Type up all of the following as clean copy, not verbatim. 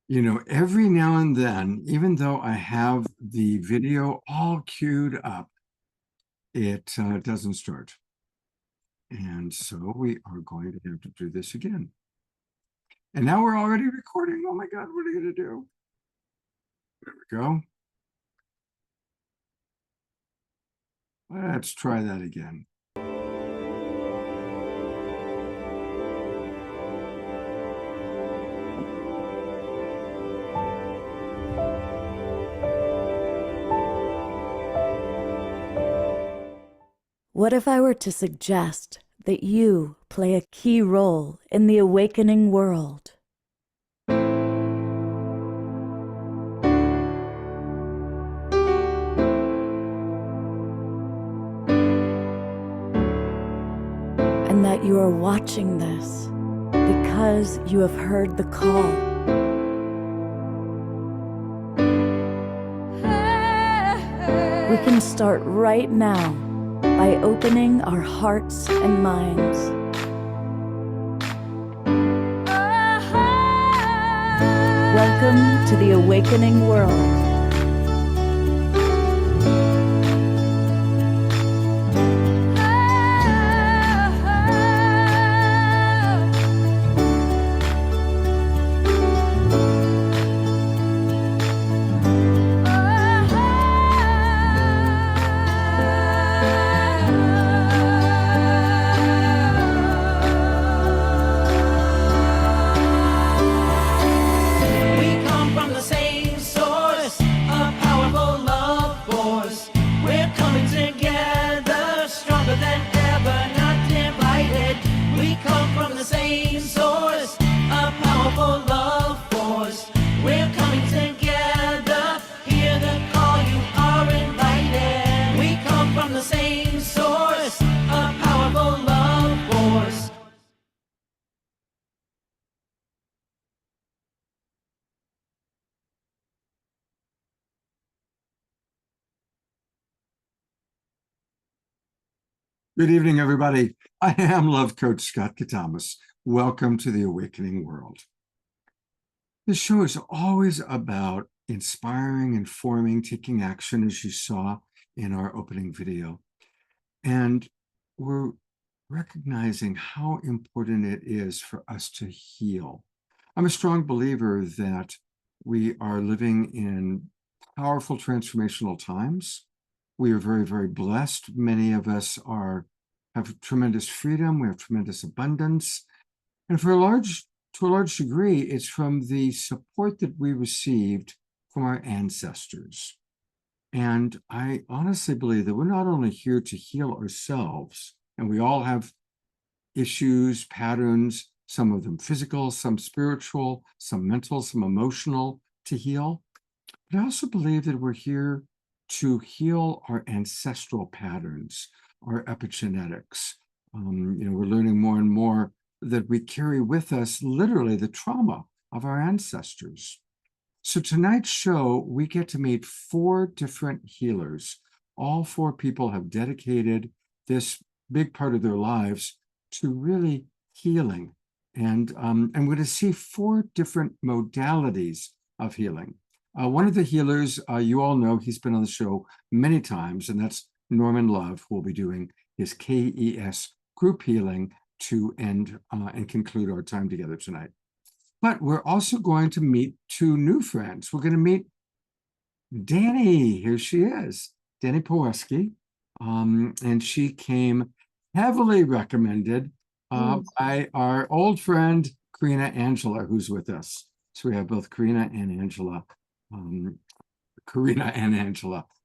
You know, every now and then, even though I have the video all queued up, it doesn't start. And so we are going to have to do this again. And now we're already recording. Oh my God, what are you going to do? There we go. Let's try that again. What if I were to suggest that you play a key role in the awakening world? And that you are watching this because you have heard the call. We can start right now by opening our hearts and minds. Welcome to the awakening world. Good evening, everybody. I am Love Coach Scott Katamas. Welcome to the Awakening World. This show is always about inspiring, informing, taking action, as you saw in our opening video. And we're recognizing how important it is for us to heal. I'm a strong believer that we are living in powerful transformational times. We are very, very blessed. Many of us have tremendous freedom. We have tremendous abundance. And to a large degree, it's from the support that we received from our ancestors. And I honestly believe that we're not only here to heal ourselves, and we all have issues, patterns, some of them physical, some spiritual, some mental, some emotional to heal. But I also believe that we're here to heal our ancestral patterns, our epigenetics. We're learning more and more that we carry with us literally the trauma of our ancestors. So tonight's show, we get to meet 4 different healers. All 4 people have dedicated this big part of their lives to really healing. And we're going to see 4 different modalities of healing. One of the healers, you all know, he's been on the show many times, and that's Norman Love, who will be doing his K.E.S. group healing to end and conclude our time together tonight. But we're also going to meet 2 new friends. We're going to meet Dani. Here she is, Dani Poweski. And she came heavily recommended by our old friend, Corina Angela, who's with us. So we have both Corina and Angela.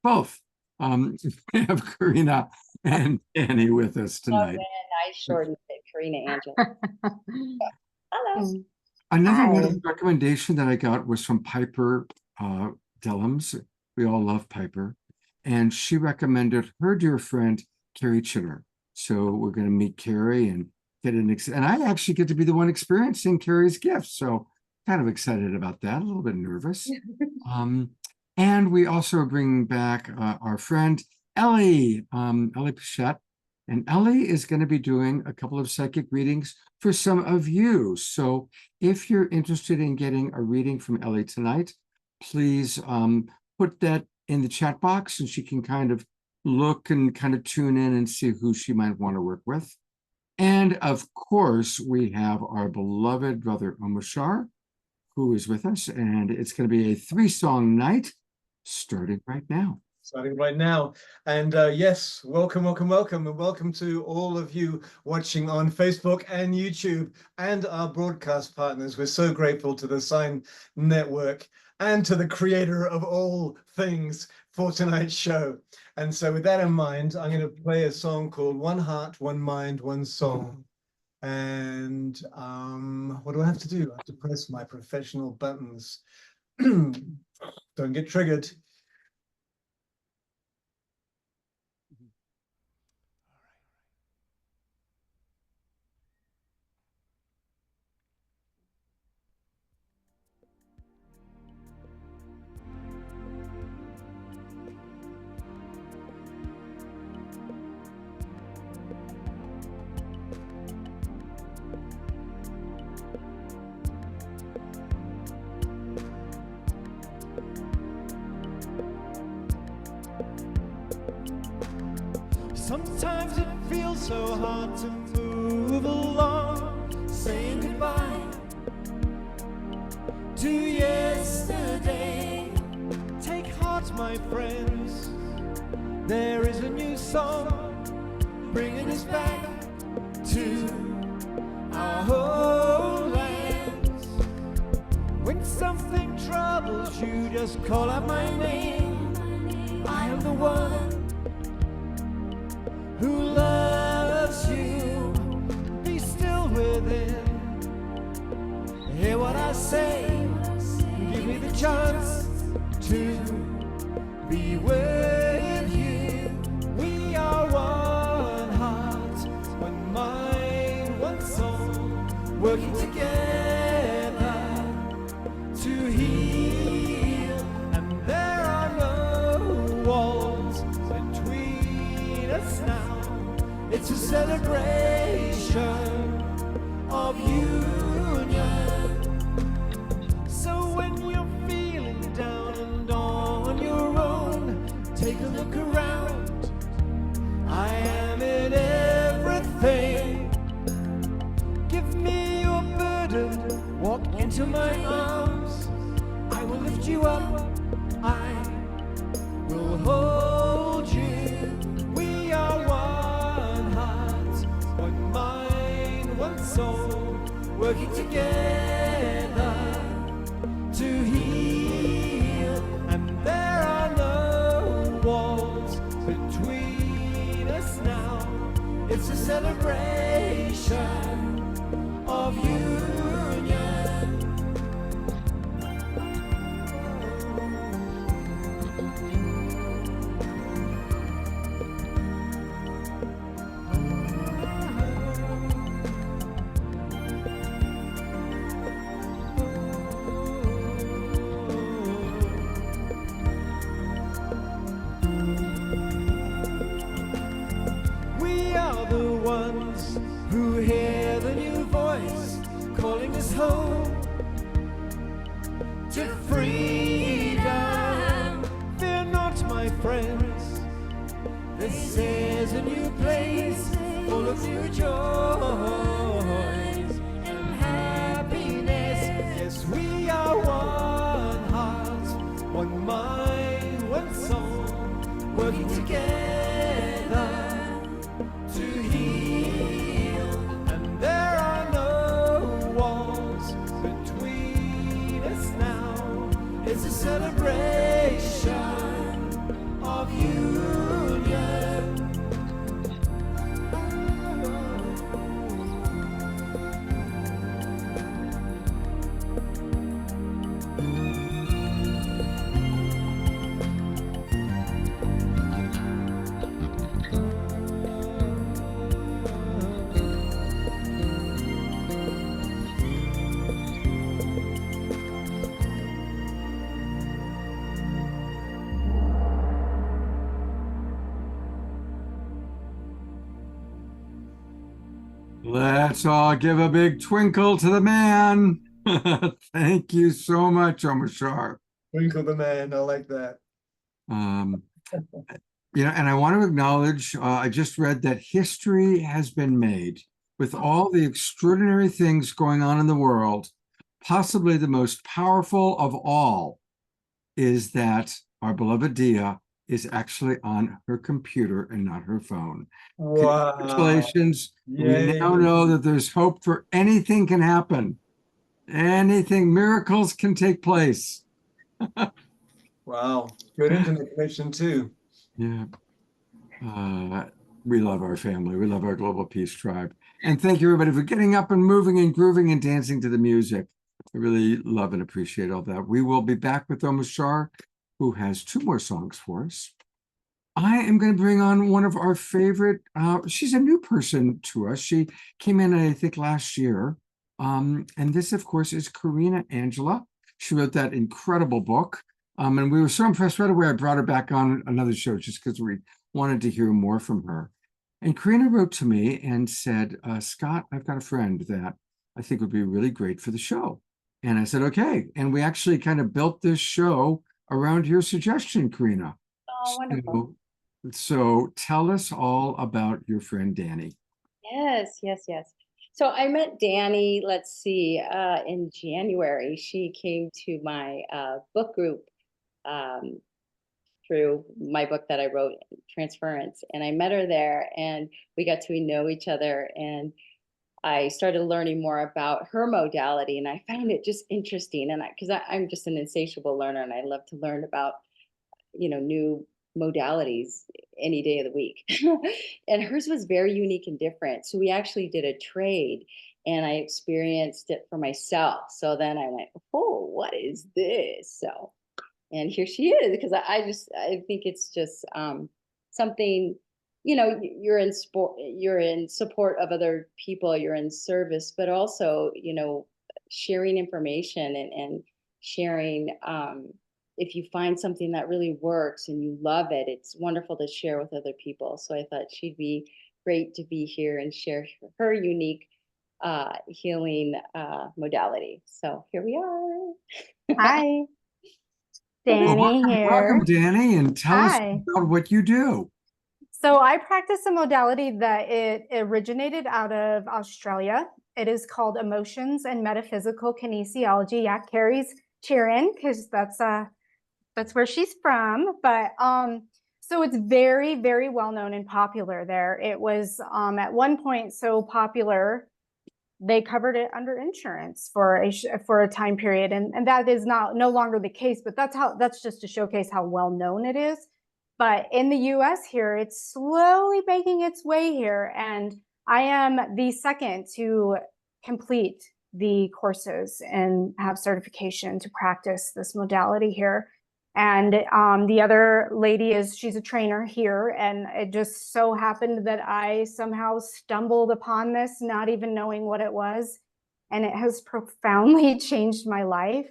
Both. We have Corina and Dani with us tonight. I shortened it, Corina Angela. Hello. Another one of the recommendation that I got was from Piper Dellums. We all love Piper. And she recommended her dear friend, Kerry Chinner. So we're going to meet Kerry and get and I actually get to be the one experiencing Kerry's gifts. So kind of excited about that, a little bit nervous. And we also are bringing back our friend, Ellie, Ellie Pechet. And Ellie is going to be doing a couple of psychic readings for some of you. So if you're interested in getting a reading from Ellie tonight, please put that in the chat box and she can kind of look and kind of tune in and see who she might want to work with. And of course, we have our beloved brother Omashar, who is with us, and it's going to be a 3-song night starting right now. Starting right now. And yes, welcome, welcome, welcome, and welcome to all of you watching on Facebook and YouTube and our broadcast partners. We're so grateful to the Sign Network and to the creator of all things for tonight's show. And so with that in mind, I'm going to play a song called One Heart, One Mind, One Soul. And what do I have to do? I have to press my professional buttons. Don't get triggered. Sometimes it feels so hard to move along, saying goodbye to yesterday. Take heart, my friends, there is a new song bringing us back to our homelands. When something troubles you, just call out my name. I am the one who loves you. Be still within. Hear what I say. Give me the chance to be with you. We are one heart, one mind, one soul, working together to heal. And there are no walls between us now. It's a celebration of union. So when you're feeling down and on your own, take a look around. I am in everything. Give me your burden, walk into my arms. I will lift you up, I will hold you. We are one heart, one mind, one soul, working together to heal. And there are no walls between us now. It's a celebration of union. We are the ones who hear the new voice calling us home to freedom. Fear not, my friends, this is a new place full of new joys and happiness. Yes, we are one heart, one mind, one soul, working together to heal. And there are no walls between us now. It's a celebration of union. Let's all give a big twinkle to the man. Thank you so much, Omashar. Twinkle the man. I like that. Um, and I want to acknowledge, I just read that history has been made with all the extraordinary things going on in the world. Possibly the most powerful of all is that our beloved Dia is actually on her computer and not her phone. Wow. Congratulations. Yay. We now know that there's hope for anything can happen. Anything, miracles can take place. Wow. Good internet connection too. Yeah. We love our family. We love our Global Peace Tribe. And thank you, everybody, for getting up and moving and grooving and dancing to the music. I really love and appreciate all that. We will be back with Omashar, who has 2 more songs for us. I am going to bring on one of our favorite, she's a new person to us. She came in, I think, last year. And this, of course, is Corina Angela. She wrote that incredible book. And we were so impressed right away. I brought her back on another show just because we wanted to hear more from her. And Corina wrote to me and said, Scott, I've got a friend that I think would be really great for the show. And I said, okay. And we actually kind of built this show around your suggestion, Corina. Oh, wonderful. So tell us all about your friend, Dani. Yes, yes, yes. So I met Dani, let's see, in January. She came to my book group um, through my book that I wrote, Transference. And I met her there and we got to know each other. And I started learning more about her modality. And I found it just interesting. And because I'm just an insatiable learner and I love to learn about, new modalities any day of the week. And hers was very unique and different. So we actually did a trade and I experienced it for myself. So then I went, oh, what is this? So, and here she is, because I think it's just something, you're in sport, you're in support of other people, you're in service, but also, sharing information and sharing, if you find something that really works and you love it, it's wonderful to share with other people. So I thought she'd be great to be here and share her unique healing modality. So here we are. Hi, Well, Dani welcome, here. Dani, and tell us Hi. about what you do. So I practice a modality that it originated out of Australia. It is called Emotions and Metaphysical Kinesiology. Yeah, Kerry's cheering because that's where she's from. But so it's very, very well known and popular there. It was at one point so popular they covered it under insurance for a time period, and that is no longer the case. But that's just to showcase how well known it is. But in the U.S. here, it's slowly making its way here, and I am the second to complete the courses and have certification to practice this modality here. And the other lady she's a trainer here, and it just so happened that I somehow stumbled upon this, not even knowing what it was, and it has profoundly changed my life.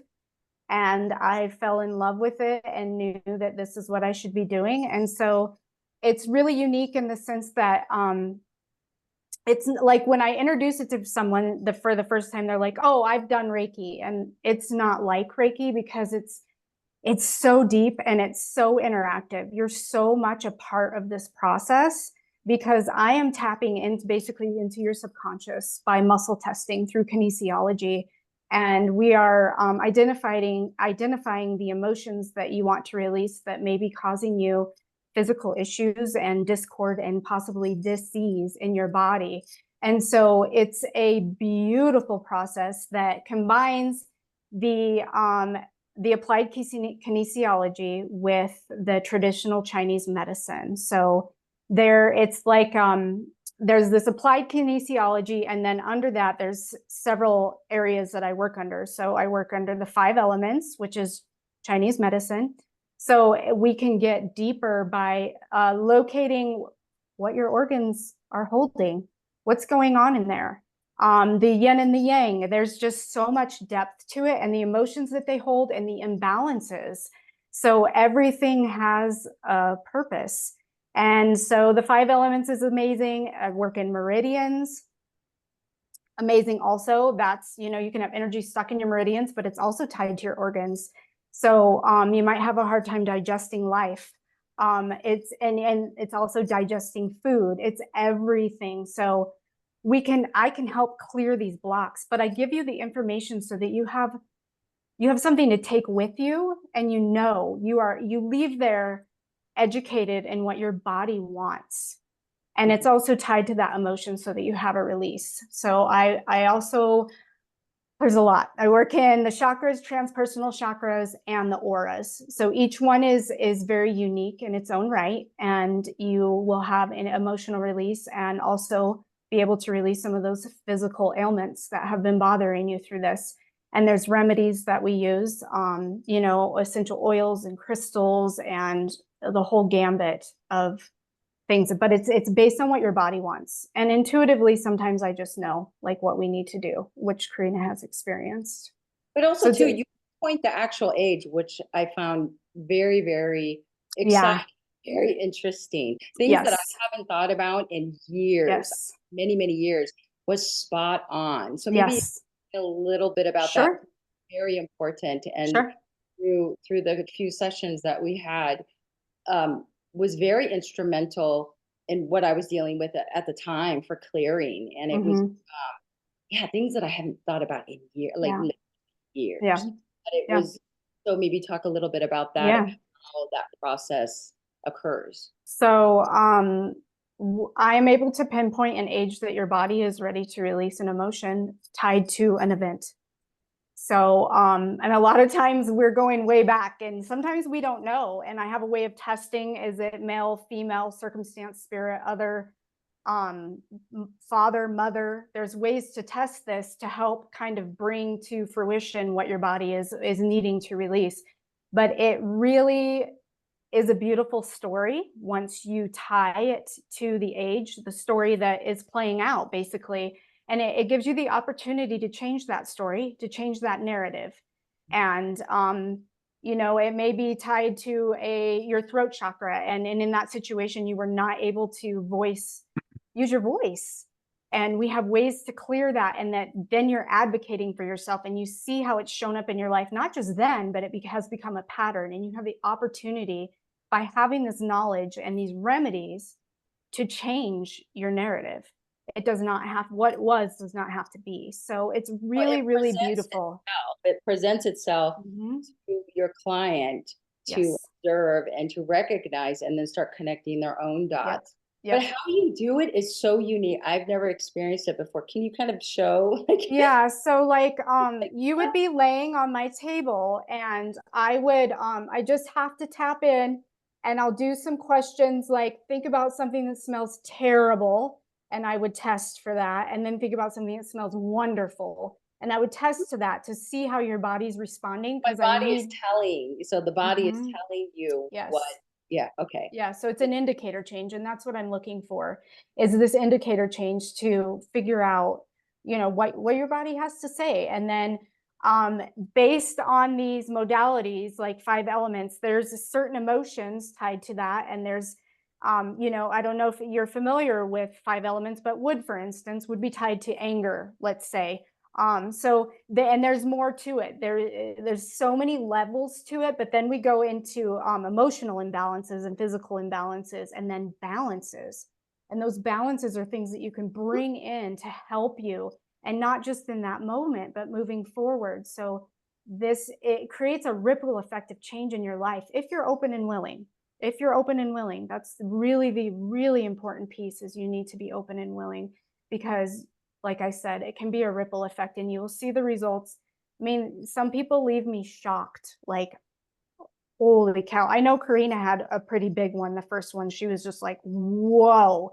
And I fell in love with it and knew that this is what I should be doing. And so it's really unique in the sense that it's like when I introduce it to someone for the first time, they're like, oh, I've done Reiki. And it's not like Reiki because it's so deep and it's so interactive. You're so much a part of this process because I am tapping basically into your subconscious by muscle testing through kinesiology. And we are identifying the emotions that you want to release that may be causing you physical issues and discord and possibly disease in your body. And so it's a beautiful process that combines the applied kinesiology with the traditional Chinese medicine. So it's like there's this applied kinesiology, and then under that, there's several areas that I work under. So I work under the 5 elements, which is Chinese medicine. So we can get deeper by locating what your organs are holding, what's going on in there. The yin and the yang, there's just so much depth to it, and the emotions that they hold and the imbalances. So everything has a purpose. And so the 5 elements is amazing. I work in meridians. amazing also. That's, you know, you can have energy stuck in your meridians, but it's also tied to your organs. So you might have a hard time digesting life. It's and it's also digesting food. It's everything. So I can help clear these blocks, but I give you the information so that you have something to take with you, and you leave there educated in what your body wants. And it's also tied to that emotion so that you have a release. So I also, there's a lot. I work in the chakras, transpersonal chakras, and the auras. So each one is very unique in its own right. And you will have an emotional release and also be able to release some of those physical ailments that have been bothering you through this. And there's remedies that we use, you know, essential oils and crystals and the whole gambit of things, but it's based on what your body wants. And intuitively, sometimes I just know like what we need to do, which Corina has experienced. But also So too, you point the actual age, which I found very, very exciting, very interesting. Things that I haven't thought about in years, many, many years, was spot on. So maybe a little bit about that. Very important. And through the few sessions that we had, was very instrumental in what I was dealing with at the time for clearing. And it was, things that I hadn't thought about in years, years. Yeah. But it was, so maybe talk a little bit about that, and how that process occurs. So I am able to pinpoint an age that your body is ready to release an emotion tied to an event. So, and a lot of times we're going way back, and sometimes we don't know. And I have a way of testing, is it male, female, circumstance, spirit, other, father, mother. There's ways to test this to help kind of bring to fruition what your body is needing to release. But it really is a beautiful story once you tie it to the age, the story that is playing out, basically. And it gives you the opportunity to change that story, to change that narrative. And, you know, it may be tied to your throat chakra. And in that situation, you were not able to use your voice. And we have ways to clear that. And that then you're advocating for yourself, and you see how it's shown up in your life, not just then, but it has become a pattern. And you have the opportunity, by having this knowledge and these remedies, to change your narrative. It does not have, what does not have to be. So it's really, really beautiful. It presents itself to your client to observe and to recognize, and then start connecting their own dots. But how you do it is so unique. I've never experienced it before. Can you kind of show? So like, you would be laying on my table, and I would, I just have to tap in, and I'll do some questions like, think about something that smells terrible. And I would test for that. And then think about something that smells wonderful. And I would test to that to see how your body's responding. My body is telling. So the body is telling you what. So it's an indicator change. And that's what I'm looking for, is this indicator change to figure out, you know, what your body has to say. And then based on these modalities, like 5 elements, there's certain emotions tied to that. And there's, you know, I don't know if you're familiar with 5 elements, but wood, for instance, would be tied to anger, let's say. And there's more to it. There's so many levels to it, but then we go into emotional imbalances and physical imbalances, and then balances. And those balances are things that you can bring in to help you, and not just in that moment, but moving forward. So it creates a ripple effect of change in your life if you're open and willing. If you're open and willing, that's really the really important piece, is you need to be open and willing, because like I said, it can be a ripple effect, and you will see the results. I mean, some people leave me shocked, like, holy cow. I know Corina had a pretty big one. The first one, she was just like, whoa,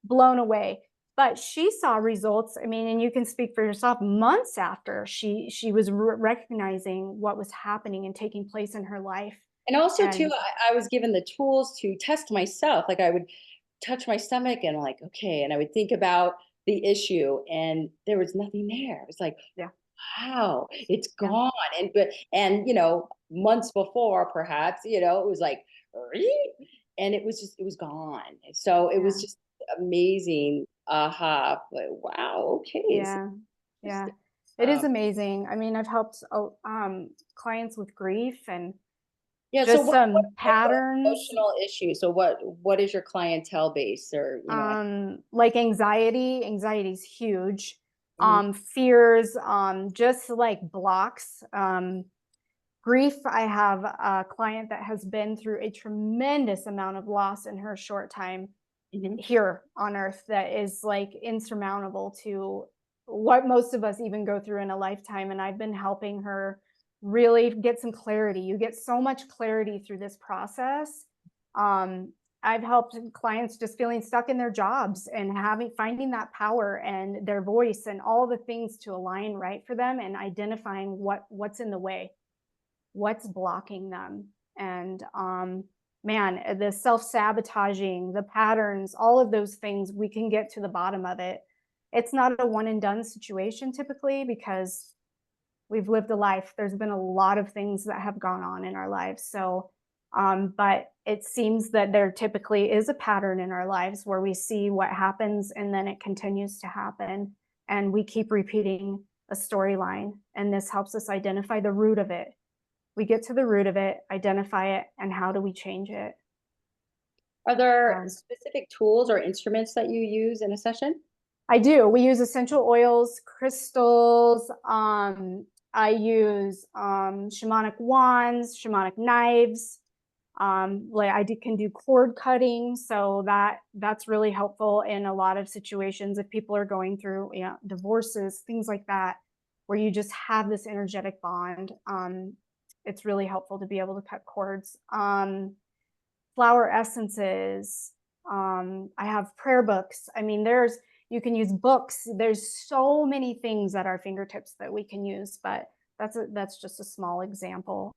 blown away. But she saw results. I mean, and you can speak for yourself, months after she was recognizing what was happening and taking place in her life. And also too, I was given the tools to test myself. Like, I would touch my stomach and like, okay. And I would think about the issue, and there was nothing there. It's like, wow, it's gone. And, you know, months before, perhaps, you know, it was like, and it was gone. So it was just amazing aha, but wow, okay. So Yeah, yeah. interesting. It is Um, amazing. I mean, I've helped clients with grief and yeah, so just some what type of patterns, emotional issue? So what is your clientele base, or like anxiety. Anxiety is huge. mhm, Fears, just like blocks. Grief. I have a client that has been through a tremendous amount of loss in her short time mhm. here on earth that is like insurmountable to what most of us even go through in a lifetime. And I've been helping her really get some clarity. You get so much clarity through this process. um, I've helped clients just feeling stuck in their jobs and finding that power and their voice and all the things to align right for them, and identifying what's in the way, what's blocking them. And man, the self-sabotaging, the patterns, all of those things, we can get to the bottom of it. It's not a one and done situation typically, because we've lived a life. There's been a lot of things that have gone on in our lives. So but it seems that there typically is a pattern in our lives where we see what happens and then it continues to happen, and we keep repeating a storyline, and this helps us identify the root of it. We get to the root of it, identify it, and how do we change it? Are there Um, specific tools or instruments that you use in a session? I do. We use essential oils, crystals. I use shamanic wands, shamanic knives. Like can do cord cutting, so that's really helpful in a lot of situations if people are going through, divorces, things like that, where you just have this energetic bond. It's really helpful to be able to cut cords. Flower essences. I have prayer books. I mean, you can use books. There's so many things at our fingertips that we can use, but that's just a small example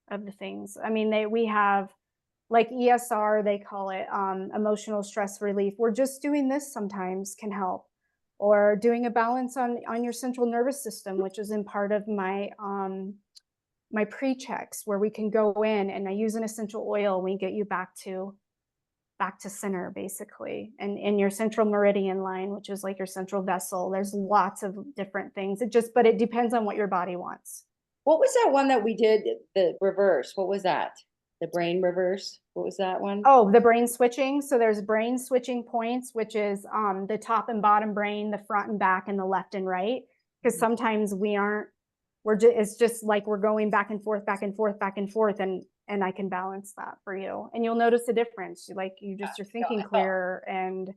of the things. I mean, we have like ESR, they call it, emotional stress relief. We're just doing this sometimes can help, or doing a balance on your central nervous system, which is in part of my pre-checks, where we can go in and I use an essential oil. We get you back to center, basically, and in your central meridian line, which is like your central vessel. There's lots of different things. But it depends on what your body wants. What was that one that we did, the reverse? What was that? The brain reverse? What was that one? Oh, the brain switching. So there's brain switching points, which is the top and bottom brain, the front and back, and the left and right. Because sometimes it's just like we're going back and forth, back and forth, back and forth, and I can balance that for you, and you'll notice a difference. Like you're thinking clearer, and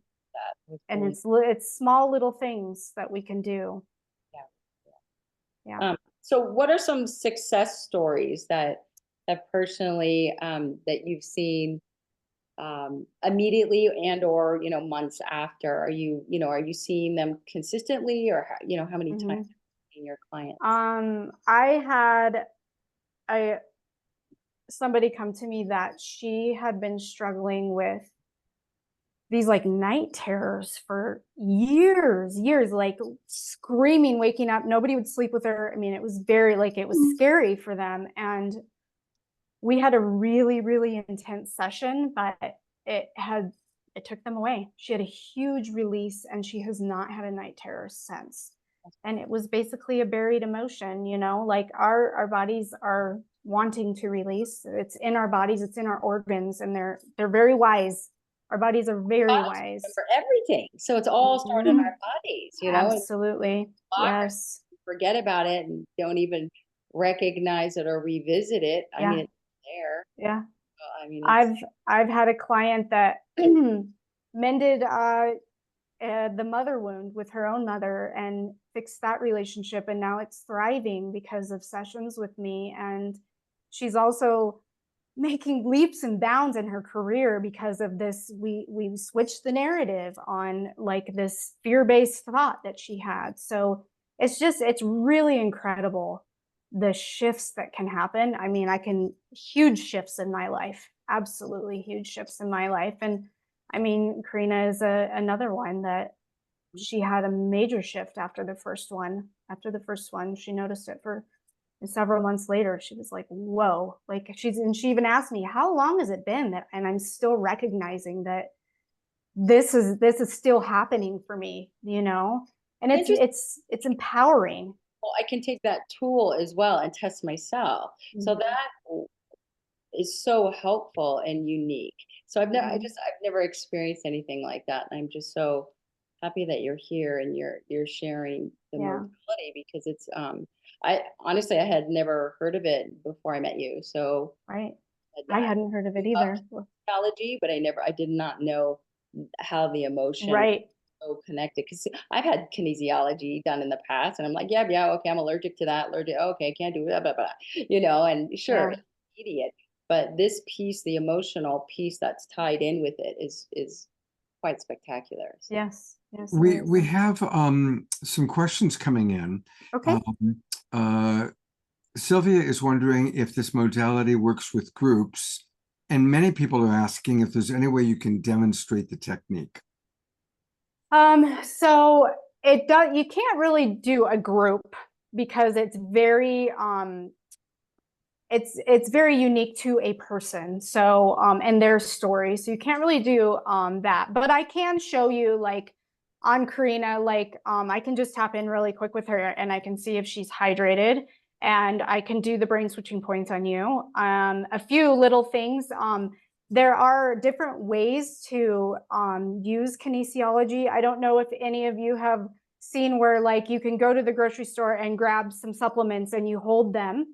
it's small little things that we can do. Yeah. So what are some success stories that personally that you've seen immediately and or months after? Are you seeing them consistently, or how many times have you seen your clients? I had somebody come to me that she had been struggling with these like night terrors for years, like screaming, waking up. Nobody would sleep with her. I mean, it was it was scary for them. And we had a really, really intense session, but it took them away. She had a huge release, and she has not had a night terror since. And it was basically a buried emotion, like our bodies are wanting to release. It's in our bodies, it's in our organs, and they're very wise. Our bodies are very wise for everything. So it's all stored in our bodies, Absolutely. Yes. Forget about it and don't even recognize it or revisit it. I mean, it's there. Yeah. I mean, I've had a client that mended the mother wound with her own mother and fixed that relationship, and now it's thriving because of sessions with me. And she's also making leaps and bounds in her career because of this. We switched the narrative on like this fear-based thought that she had. So it's really incredible, the shifts that can happen. I mean, huge shifts in my life, absolutely huge shifts in my life. And I mean, Corina is another one that she had a major shift after the first one. After the first one, she noticed it and several months later, she was like, whoa, like she even asked me, how long has it been that, and I'm still recognizing that this is still happening for me, you know, and it's empowering. Well, I can take that tool as well and test myself. So Mhm. that is so helpful and unique. So I've never experienced anything like that. And I'm just so happy that you're here and you're sharing the Yeah. modality, because it's I honestly I had never heard of it before I met you. So Right. I hadn't heard of it either. Psychology, but I did not know how the emotion Right. so connected, because I've had kinesiology done in the past, and I'm like, yeah, okay, I'm allergic to that, allergic, okay, I can't do blah, blah, blah, and sure, Yeah. it's immediate, but this piece, the emotional piece that's tied in with it is quite spectacular. So. Yes. Yes. We have some questions coming in. Okay. Uh, Sylvia is wondering if this modality works with groups, and many people are asking if there's any way you can demonstrate the technique. So you can't really do a group because it's very it's very unique to a person. So and their story. So you can't really do that. But I can show you, like on Corina, like I can just tap in really quick with her and I can see if she's hydrated, and I can do the brain switching points on you. A few little things. There are different ways to use kinesiology. I don't know if any of you have seen where, like, you can go to the grocery store and grab some supplements and you hold them,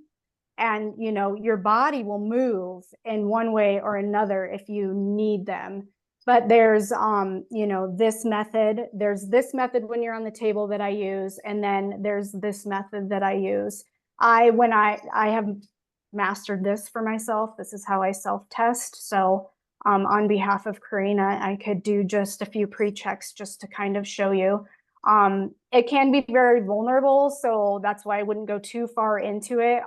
and your body will move in one way or another if you need them. But there's this method when you're on the table that I use, and then there's this method that I use. When I have mastered this for myself. This is how I self-test. So on behalf of Corina, I could do just a few pre-checks just to kind of show you. It can be very vulnerable, so that's why I wouldn't go too far into it.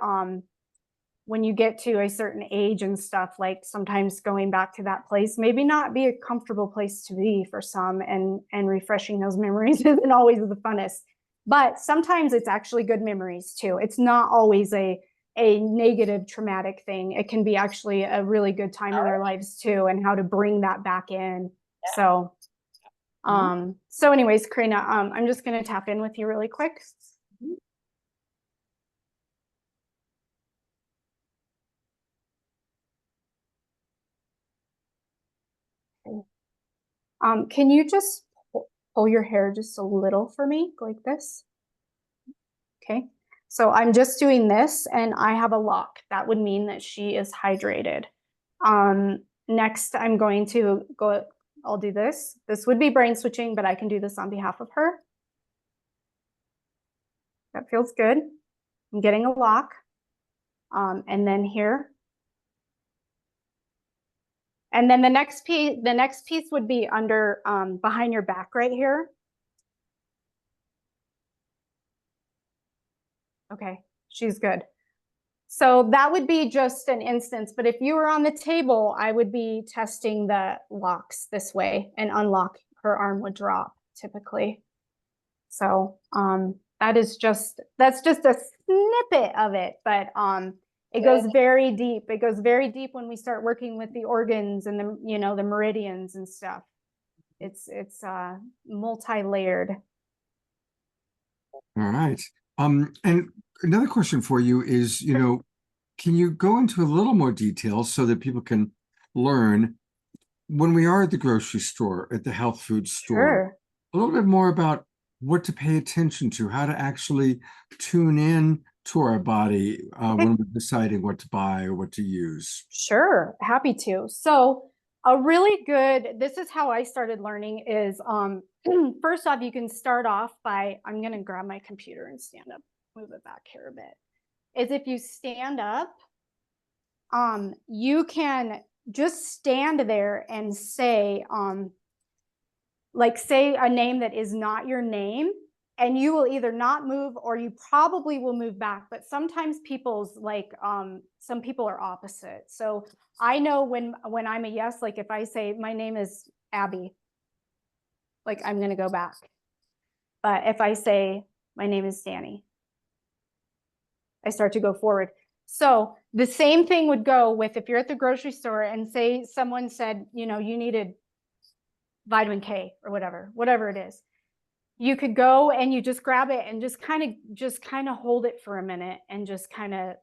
When you get to a certain age and stuff, like sometimes going back to that place maybe not be a comfortable place to be for some, and refreshing those memories isn't always the funnest. But sometimes it's actually good memories too. It's not always a negative traumatic thing. It can be actually a really good time in their lives too, and how to bring that back in. So so anyways, Corina, I'm just going to tap in with you really quick. Can you just pull your hair just a little for me, like this? Okay, so I'm just doing this and I have a lock. That would mean that she is hydrated. Next, I'm going to go, I'll do this. This would be brain switching, but I can do this on behalf of her. That feels good. I'm getting a lock. And then here. And then the next piece would be under behind your back right here. Okay, she's good. So that would be just an instance, but if you were on the table, I would be testing the locks this way, and unlock, her arm would drop typically. So that's just a snippet of it, but it goes very deep. It goes very deep when we start working with the organs and the meridians and stuff. It's multi-layered. All right. And another question for you is, can you go into a little more detail so that people can learn, when we are at the grocery store, at the health food store, a little bit more about what to pay attention to, how to actually tune in to our body when we're deciding what to buy or what to use? Sure, happy to. So this is how I started learning is, first off, you can start off by, I'm going to grab my computer and stand up, move it back here a bit, is if you stand up, you can just stand there and say, say a name that is not your name, and you will either not move or you probably will move back. But sometimes some people are opposite. So I know when I'm a yes, like if I say my name is Abby, like I'm going to go back. But if I say my name is Dani, I start to go forward. So the same thing would go with if you're at the grocery store and say someone said, you needed vitamin K or whatever it is. You could go and you just grab it and just kind of hold it for a minute and just kind of,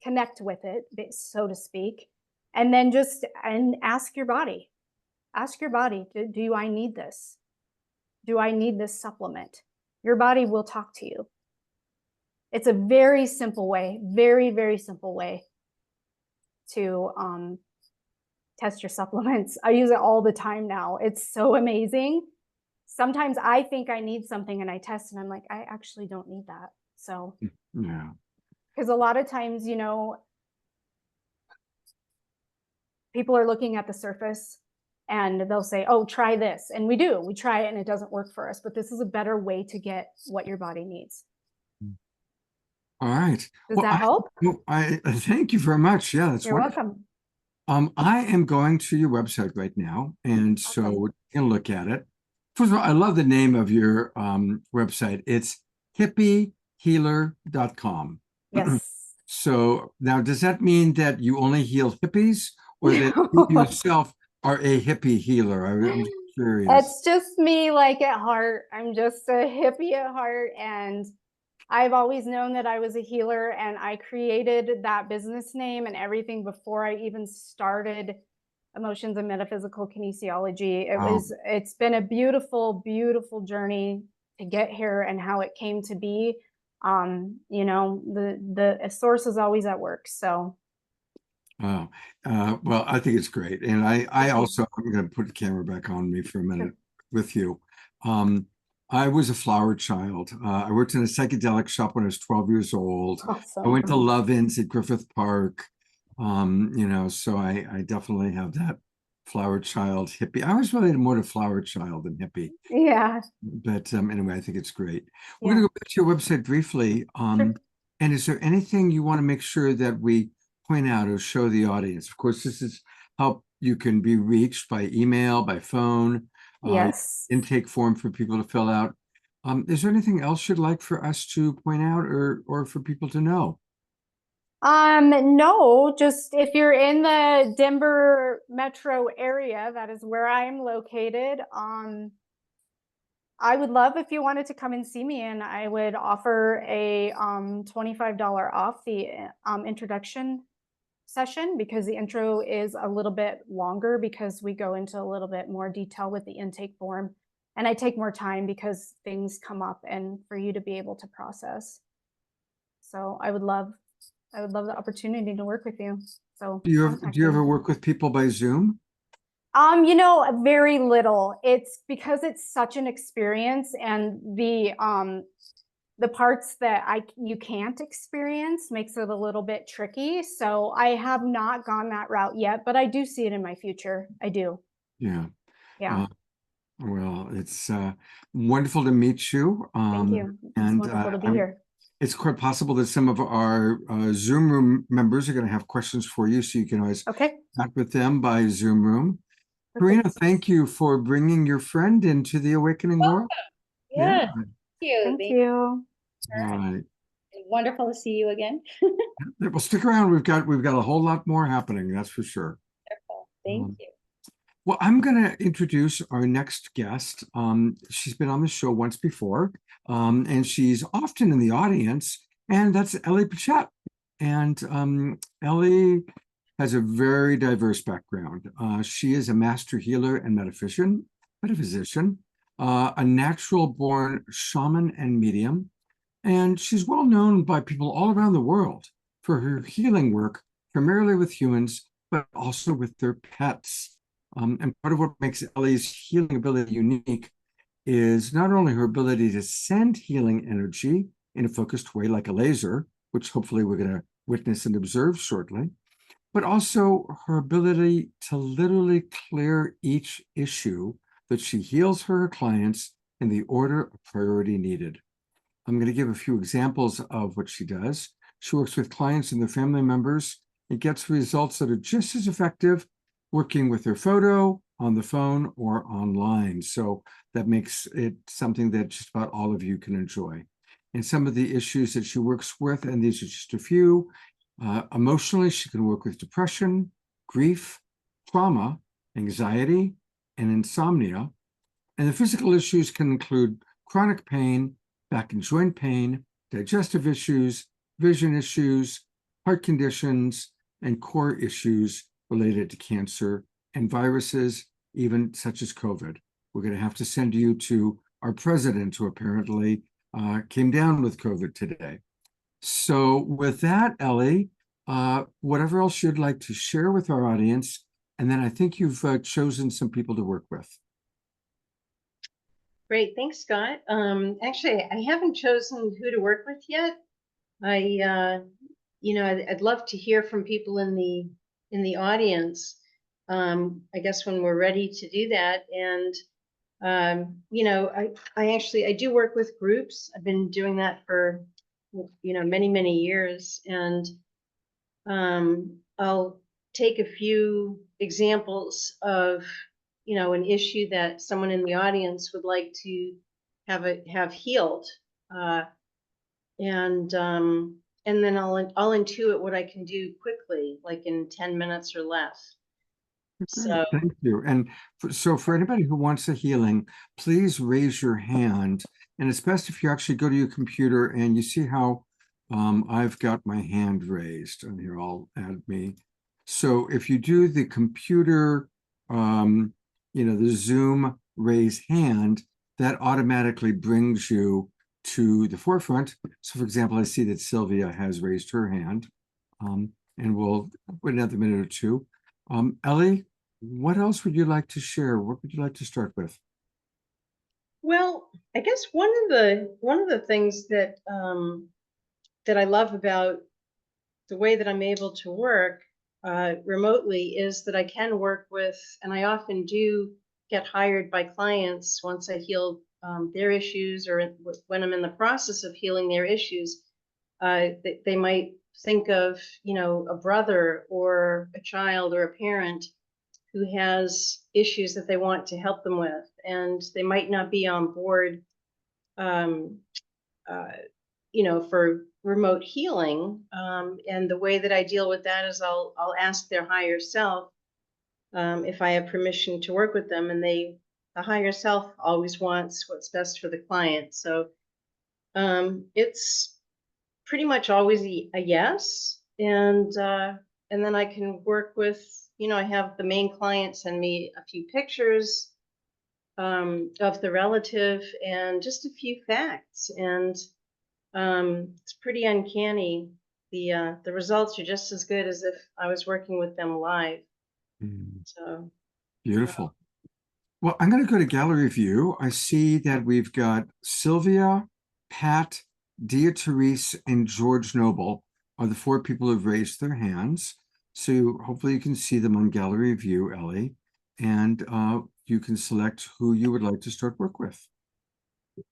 connect with it, so to speak. And then and ask your body, do I need this? Do I need this supplement? Your body will talk to you. It's a very simple way, very, very simple way to test your supplements. I use it all the time now. It's so amazing. Sometimes I think I need something and I test and I'm like, I actually don't need that. So, Yeah. Because a lot of times, people are looking at the surface and they'll say, oh, try this. And we try it and it doesn't work for us. But this is a better way to get what your body needs. All right. Does that help? I thank you very much. Yeah, that's You're wonderful. welcome. I am going to your website right now, and so Awesome. we're going to look at it. First of all, I love the name of your website. It's hippiehealer.com. Yes. So now, does that mean that you only heal hippies, or that you yourself are a hippie healer? I'm curious. It's just me, like, at heart. I'm just a hippie at heart, and I've always known that I was a healer, and I created that business name and everything before I even started Emotions and Metaphysical Kinesiology. It's been a beautiful, beautiful journey to get here and how it came to be. The source is always at work. So Well, I think it's great. And I also, I'm going to put the camera back on me for a minute with you. I was a flower child. I worked in a psychedelic shop when I was 12 years old. awesome. I went to Lovin's at Griffith Park. So I definitely have that flower child hippie. I was related more to flower child than hippie. Yeah. But anyway, I think it's great. We're going to go back to your website briefly. And is there anything you want to make sure that we point out or show the audience? Of course, this is how you can be reached by email, by phone. Yes. Intake form for people to fill out. Is there anything else you'd like for us to point out or for people to know? No, just if you're in the Denver metro area, that is where I'm located. I would love if you wanted to come and see me, and I would offer a $25 off the introduction session, because the intro is a little bit longer because we go into a little bit more detail with the intake form, and I take more time because things come up and for you to be able to process. So I would love the opportunity to work with you. So Do you ever work with people by Zoom? Very little. It's because it's such an experience, and the parts that you can't experience makes it a little bit tricky. So I have not gone that route yet, but I do see it in my future. I do. Yeah. Yeah. Well, it's wonderful to meet you. Thank you. It's wonderful to be here. It's quite possible that some of our Zoom room members are going to have questions for you, so you can always chat with them by Zoom room. Corina, thank you for bringing your friend into the awakening world. Yeah. Thank you. All right. Wonderful to see you again. Well, stick around. We've got a whole lot more happening. That's for sure. Wonderful. Thank you. Well, I'm going to introduce our next guest. She's been on the show once before, and she's often in the audience, and that's Ellie Pechet. And Ellie has a very diverse background. She is a master healer and metaphysician, a natural-born shaman and medium, and she's well known by people all around the world for her healing work, primarily with humans, but also with their pets. And part of what makes Ellie's healing ability unique is not only her ability to send healing energy in a focused way, like a laser, which hopefully we're going to witness and observe shortly, but also her ability to literally clear each issue that she heals for her clients in the order of priority needed. I'm going to give a few examples of what she does. She works with clients and their family members and gets results that are just as effective working with their photo, on the phone, or online. So that makes it something that just about all of you can enjoy. And some of the issues that she works with, and these are just a few, emotionally, she can work with depression, grief, trauma, anxiety, and insomnia. And the physical issues can include chronic pain, back and joint pain, digestive issues, vision issues, heart conditions, and core issues related to cancer and viruses, even such as COVID. We're going to have to send you to our president, who apparently came down with COVID today. So with that, Ellie, whatever else you'd like to share with our audience, and then I think you've chosen some people to work with. Great, thanks, Scott. Actually, I haven't chosen who to work with yet. I'd love to hear from people in the audience. I guess when we're ready to do that. And I do work with groups. I've been doing that for many years, and I'll take a few examples of an issue that someone in the audience would like to have healed, and then I'll intuit what I can do quickly, like in 10 minutes or less. Great, thank you. And so for anybody who wants a healing, please raise your hand. And it's best if you actually go to your computer and you see how I've got my hand raised. And here, I'll add me. So if you do the computer, the Zoom raise hand, that automatically brings you to the forefront. So for example, I see that Sylvia has raised her hand, and we'll wait another minute or two. Ellie, what else would you like to share? What would you like to start with? Well, I guess one of the things that that I love about the way that I'm able to work remotely is that I can work with, and I often do get hired by clients once I heal their issues, or when I'm in the process of healing their issues. They might think of, a brother or a child or a parent who has issues that they want to help them with, and they might not be on board, for remote healing. And the way that I deal with that is I'll ask their higher self if I have permission to work with them, and the higher self always wants what's best for the client. So it's pretty much always a yes. And then I can work with, I have the main client send me a few pictures of the relative and just a few facts. And it's pretty uncanny. The results are just as good as if I was working with them live. So beautiful. Well, I'm going to go to gallery view. I see that we've got Sylvia, Pat, Dia Therese, and George Noble are the 4 people who've raised their hands. So hopefully you can see them on gallery view, Ellie, and you can select who you would like to start work with.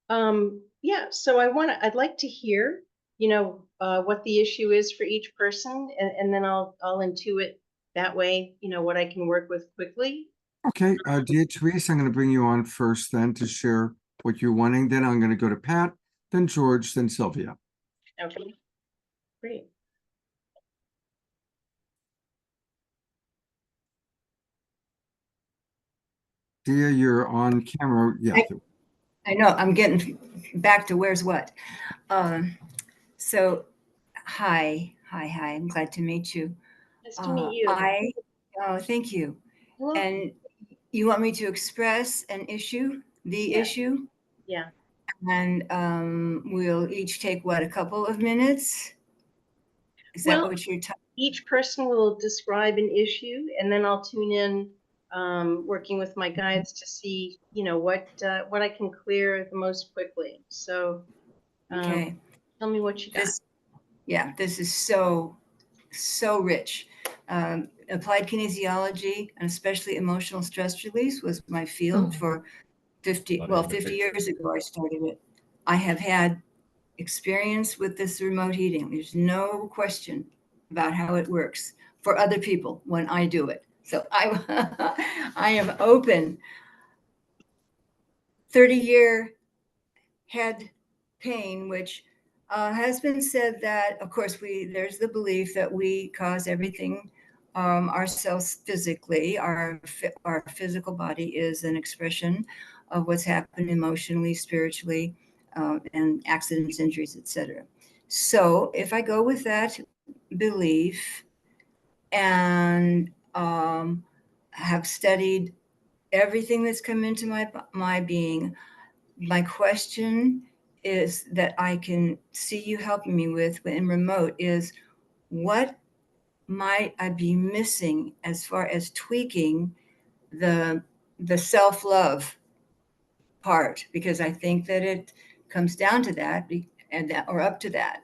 Yeah, so I'd like to hear, what the issue is for each person, and then I'll intuit that way, what I can work with quickly. Okay, Dia Therese, I'm going to bring you on first then to share what you're wanting. Then I'm going to go to Pat, then George, then Sylvia. Okay, great. Dia, you're on camera. Yeah. I know, I'm getting back to where's what. So, hi, I'm glad to meet you. Nice to meet you. Thank you. Hello. And you want me to express an issue, the issue? Yeah. And we'll each take, what, a couple of minutes? Is that what you're talking? Each person will describe an issue, and then I'll tune in, working with my guides to see, what I can clear the most quickly. So, Okay. Tell me what you got. This is so rich. Applied kinesiology, and especially emotional stress release, was my field for 50 years ago I started it. I have had experience with this remote heating. There's no question about how it works for other people when I do it. So I am open. 30-year head pain, which has been said that, of course, there's the belief that we cause everything ourselves physically. Our physical body is an expression of what's happened emotionally, spiritually, and accidents, injuries, etc. So if I go with that belief and have studied everything that's come into my being, my question is that I can see you helping me with in remote is, what might I be missing as far as tweaking the self-love part? Because I think that it comes down to that, and that, or up to that.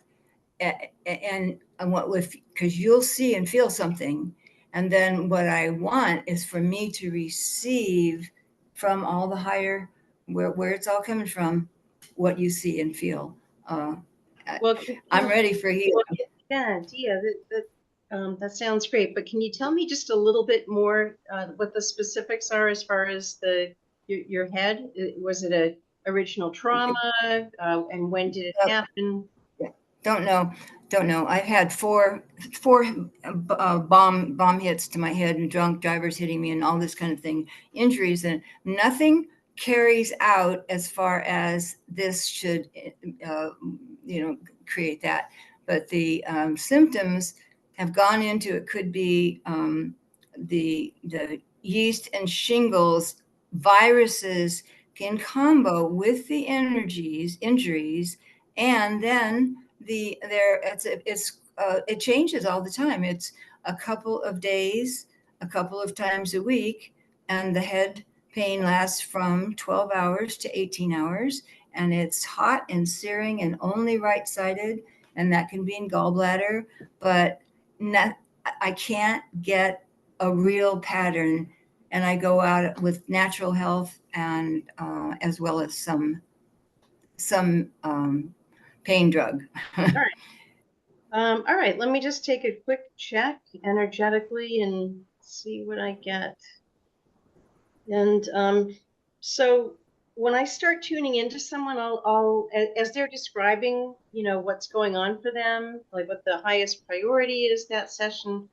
And what with, because you'll see and feel something, and then what I want is for me to receive from all the higher, where it's all coming from, what you see and feel. Well, I'm ready for healing. yeah, that sounds great. But can you tell me just a little bit more what the specifics are as far as your head? Was it a original trauma, and when did it happen? Don't know. I've had four bomb hits to my head, and drunk drivers hitting me, and all this kind of thing, injuries, and nothing carries out as far as this should, create that. But the symptoms have gone into, it could be the yeast and shingles, viruses in combo with the injuries, and then it changes all the time. It's a couple of days, a couple of times a week, and the head pain lasts from 12 hours to 18 hours, and it's hot and searing and only right-sided, and that can be in gallbladder, but I can't get a real pattern, and I go out with natural health and as well as some pain drug. All right, let me just take a quick check energetically and see what I get. And so when I start tuning into someone, I'll as they're describing, what's going on for them, like what the highest priority is that session.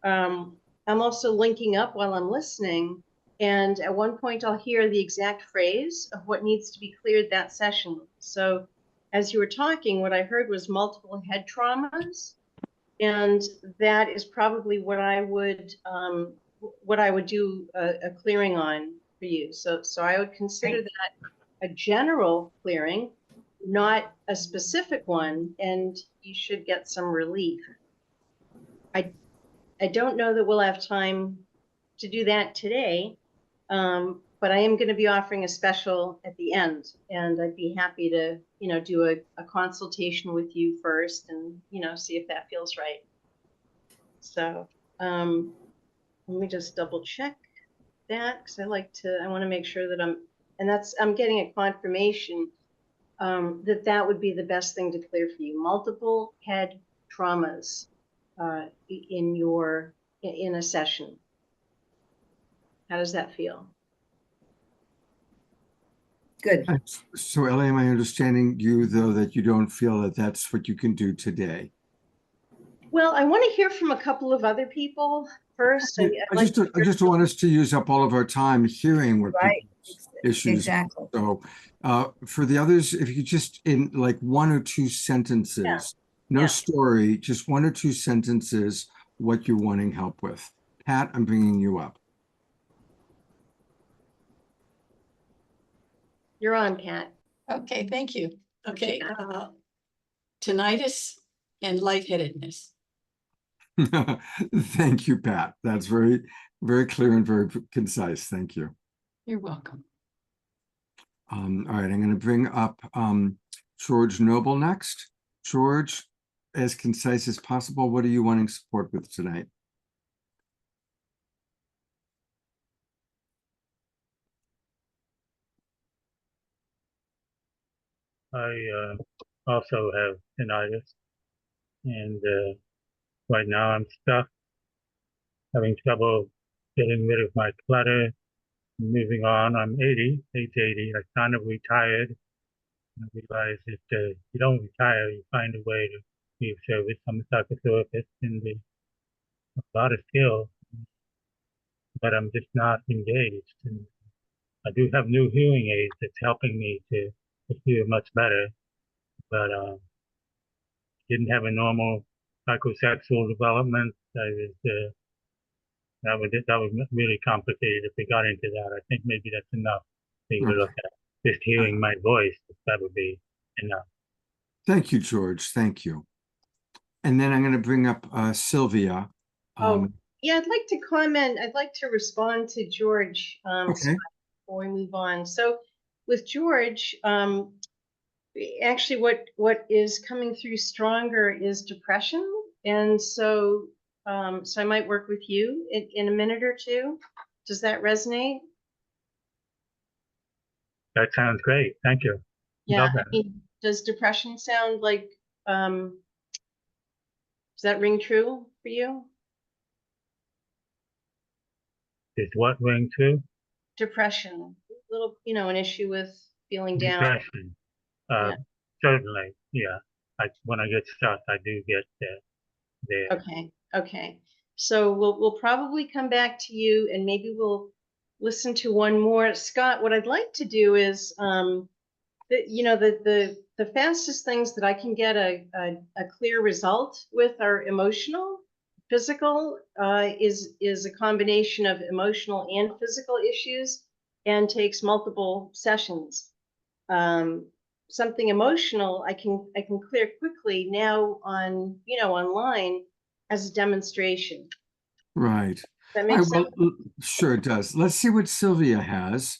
I'm also linking up while I'm listening. And at one point I'll hear the exact phrase of what needs to be cleared that session. So as you were talking, what I heard was multiple head traumas. And that is probably what I would do a clearing on for you. So I would consider that a general clearing, not a specific one, and you should get some relief. I don't know that we'll have time to do that today, but I am going to be offering a special at the end, and I'd be happy to, do a consultation with you first, and see if that feels right. So let me just double check that, because I want to make sure that I'm getting a confirmation that would be the best thing to clear for you. Multiple head traumas in a session. How does that feel? Good. So, Ellie, am I understanding you, though, that you don't feel that that's what you can do today? Well, I want to hear from a couple of other people first. I just want us to use up all of our time hearing what people's issues. Exactly. So for the others, if you just in like one or two sentences, no story, just one or two sentences, what you're wanting help with. Pat, I'm bringing you up. You're on, Pat. Okay, thank you. Okay, tinnitus and lightheadedness. Thank you, Pat. That's very, very clear and very concise. Thank you. You're welcome. All right, I'm going to bring up George Noble next. George, as concise as possible, what are you wanting support with tonight? I also have tinnitus, and right now I'm stuck, having trouble getting rid of my clutter, moving on. I'm age 80. I kind of retired. I realized that you don't retire, you find a way to be of service. I'm a psychotherapist in the a lot of skill, but I'm just not engaged. And I do have new hearing aids that's helping me to feel much better, but didn't have a normal psychosexual development. That was really complicated. If we got into that, I think maybe that's enough for you to look at. Just hearing my voice, that would be enough. Thank you, George. Thank you. And then I'm going to bring up Sylvia. Yeah, I'd like to comment. I'd like to respond to George Okay. before we move on. So with George, actually what is coming through stronger is depression. And so I might work with you in a minute or two. Does that resonate? That sounds great. Thank you. Yeah. Love that. I mean, does depression sound like, does that ring true for you? Is what ring true? Depression, little, an issue with feeling down. Depression. Certainly, yeah. When I get stuck, I do get there. Okay. So we'll probably come back to you, and maybe we'll listen to one more. Scott, what I'd like to do is, the fastest things that I can get a clear result with are emotional. Physical is a combination of emotional and physical issues, and takes multiple sessions. Something emotional I can clear quickly now on online as a demonstration. Right. That makes sense. Sure it does. Let's see what Sylvia has.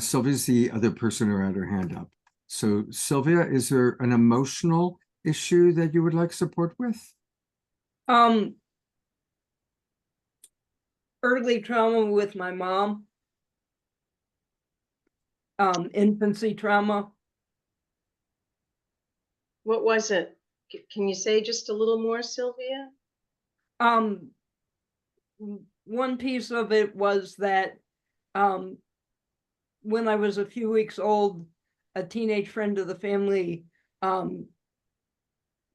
Sylvia's the other person who had her hand up. So Sylvia, is there an emotional issue that you would like support with? Early trauma with my mom. Infancy trauma. What was it? Can you say just a little more, Sylvia? One piece of it was that when I was a few weeks old, a teenage friend of the family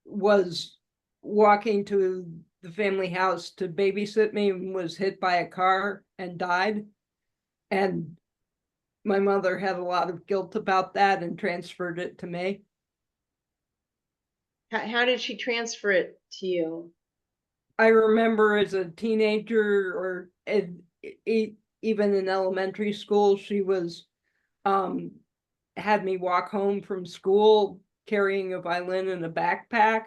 was walking to the family house to babysit me and was hit by a car and died. And my mother had a lot of guilt about that and transferred it to me. How did she transfer it to you? I remember as a teenager, or even in elementary school, she was had me walk home from school carrying a violin and a backpack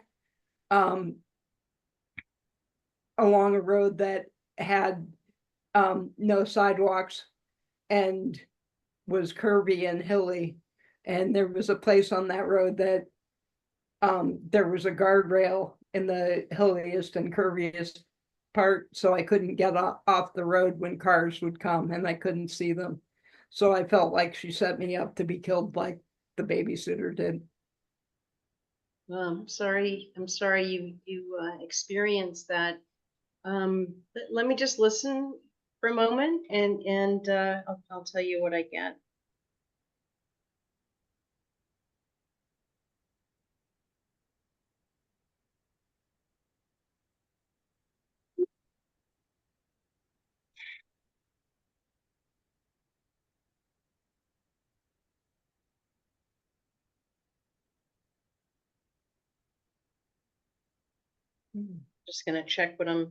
along a road that had no sidewalks and was curvy and hilly. And there was a place on that road that there was a guardrail in the hilliest and curviest part, so I couldn't get off the road when cars would come, and I couldn't see them. So I felt like she set me up to be killed like the babysitter did. I'm sorry you experienced that. Let me just listen for a moment, and I'll tell you what I get. Just gonna check what I'm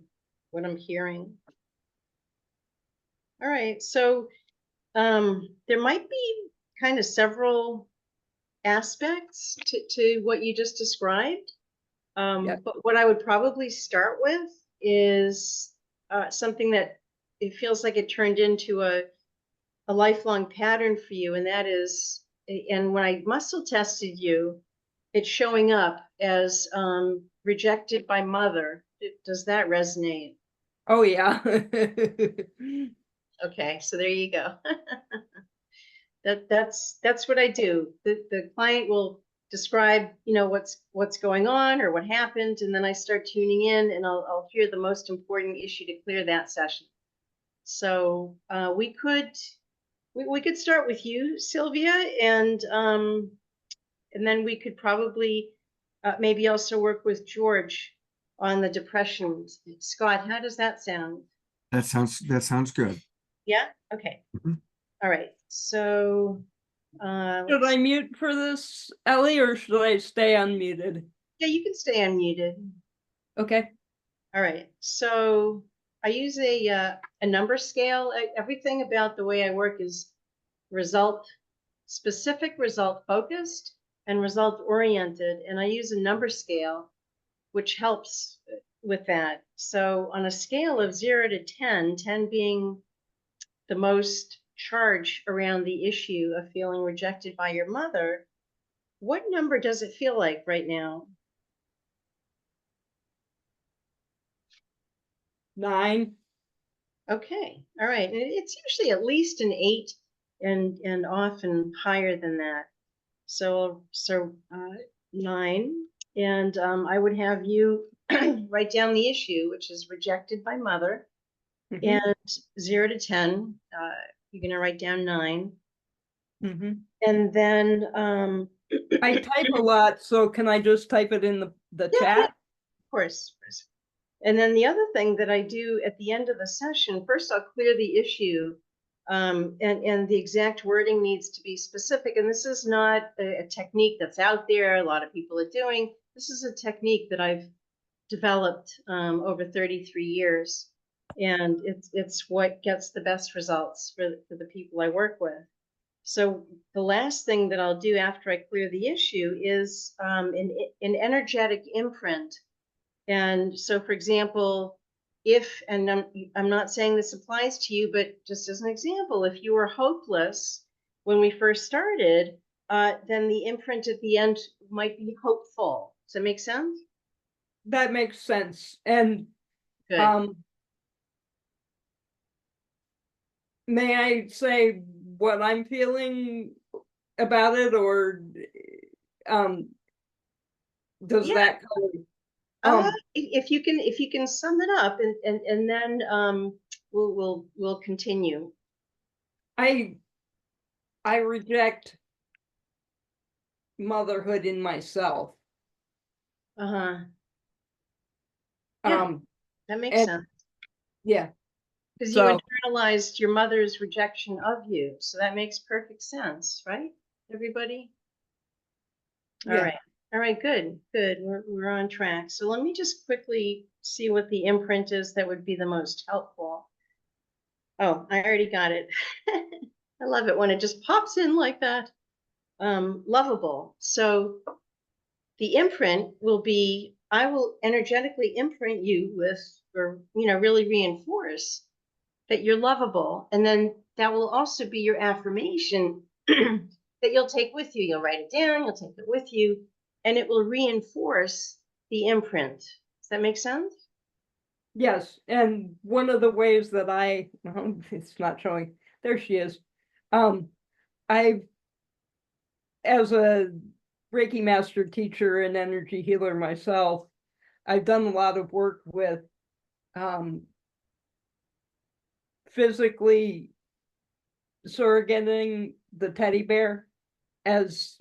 hearing. All right, so there might be kind of several aspects to what you just described. But what I would probably start with is something that it feels like it turned into a lifelong pattern for you, and that is, and when I muscle tested you, it's showing up as rejected by mother. Does that resonate? Oh yeah. Okay, so there you go. That's what I do. The client will describe, what's going on or what happened, and then I start tuning in, and I'll hear the most important issue to clear that session. So we could start with you, Sylvia, and then we could probably maybe also work with George on the depression. Scott, how does that sound? That sounds good. Yeah? Okay. Mhm. All right. So Should I mute for this, Ellie, or should I stay unmuted? yeah, you can stay unmuted. Okay. All right. So I use a number scale. Everything about the way I work is specific, result focused, and result oriented. And I use a number scale, which helps with that. So on a scale of 0 to 10, 10 being the most charge around the issue of feeling rejected by your mother, what number does it feel like right now? 9. Okay. All right. And it's usually at least an 8 and often higher than that. So 9. And I would have you write down the issue, which is rejected by mother. Mhm. And 0 to 10, you're going to write down 9. Mhm. And then I type a lot, so can I just type it in the yeah, chat? yeah, of course. And then the other thing that I do at the end of the session, first I'll clear the issue, and the exact wording needs to be specific. And this is not a technique that's out there. A lot of people are doing. This is a technique that I've developed over 33 years, and it's what gets the best results for the people I work with. So the last thing that I'll do after I clear the issue is an energetic imprint. And so, for example, and I'm not saying this applies to you, but just as an example, if you were hopeless when we first started, then the imprint at the end might be hopeful. Does that make sense? That makes sense. And Good. may I say what I'm feeling about it, or does Yeah. that cover? If you can sum it up, and then we'll continue. I reject motherhood in myself. Yeah, that makes sense. Yeah. Because you internalized your mother's rejection of you, so that makes perfect sense, right? Everybody. Yeah. All right, good. We're on track. So let me just quickly see what the imprint is that would be the most helpful. Oh, I already got it. I love it when it just pops in like that. Lovable. So the imprint will be, I will energetically imprint you with, or really reinforce that you're lovable. And then that will also be your affirmation that you'll take with you. You'll write it down, you'll take it with you, and it will reinforce the imprint. Does that make sense? Yes. And one of the ways that it's not showing, there she is. I, as a Reiki master teacher and energy healer myself, I've done a lot of work with physically surrogating the teddy bear as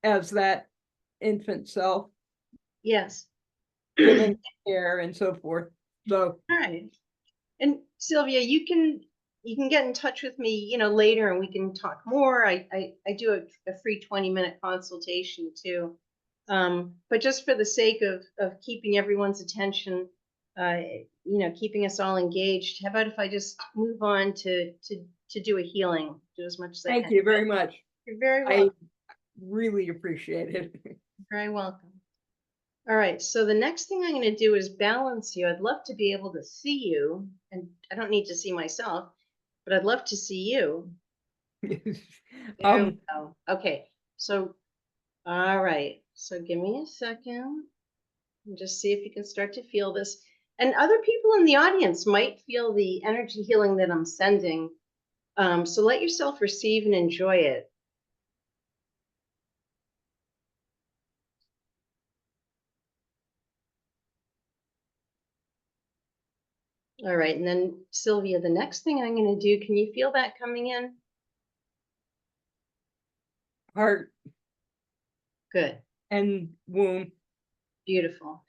that infant self. Yes. Giving care and so forth. So all right. And Sylvia, you can get in touch with me, later, and we can talk more. I do a free 20-minute consultation too. But just for the sake of keeping everyone's attention, keeping us all engaged, how about if I just move on to do a healing, do as much as I can. Thank you very much. You're very welcome. I really appreciate it. You're very welcome. All right, so the next thing I'm going to do is balance you. I'd love to be able to see you, and I don't need to see myself, but I'd love to see you. There we go. Okay, so, all right, so give me a second and just see if you can start to feel this. And other people in the audience might feel the energy healing that I'm sending. So let yourself receive and enjoy it. All right, and then Sylvia, the next thing I'm going to do, can you feel that coming in? Heart. Good. And womb. Beautiful.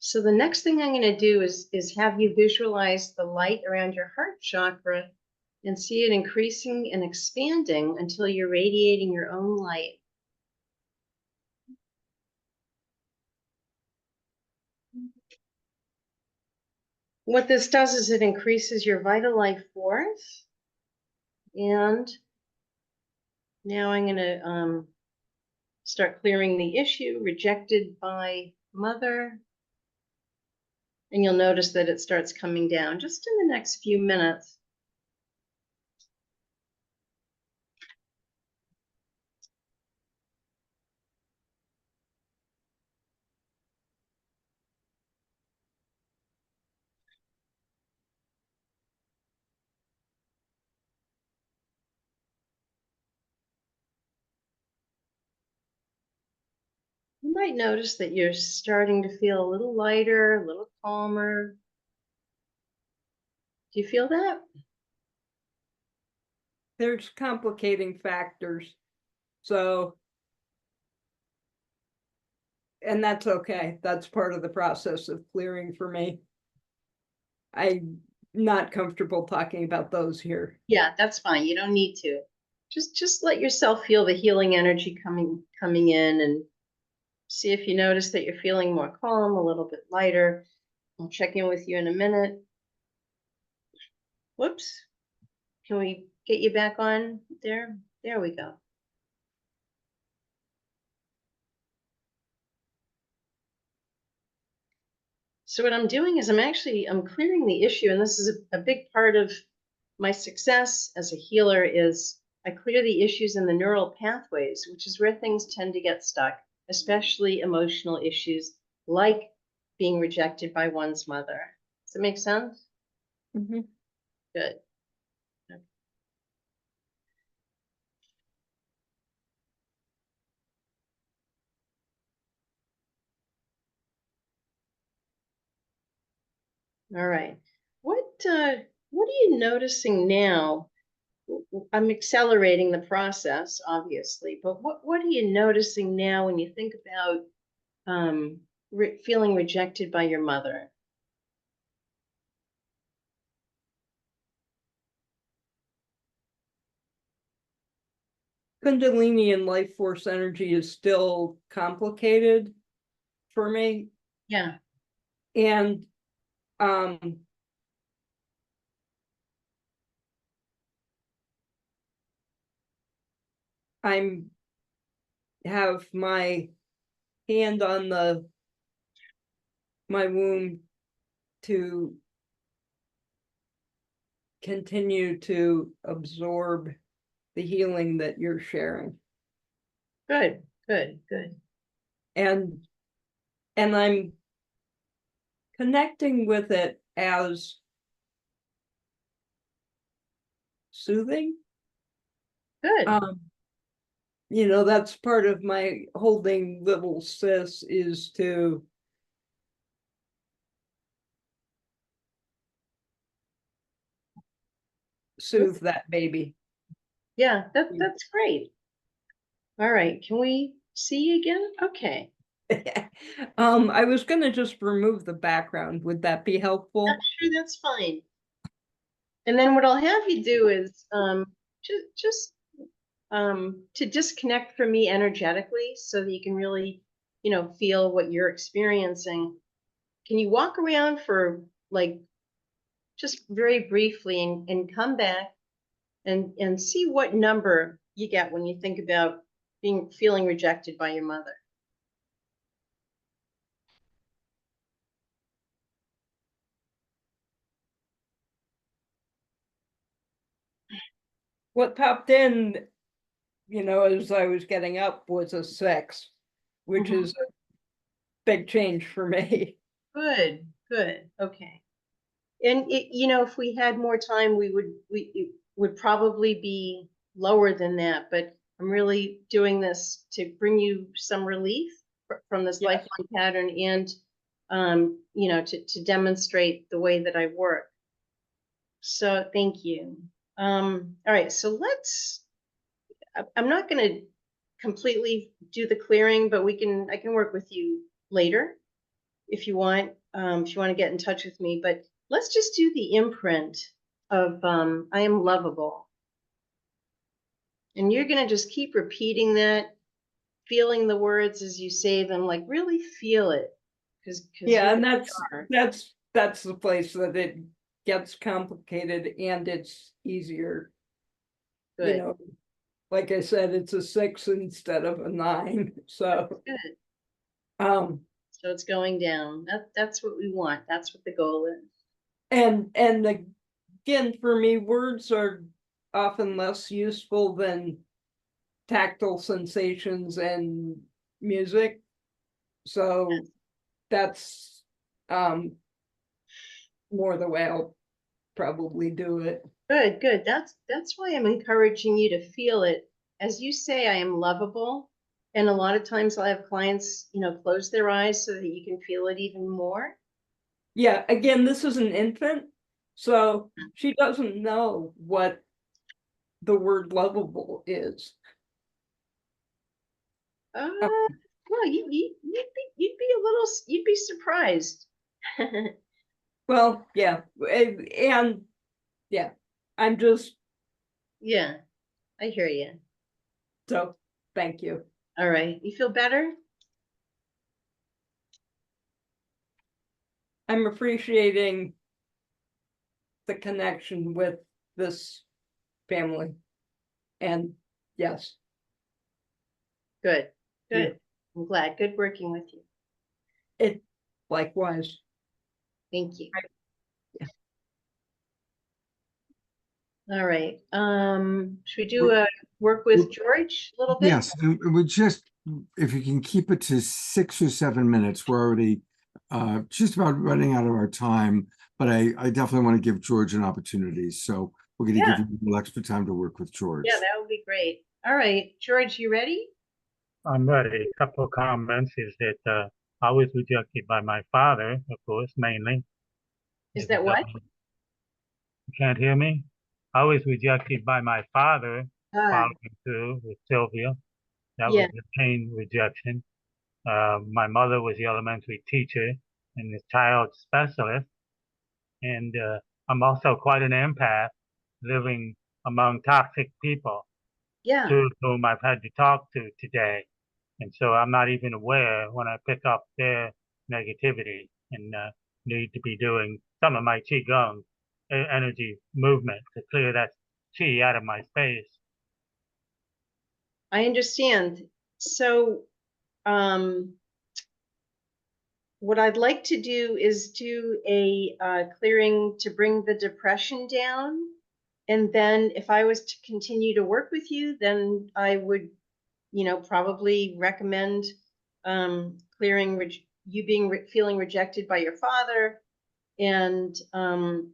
So the next thing I'm going to do is have you visualize the light around your heart chakra and see it increasing and expanding until you're radiating your own light. What this does is it increases your vital life force. And now I'm going to start clearing the issue, rejected by mother. And you'll notice that it starts coming down just in the next few minutes. You might notice that you're starting to feel a little lighter, a little calmer. Do you feel that? There's complicating factors. So, and that's okay. That's part of the process of clearing for me. I'm not comfortable talking about those here. Yeah, that's fine. You don't need to. Just let yourself feel the healing energy coming in, and see if you notice that you're feeling more calm, a little bit lighter. I'll check in with you in a minute. Whoops. Can we get you back on there? There we go. So what I'm doing is I'm clearing the issue, and this is a big part of my success as a healer is I clear the issues in the neural pathways, which is where things tend to get stuck, especially emotional issues like being rejected by one's mother. Does it make sense? Mm-hmm. Good. Okay. All right. What are you noticing now? I'm accelerating the process, obviously, but what are you noticing now when you think about feeling rejected by your mother? Kundalini and life force energy is still complicated for me. Yeah. And I'm have my hand on my womb to continue to absorb the healing that you're sharing. Good, good, good. And I'm connecting with it as soothing. Good. You know, that's part of my holding little sis is to soothe that baby. Yeah, that's great. All right, can we see you again? Okay. I was going to just remove the background. Would that be helpful? Yeah, sure, that's fine. And then what I'll have you do is just to disconnect from me energetically so that you can really, feel what you're experiencing. Can you walk around for like just very briefly and come back and see what number you get when you think about feeling rejected by your mother? What popped in, as I was getting up was a 6, which is a big change for me. Good, good. Okay. And if we had more time, it would probably be lower than that, but I'm really doing this to bring you some relief from this lifelong pattern and to demonstrate the way that I work. So thank you. All right, so I'm not going to completely do the clearing, but I can work with you later. if you want to get in touch with me, but let's just do the imprint of I am lovable. And you're going to just keep repeating that, feeling the words as you say them, like really feel it. Yeah, and that's the place that it gets complicated and it's easier. Good. You know, like I said, it's a 6 instead of a 9. So good. So it's going down. That's what we want. That's what the goal is. And again, for me, words are often less useful than tactile sensations and music. So that's more the way I'll probably do it. Good, good. That's why I'm encouraging you to feel it. As you say, I am lovable. And a lot of times I'll have clients, close their eyes so that you can feel it even more. Yeah, again, this is an infant, so she doesn't know what the word lovable is. Well, you'd be surprised. Well, yeah, and yeah, I'm just. Yeah, I hear you. So, thank you. All right, you feel better? I'm appreciating the connection with this family. And yes. Good, good. Yeah. I'm glad. Good working with you. It likewise. Thank you. Yeah. All right. Should we do a work with George a little bit? Yes, and we just, if you can keep it to 6 or 7 minutes, we're already just about running out of our time, but I definitely want to give George an opportunity. So we're going to give you a little extra time to work with George. Yeah, that would be great. All right, George, you ready? I'm ready. A couple of comments is that I was rejected by my father, of course, mainly. Is that what? You can't hear me? I was rejected by my father, following through with Sylvia. That was the pain rejection. My mother was the elementary teacher and the child specialist. And I'm also quite an empath, living among toxic people. Yeah. Two of whom I've had to talk to today. And so I'm not even aware when I pick up their negativity and need to be doing some of my Qigong energy movement to clear that Qi out of my space. I understand. So what I'd like to do is do a clearing to bring the depression down. And then if I was to continue to work with you, then I would, probably recommend clearing you feeling rejected by your father. And,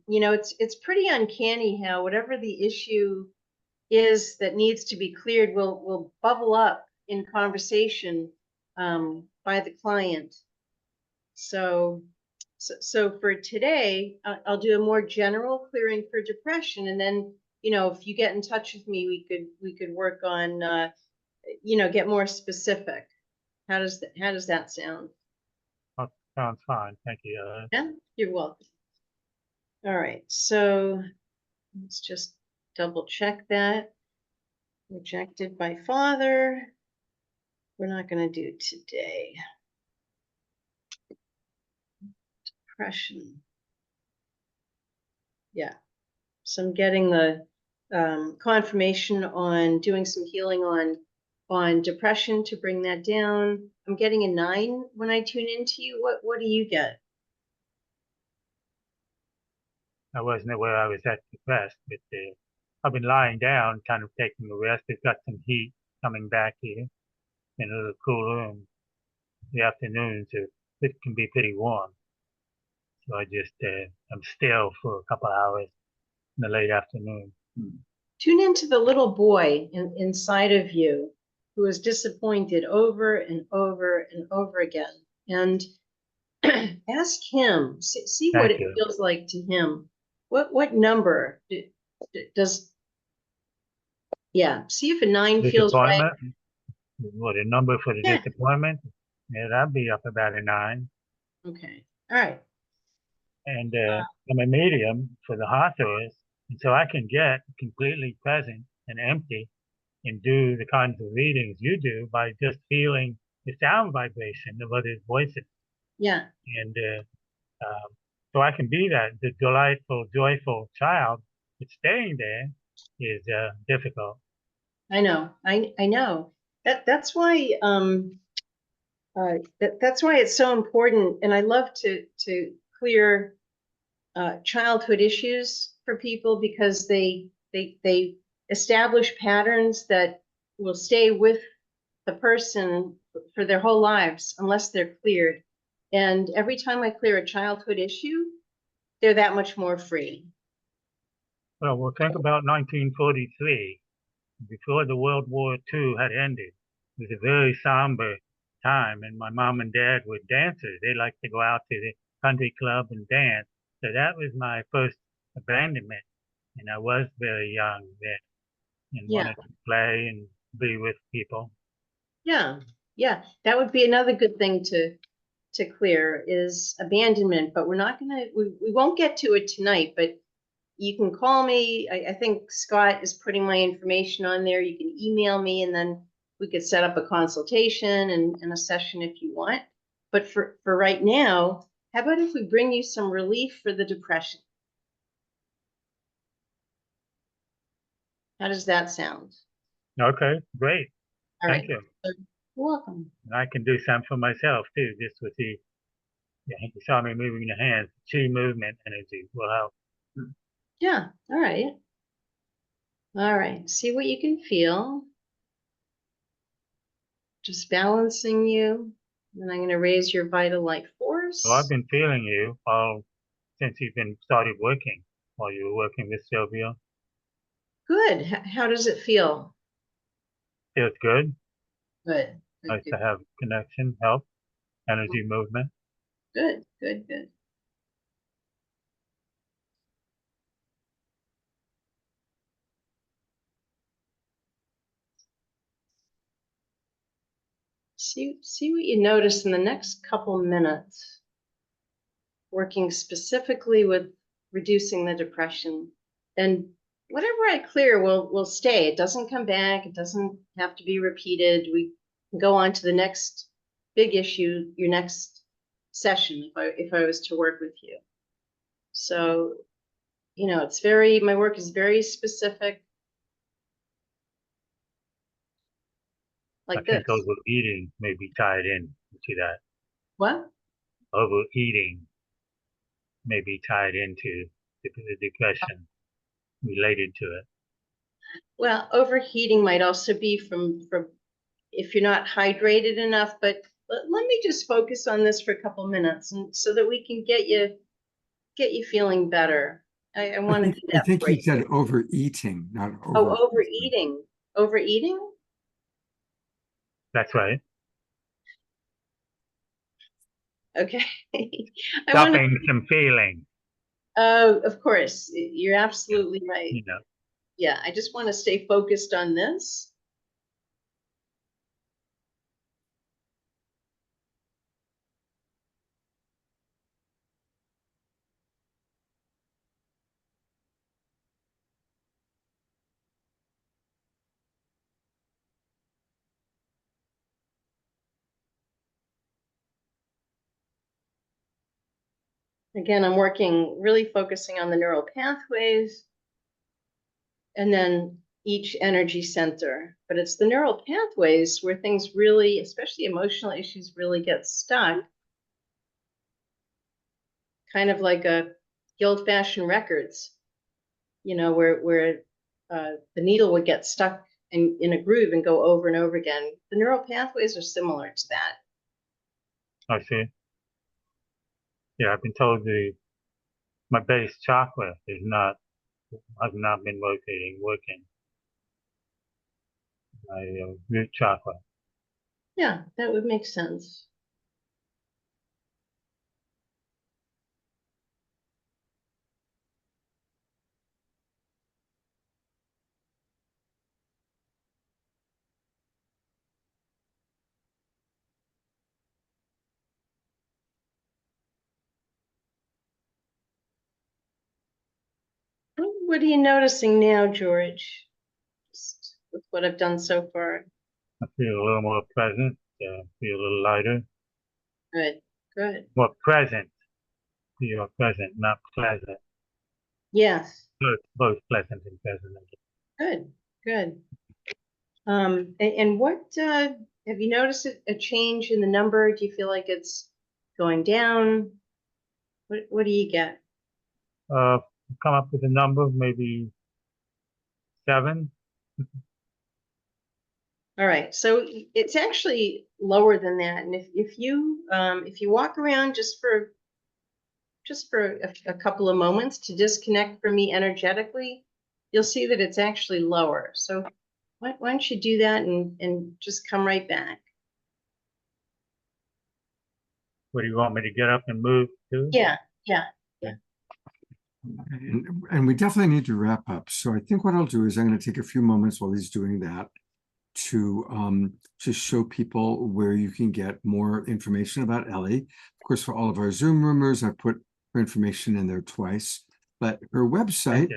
it's pretty uncanny how whatever the issue is that needs to be cleared will bubble up in conversation by the client. So for today, I'll do a more general clearing for depression, and then if you get in touch with me, we could work on get more specific. How does that sound? Oh, sounds fine. Thank you. Yeah, you're welcome. All right, so let's just double check that. Rejected by father. We're not going to do today. Depression. Yeah. So I'm getting the confirmation on doing some healing on depression to bring that down. I'm getting a 9 when I tune into you. What do you get? I wasn't aware I was that depressed, but I've been lying down, kind of taking a rest. We've got some heat coming back here, and a little cooler in the afternoon, so it can be pretty warm. So I just, I'm still for a couple hours in the late afternoon. Tune into the little boy inside of you who is disappointed over and over and over again. And ask him, see what it feels like to him. What number does, see if a 9 feels right. What, a number for the disappointment? Yeah, that'd be up about a 9. Okay. All right. And I'm a medium for the Hawthorns, and so I can get completely present and empty and do the kinds of readings you do by just feeling the sound vibration of others' voices. Yeah. And so I can be that, the delightful, joyful child, but staying there is difficult. I know. I know. That's why that's why it's so important. And I love to clear childhood issues for people, because they establish patterns that will stay with the person for their whole lives unless they're cleared. And every time I clear a childhood issue, they're that much more free. Well, think about 1943, before the World War II had ended. It was a very somber time, and my mom and dad were dancers. They liked to go out to the country club and dance. So that was my first abandonment, and I was very young then, and wanted to play and be with people. Yeah, yeah, that would be another good thing to clear, is abandonment. But we're not gonna, we won't get to it tonight, but you can call me. I think Scott is putting my information on there. You can email me, and then we could set up a consultation and a session if you want. But for right now, how about if we bring you some relief for the depression? How does that sound? Okay, great. All Thank right. you. You're welcome. And I can do some for myself too, just with the, you saw me moving the hands, chi movement energy will help. Yeah, all right. All right, see what you can feel. Just balancing you. And I'm going to raise your vital life force. Well, I've been feeling you all since you've been started working, while you were working with Sylvia. Good. How does it feel? Feels good. Good. Nice to have connection, help, energy movement. Good, good, good. See what you notice in the next couple minutes, working specifically with reducing the depression. And whatever I clear will stay. It doesn't come back. It doesn't have to be repeated. We can go on to the next big issue, your next session, if I was to work with you. So, it's my work is very specific. Like I think this. overeating may be tied in to that. What? Overeating may be tied into the depression related to it. Well, overheating might also be from if you're not hydrated enough, but let me just focus on this for a couple minutes, and so that we can get you feeling better. I want to do that. I think he said overeating, not over. Oh, overeating. Overeating? That's right. Okay. Stopping some feeling. Oh, of course. You're absolutely right. You know. Yeah, I just want to stay focused on this. Again, I'm really focusing on the neural pathways and then each energy center. But it's the neural pathways where things really, especially emotional issues, really get stuck. Kind of like the old-fashioned records, where the needle would get stuck in a groove and go over and over again. The neural pathways are similar to that. I see. Yeah, I've been told my base chakra has not been working. My root chakra. Yeah, that would make sense. What are you noticing now, George? Just with what I've done so far. I feel a little more present, feel a little lighter. Good, good. More present. Feel present, not pleasant. Yes. Both pleasant and present. Good, good. And what have you noticed a change in the number? Do you feel like it's going down? What do you get? Come up with a number, maybe 7. All right, so it's actually lower than that. And if you walk around just for a couple of moments to disconnect from me energetically, you'll see that it's actually lower. So why don't you do that and just come right back? What do you want me to get up and move to? Yeah. And we definitely need to wrap up. So I think what I'll do is I'm going to take a few moments while he's doing that to show people where you can get more information about Ellie. Of course, for all of our Zoom roomers, I put her information in there twice, but her website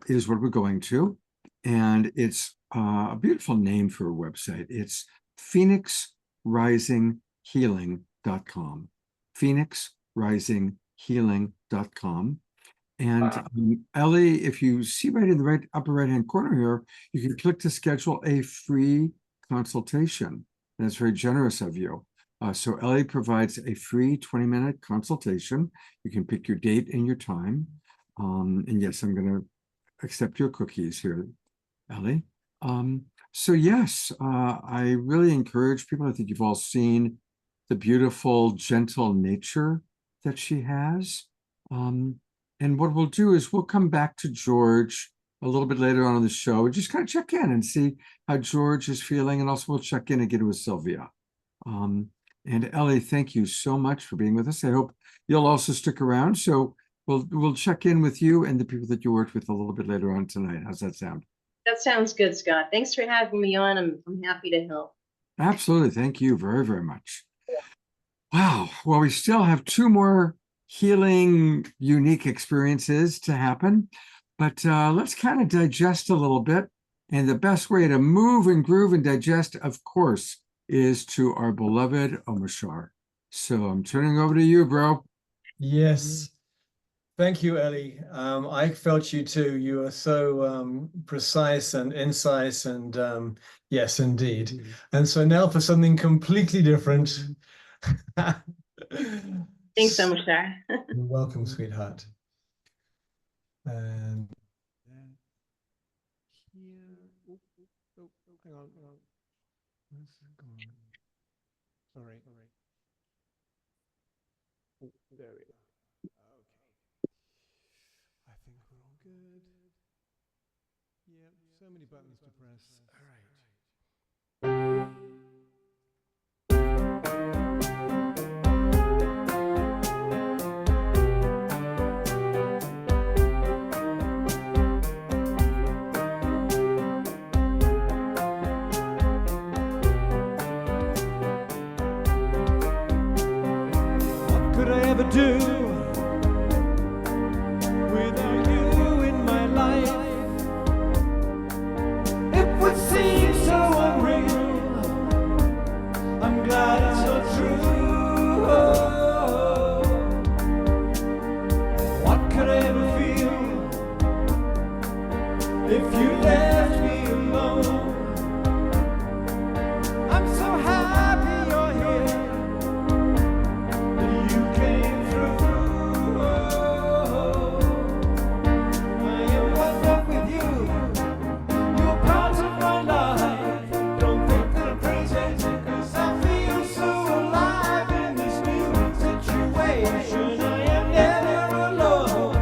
is what we're going to. And it's a beautiful name for a website. It's phoenixrisinghealing.com. phoenixrisinghealing.com. And Ellie, if you see right in the upper right-hand corner here, you can click to schedule a free consultation. And it's very generous of you. So Ellie provides a free 20-minute consultation. You can pick your date and your time. And yes, I'm going to accept your cookies here, Ellie. So yes, I really encourage people. I think you've all seen the beautiful, gentle nature that she has. And what we'll do is we'll come back to George a little bit later on in the show and just kind of check in and see how George is feeling. And also we'll check in again with Sylvia. And Ellie, thank you so much for being with us. I hope you'll also stick around. So we'll check in with you and the people that you worked with a little bit later on tonight. How's that sound? That sounds good, Scott. Thanks for having me on. I'm happy to help. Absolutely. Thank you very, very much. Wow. Well, we still have 2 more healing, unique experiences to happen, but let's kind of digest a little bit. And the best way to move and groove and digest, of course, is to our beloved Omashar. So I'm turning over to you, bro. Yes. Thank you, Ellie. I felt you too. You are so precise and incisive, and yes, indeed. And so now for something completely different. Thanks, Omashar. You're welcome, sweetheart. And here, hang on. Where's it gone? Sorry. Oh, there we go. Okay. I think we're all good. Yeah, so many buttons to press. All right. Ever do without you in my life? It would seem so unreal. I'm glad it's so true. What could I ever feel if you left me alone? I'm so happy you're here. I am never alone.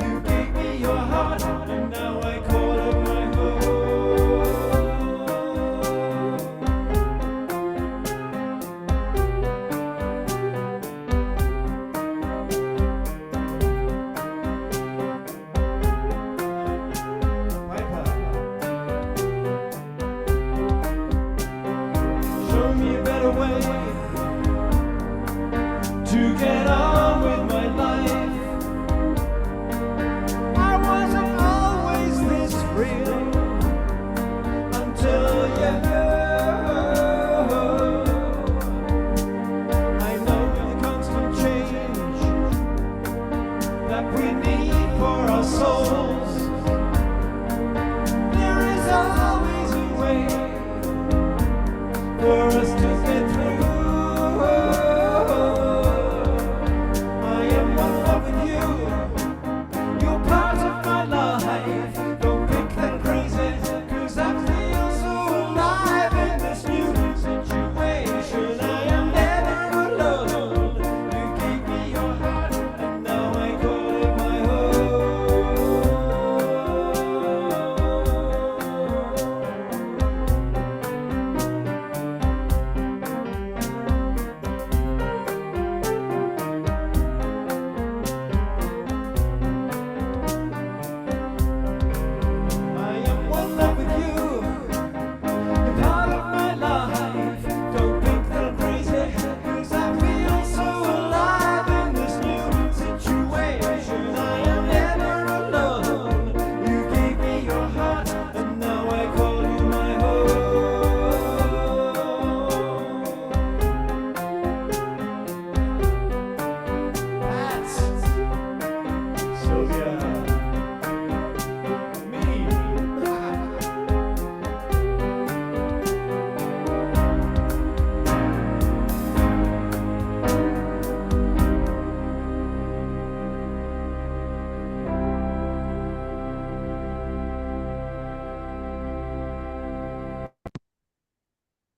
You gave me your heart, and now I call it my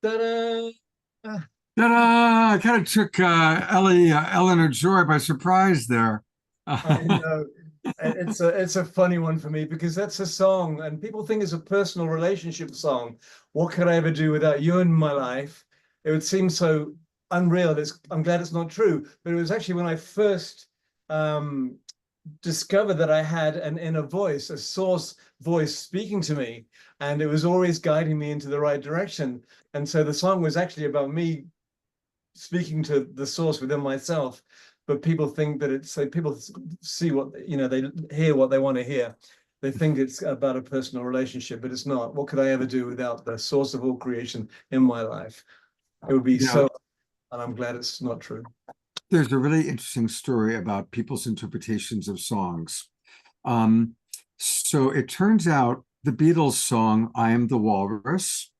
Ta-da! Ta-da! I kind of took Ellie, Eleanor Joy by surprise there. I know. It's a funny one for me because that's a song and people think it's a personal relationship song. What could I ever do without you in my life? It would seem so unreal. I'm glad it's not true, but it was actually when I first discovered that I had an inner voice, a source voice speaking to me, and it was always guiding me into the right direction. And so the song was actually about me speaking to the source within myself. But people think that it's like people see what, they hear what they want to hear. They think it's about a personal relationship, but it's not. What could I ever do without the source of all creation in my life? It would be so, and I'm glad it's not true. There's a really interesting story about people's interpretations of songs. So it turns out the Beatles song, I Am the Walrus,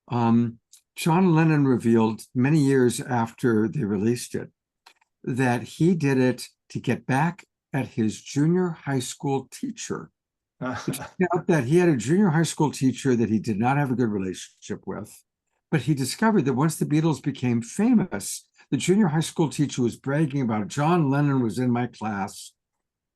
John Lennon revealed many years after they released it that he did it to get back at his junior high school teacher. It turned out that he had a junior high school teacher that he did not have a good relationship with, but he discovered that once the Beatles became famous, the junior high school teacher was bragging about John Lennon was in my class,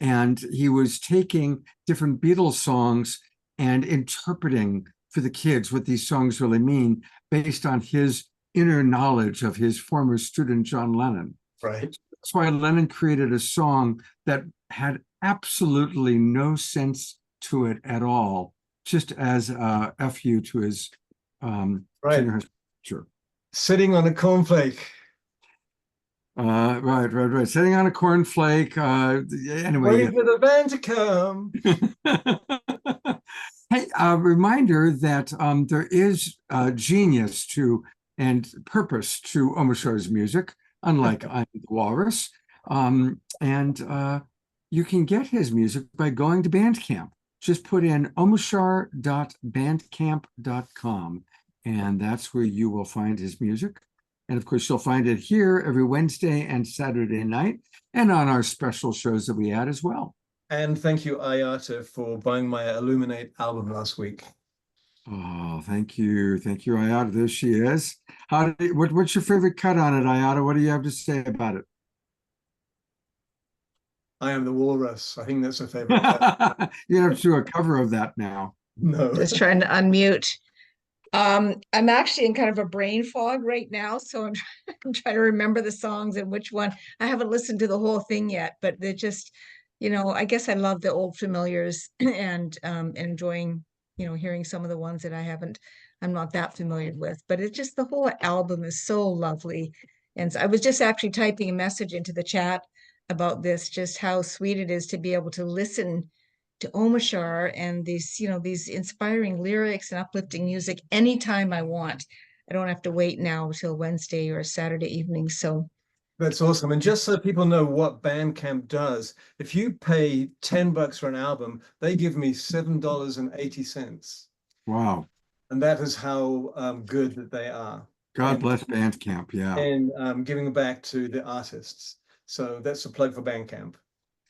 and he was taking different Beatles songs and interpreting for the kids what these songs really mean based on his inner knowledge of his former student, John Lennon. Right. That's why Lennon created a song that had absolutely no sense to it at all, just as a FU to his junior high school teacher. Sitting on a cornflake. Right. Sitting on a cornflake. Anyway. Waiting for the band to come. Hey, a reminder that there is genius to and purpose to Omashar's music, unlike I'm the Walrus. And you can get his music by going to Bandcamp. Just put in omashar.bandcamp.com, and that's where you will find his music. And of course, you'll find it here every Wednesday and Saturday night, and on our special shows that we add as well. And thank you, Ayata, for buying my Illuminate album last week. Oh, thank you. Thank you, Ayata. There she is. What's your favorite cut on it, Ayata? What do you have to say about it? I Am the Walrus. I think that's a favorite cut. You have to do a cover of that now. No. Just trying to unmute. I'm actually in kind of a brain fog right now, so I'm trying to remember the songs and which one. I haven't listened to the whole thing yet, but they're just, I guess I love the old familiars and enjoying, hearing some of the ones that I'm not that familiar with. But it's just the whole album is so lovely. And so I was just actually typing a message into the chat about this, just how sweet it is to be able to listen to Omashar and these inspiring lyrics and uplifting music anytime I want. I don't have to wait now till Wednesday or Saturday evening. So that's awesome. And just so people know what Bandcamp does, if you pay $10 for an album, they give me $7.80. Wow. And that is how good that they are. God bless Bandcamp, yeah. And giving back to the artists. So that's a plug for Bandcamp.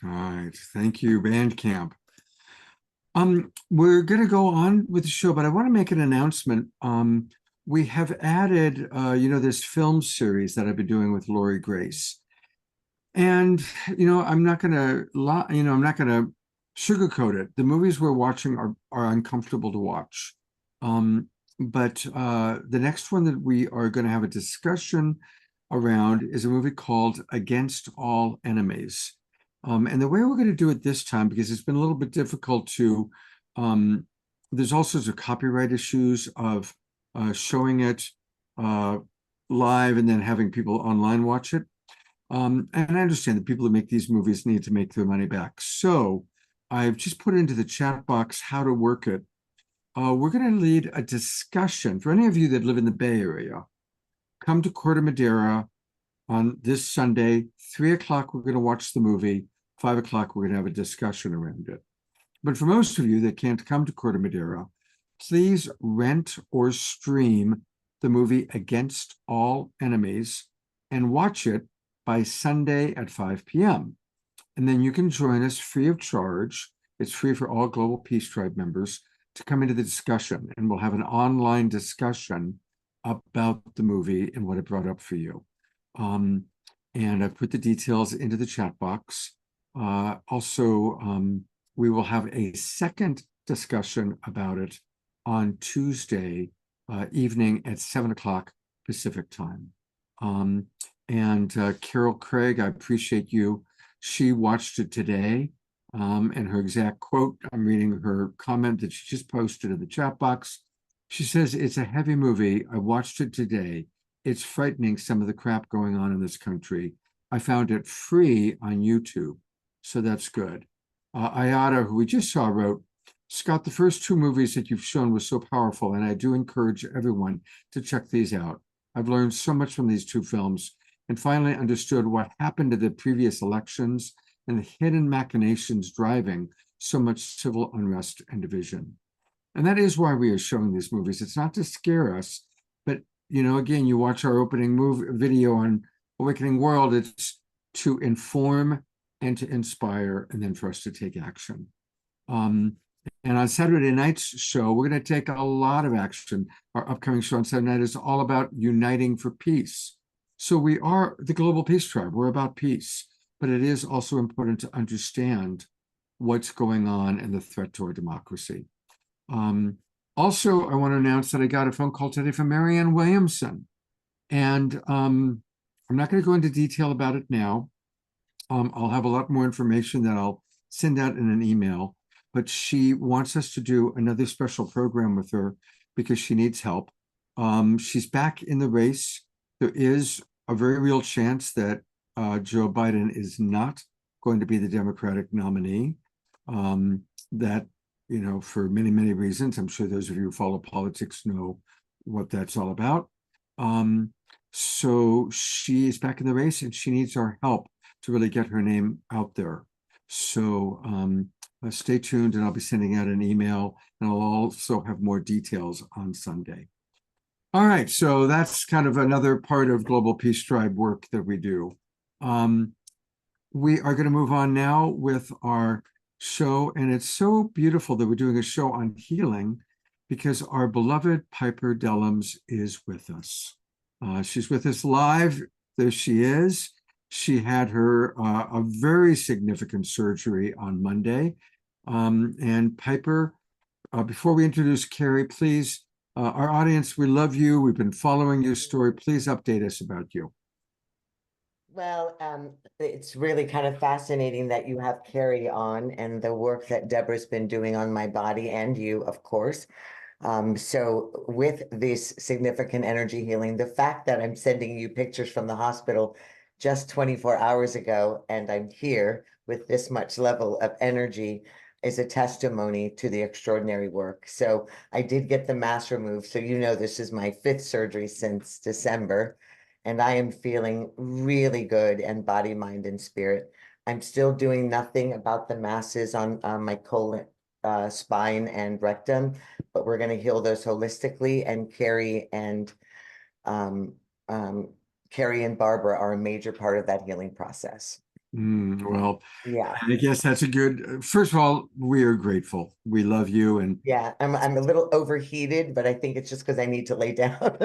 All right. Thank you, Bandcamp. We're going to go on with the show, but I want to make an announcement. We have added, this film series that I've been doing with Lori Grace. And, I'm not going to sugarcoat it. The movies we're watching are uncomfortable to watch. But the next one that we are going to have a discussion around is a movie called Against All Enemies. And the way we're going to do it this time, because it's been a little bit difficult to, there's all sorts of copyright issues of showing it live and then having people online watch it. And I understand that people who make these movies need to make their money back. So I've just put into the chat box how to work it. We're going to lead a discussion for any of you that live in the Bay Area. Come to Corte Madera on this Sunday, 3 o'clock, we're going to watch the movie. 5 o'clock, we're going to have a discussion around it. But for most of you that can't come to Corte Madera, please rent or stream the movie Against All Enemies and watch it by Sunday at 5 p.m. And then you can join us free of charge. It's free for all Global Peace Tribe members to come into the discussion. And we'll have an online discussion about the movie and what it brought up for you. And I've put the details into the chat box. Also, we will have a second discussion about it on Tuesday evening at 7 o'clock Pacific time. And Carol Craig, I appreciate you. She watched it today. And her exact quote, I'm reading her comment that she just posted in the chat box. She says, "It's a heavy movie. I watched it today. It's frightening, some of the crap going on in this country. I found it free on YouTube, so that's good." Ayada, who we just saw, wrote, "Scott, the first two movies that you've shown were so powerful, and I do encourage everyone to check these out. I've learned so much from these two films and finally understood what happened to the previous elections and the hidden machinations driving so much civil unrest and division." And that is why we are showing these movies. It's not to scare us, but again, you watch our opening video on Awakening World, it's to inform and to inspire, and then for us to take action. And on Saturday night's show, we're going to take a lot of action. Our upcoming show on Saturday night is all about uniting for peace. So we are the Global Peace Tribe. We're about peace, but it is also important to understand what's going on and the threat to our democracy. Also, I want to announce that I got a phone call today from Marianne Williamson. And I'm not going to go into detail about it now. I'll have a lot more information that I'll send out in an email. But she wants us to do another special program with her because she needs help. She's back in the race. There is a very real chance that Joe Biden is not going to be the Democratic nominee. That for many, many reasons. I'm sure those of you who follow politics know what that's all about. So she is back in the race and she needs our help to really get her name out there. So stay tuned, and I'll be sending out an email, and I'll also have more details on Sunday. All right, so that's kind of another part of Global Peace Tribe work that we do. We are going to move on now with our show, and it's so beautiful that we're doing a show on healing because our beloved Piper Dellums is with us. She's with us live. There she is. She had her a very significant surgery on Monday. And Piper, before we introduce Kerry, please, our audience, we love you. We've been following your story. Please update us about you. Well, it's really kind of fascinating that you have Kerry on and the work that Deborah's been doing on my body, and you, of course. So with this significant energy healing, the fact that I'm sending you pictures from the hospital just 24 hours ago, and I'm here with this much level of energy is a testimony to the extraordinary work. So I did get the mass removed. So this is my 5th surgery since December. And I am feeling really good and body, mind, and spirit. I'm still doing nothing about the masses on my colon, spine, and rectum, but we're going to heal those holistically. And Kerry and Barbara are a major part of that healing process. Well, yeah, I guess that's a good. First of all, we are grateful. We love you, and yeah, I'm a little overheated, but I think it's just because I need to lay down.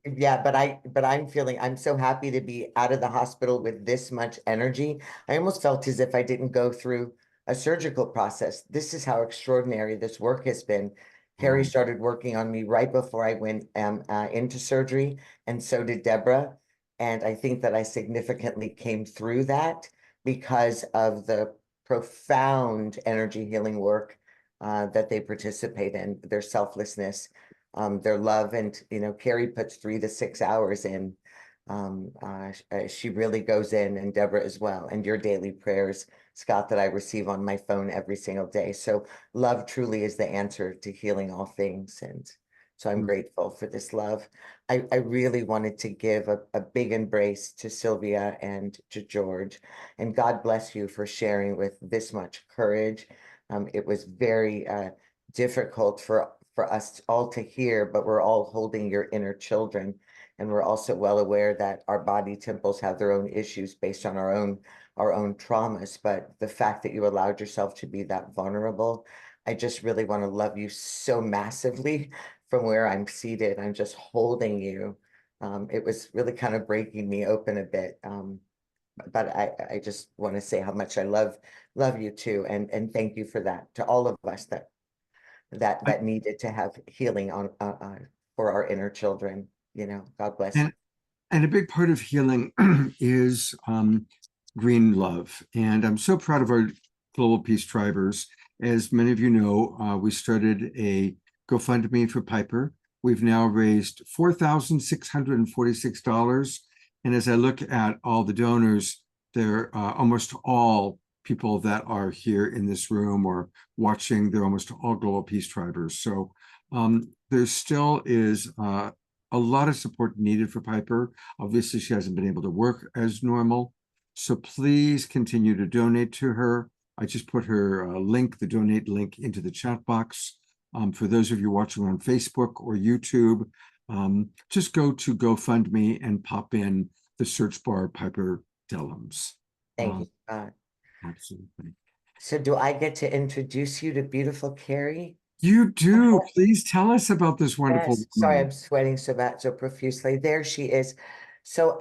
Yeah, but I'm so happy to be out of the hospital with this much energy. I almost felt as if I didn't go through a surgical process. This is how extraordinary this work has been. Kerry started working on me right before I went into surgery, and so did Deborah. And I think that I significantly came through that because of the profound energy healing work that they participate in, their selflessness, their love. And, Kerry puts 3 to 6 hours in. She really goes in, and Deborah as well. And your daily prayers, Scott, that I receive on my phone every single day. So love truly is the answer to healing all things. And so I'm grateful for this love. I really wanted to give a big embrace to Sylvia and to George. And God bless you for sharing with this much courage. It was very difficult for us all to hear, but we're all holding your inner children. And we're also well aware that our body temples have their own issues based on our own traumas. But the fact that you allowed yourself to be that vulnerable, I just really want to love you so massively from where I'm seated. I'm just holding you. It was really kind of breaking me open a bit. But I just want to say how much I love you too, and thank you for that, to all of us that needed to have healing on for our inner children. You know, God bless you. And a big part of healing is green love. And I'm so proud of our Global Peace Tribers. As many of you know, we started a GoFundMe for Piper. We've now raised $4,646. And as I look at all the donors, they're almost all people that are here in this room or watching. They're almost all Global Peace Tribers. So there still is a lot of support needed for Piper. Obviously, she hasn't been able to work as normal. So please continue to donate to her. I just put her link, the donate link, into the chat box. For those of you watching on Facebook or YouTube, just go to GoFundMe and pop in the search bar Piper Dellums. Thank you, God. Absolutely. So do I get to introduce you to beautiful Kerry? You do. Please tell us about this wonderful Yes. Sorry, woman. I'm sweating so profusely. There she is. So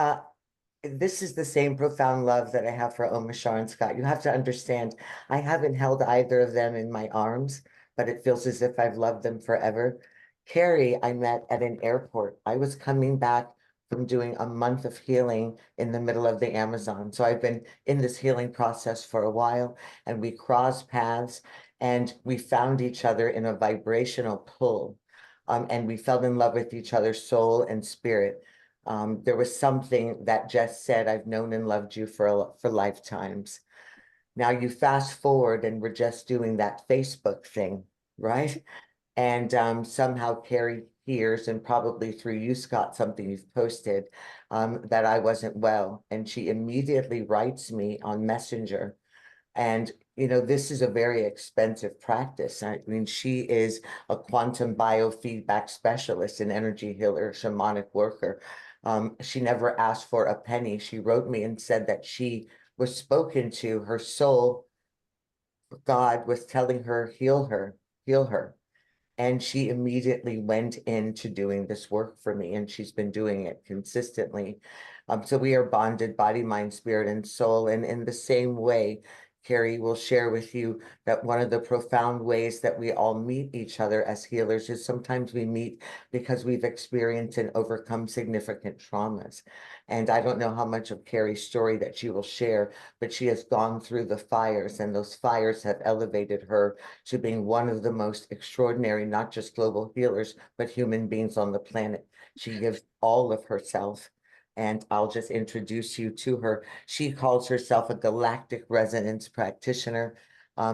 this is the same profound love that I have for Omashar and Scott. You have to understand, I haven't held either of them in my arms, but it feels as if I've loved them forever. Kerry, I met at an airport. I was coming back from doing a month of healing in the middle of the Amazon. So I've been in this healing process for a while, and we crossed paths and we found each other in a vibrational pull. And we fell in love with each other's soul and spirit. There was something that Jess said, I've known and loved you for lifetimes. Now you fast forward and we're just doing that Facebook thing, right? And somehow Kerry hears, and probably through you, Scott, something you've posted, that I wasn't well. And she immediately writes me on Messenger. And, you know, this is a very expensive practice. I mean, she is a quantum biofeedback specialist, an energy healer, shamanic worker. She never asked for a penny. She wrote me and said that she was spoken to, her soul, God was telling her, heal her, heal her. And she immediately went into doing this work for me, and she's been doing it consistently. So we are bonded, body, mind, spirit, and soul. And in the same way, Kerry will share with you that one of the profound ways that we all meet each other as healers is sometimes we meet because we've experienced and overcome significant traumas. And I don't know how much of Kerry's story that she will share, but she has gone through the fires, and those fires have elevated her to being one of the most extraordinary, not just global healers, but human beings on the planet. She gives all of herself. And I'll just introduce you to her. She calls herself a galactic resonance practitioner.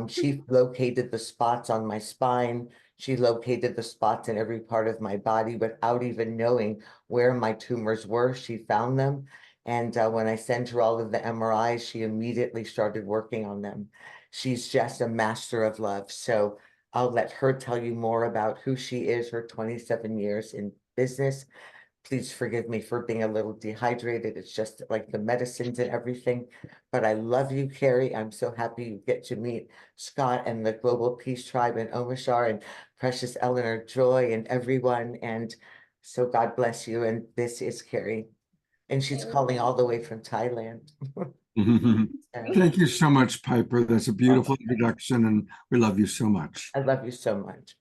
She located the spots on my spine. She located the spots in every part of my body without even knowing where my tumors were. She found them. And when I sent her all of the MRIs, she immediately started working on them. She's just a master of love. So I'll let her tell you more about who she is, her 27 years in business. Please forgive me for being a little dehydrated. It's just like the medicines and everything. But I love you, Kerry. I'm so happy you get to meet Scott and the Global Peace Tribe and Omashar and Precious Eleanor Joy and everyone. And so God bless you. And this is Kerry. And she's calling all the way from Thailand. Thank you so much, Piper. That's a beautiful introduction, and we love you so much. I love you so much.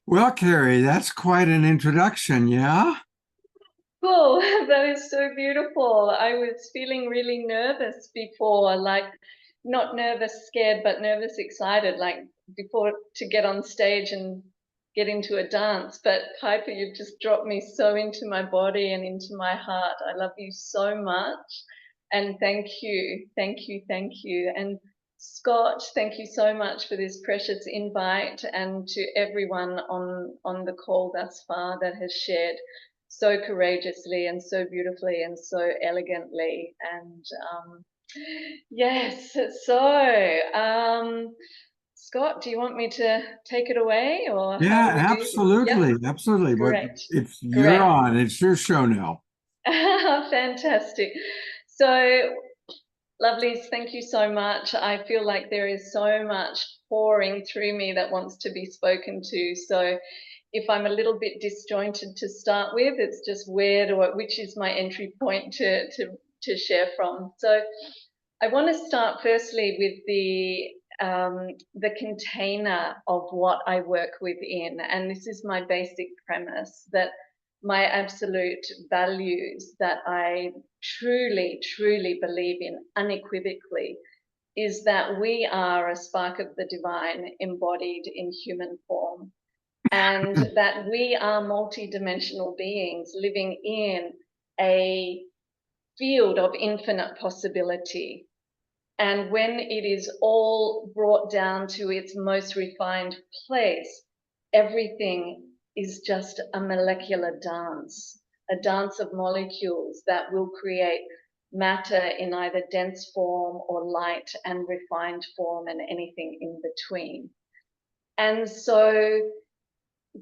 Well, Kerry, that's quite an introduction, yeah? Cool. That is so beautiful. I was feeling really nervous before, like not nervous, scared, but nervous, excited, like before to get on stage and get into a dance. But Piper, you've just dropped me so into my body and into my heart. I love you so much. And thank you, thank you, thank you. And Scott, thank you so much for this precious invite, and to everyone on the call thus far that has shared so courageously and so beautifully and so elegantly. And yes, so Scott, do you want me to take it away, or Yeah, how do we do? absolutely, Yep. absolutely. But Great. you're on. It's your show now. Fantastic. So, lovelies, thank you so much. I feel like there is so much pouring through me that wants to be spoken to. So if I'm a little bit disjointed to start with, it's just which is my entry point to share from. So I want to start firstly with the container of what I work within, and this is my basic premise, that my absolute values that I truly, truly believe in unequivocally is that we are a spark of the divine embodied in human form, and that we are multidimensional beings living in a field of infinite possibility. And when it is all brought down to its most refined place, everything is just a molecular dance, a dance of molecules that will create matter in either dense form or light and refined form and anything in between. And so,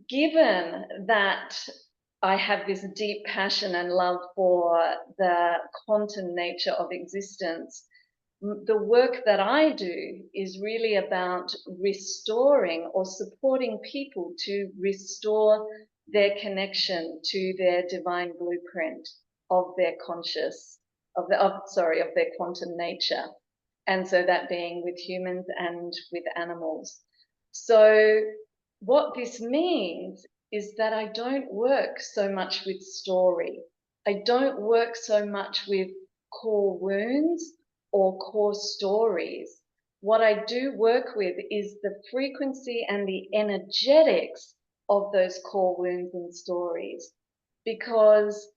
given that I have this deep passion and love for the quantum nature of existence, the work that I do is really about restoring or supporting people to restore their connection to their divine blueprint of their of their quantum nature. And so that being with humans and with animals. So what this means is that I don't work so much with story. I don't work so much with core wounds or core stories. What I do work with is the frequency and the energetics of those core wounds and stories. Because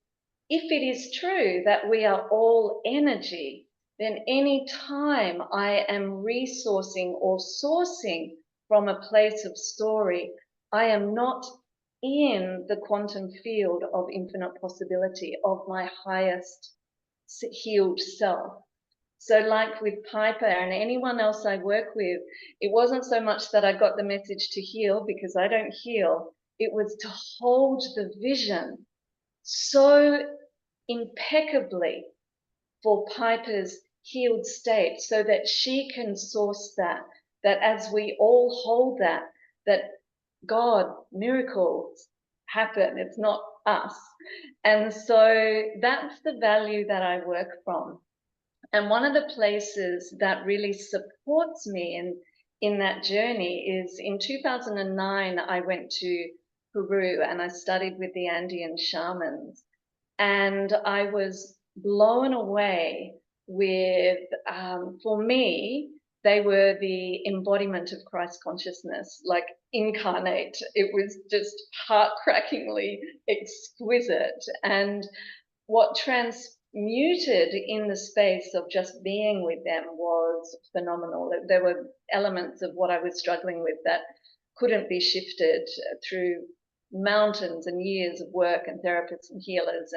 if it is true that we are all energy, then any time I am resourcing or sourcing from a place of story, I am not in the quantum field of infinite possibility of my highest healed self. So like with Piper and anyone else I work with, it wasn't so much that I got the message to heal, because I don't heal. It was to hold the vision so impeccably for Piper's healed state, so that she can source that as we all hold that God, miracles happen. It's not us. And so that's the value that I work from. And one of the places that really supports me in that journey is in 2009, I went to Peru and I studied with the Andean shamans. And I was blown away with, for me, they were the embodiment of Christ consciousness, like incarnate. It was just heart-crackingly exquisite. And what transmuted in the space of just being with them was phenomenal. There were elements of what I was struggling with that couldn't be shifted through mountains and years of work and therapists and healers.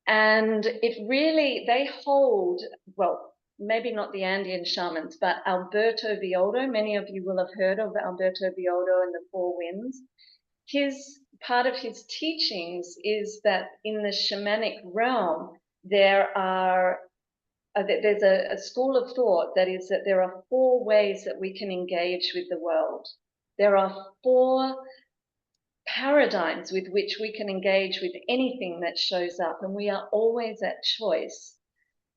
And it really, they hold, well, maybe not the Andean shamans, but Alberto Villoldo. Many of you will have heard of Alberto Villoldo and the Four Winds. Part of his teachings is that in the shamanic realm, there's a school of thought that is that there are 4 ways that we can engage with the world. There are 4 paradigms with which we can engage with anything that shows up, and we are always at choice.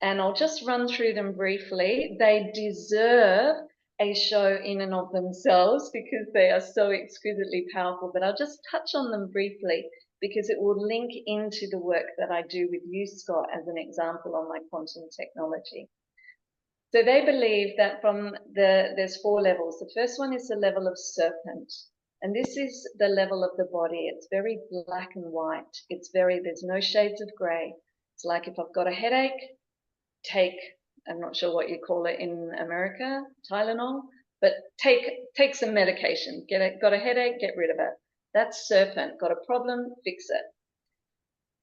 And I'll just run through them briefly. They deserve a show in and of themselves because they are so exquisitely powerful, but I'll just touch on them briefly because it will link into the work that I do with you, Scott, as an example on my quantum technology. So they believe that there's 4 levels. The first one is the level of serpent. And this is the level of the body. It's very black and white. There's no shades of gray. It's like if I've got a headache, I'm not sure what you call it in America, Tylenol, but take some medication. Got a headache, get rid of it. That's serpent. Got a problem, fix it.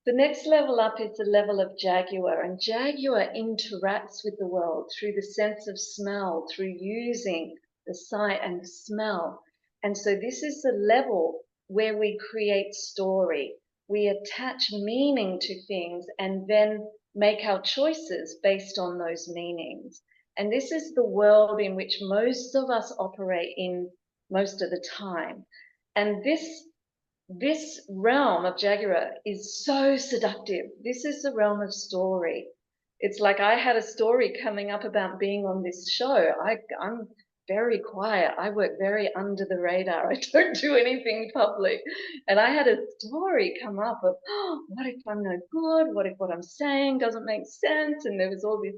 The next level up is the level of jaguar, and jaguar interacts with the world through the sense of smell, through using the sight and the smell. And so this is the level where we create story. We attach meaning to things and then make our choices based on those meanings. And this is the world in which most of us operate in most of the time. And this this realm of Jaguar is so seductive. This is the realm of story. It's like I had a story coming up about being on this show. I'm very quiet. I work very under the radar. I don't do anything public. And I had a story come up of, oh, what if I'm no good? What if what I'm saying doesn't make sense? And there was all this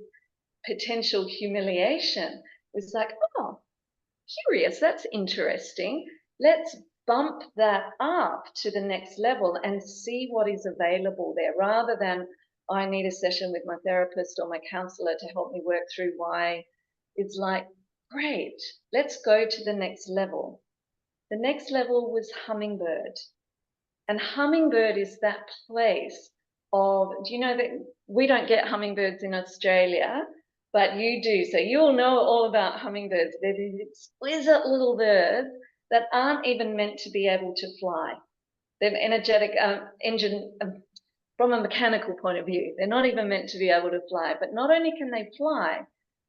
potential humiliation. It was like, oh, curious, that's interesting. Let's bump that up to the next level and see what is available there, rather than I need a session with my therapist or my counselor to help me work through why. It's like, great, let's go to the next level. The next level was hummingbird. And hummingbird is that place of, do you know that we don't get hummingbirds in Australia, but you do. So you'll know all about hummingbirds. They're these exquisite little birds that aren't even meant to be able to fly. They're energetic engine from a mechanical point of view. They're not even meant to be able to fly. But not only can they fly,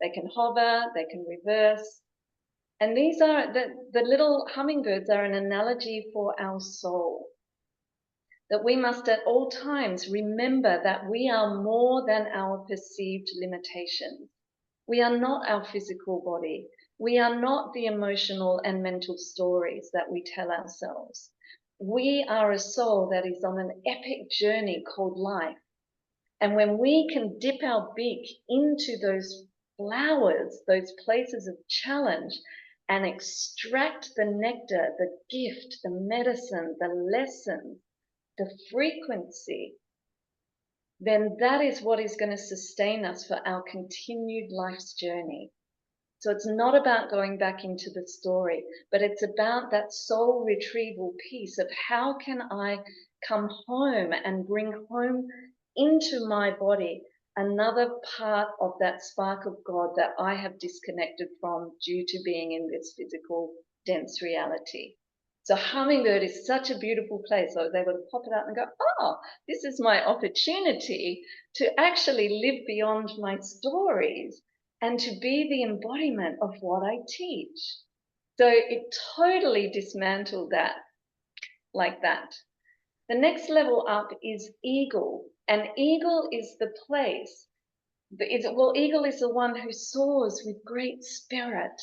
they can hover, they can reverse. And these are, the little hummingbirds are an analogy for our soul. That we must at all times remember that we are more than our perceived limitations. We are not our physical body. We are not the emotional and mental stories that we tell ourselves. We are a soul that is on an epic journey called life. And when we can dip our beak into those flowers, those places of challenge, and extract the nectar, the gift, the medicine, the lesson, the frequency, then that is what is going to sustain us for our continued life's journey. So it's not about going back into the story, but it's about that soul retrieval piece of how can I come home and bring home into my body another part of that spark of God that I have disconnected from due to being in this physical dense reality. So hummingbird is such a beautiful place. I was able to pop it out and go, oh, this is my opportunity to actually live beyond my stories and to be the embodiment of what I teach. So it totally dismantled that like that. The next level up is eagle. And eagle is the place. Eagle is the one who soars with great spirit.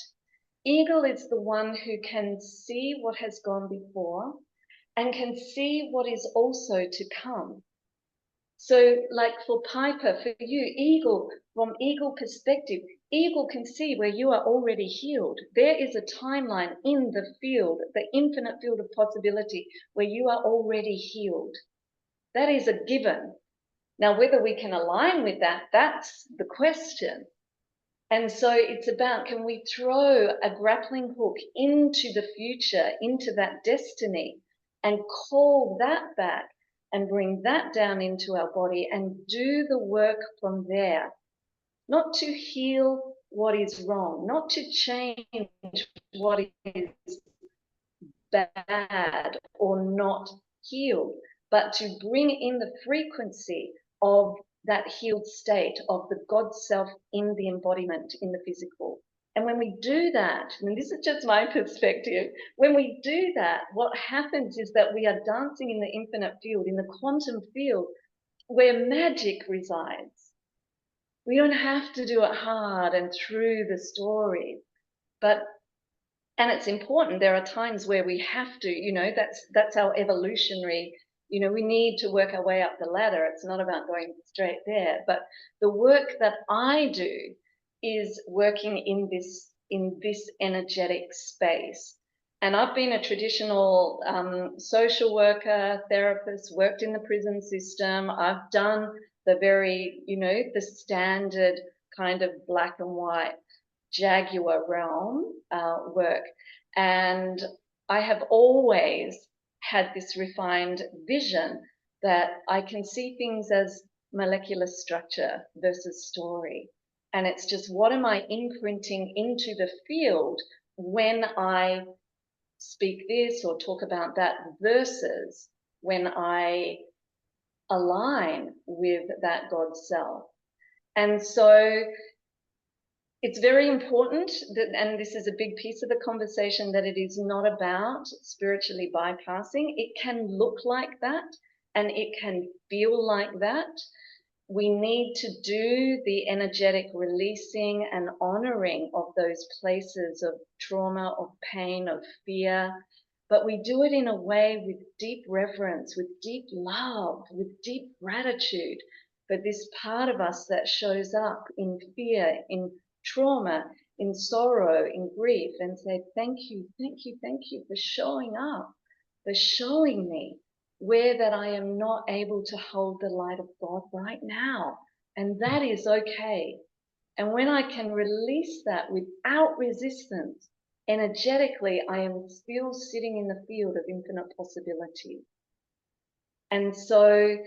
Eagle is the one who can see what has gone before and can see what is also to come. So like for Piper, for you, eagle, from eagle perspective, eagle can see where you are already healed. There is a timeline in the field, the infinite field of possibility, where you are already healed. That is a given. Now, whether we can align with that, that's the question. And so it's about, can we throw a grappling hook into the future, into that destiny, and call that back and bring that down into our body and do the work from there. Not to heal what is wrong, not to change what is bad or not healed, but to bring in the frequency of that healed state of the God self in the embodiment in the physical. And when we do that, and this is just my perspective, when we do that, what happens is that we are dancing in the infinite field, in the quantum field, where magic resides. We don't have to do it hard and through the stories, and it's important, there are times where we have to, that's our evolutionary, we need to work our way up the ladder. It's not about going straight there. But the work that I do is working in this energetic space. And I've been a traditional social worker, therapist, worked in the prison system. I've done the very, the standard kind of black and white Jaguar realm work. And I have always had this refined vision that I can see things as molecular structure versus story. And it's just, what am I imprinting into the field when I speak this or talk about that versus when I align with that God self. And so it's very important that, and this is a big piece of the conversation, that it is not about spiritually bypassing. It can look like that and it can feel like that. We need to do the energetic releasing and honoring of those places of trauma, of pain, of fear, but we do it in a way with deep reverence, with deep love, with deep gratitude for this part of us that shows up in fear, in trauma, in sorrow, in grief, and say, thank you, thank you, thank you for showing up, for showing me where that I am not able to hold the light of God right now. And that is okay. And when I can release that without resistance, energetically, I am still sitting in the field of infinite possibility. And so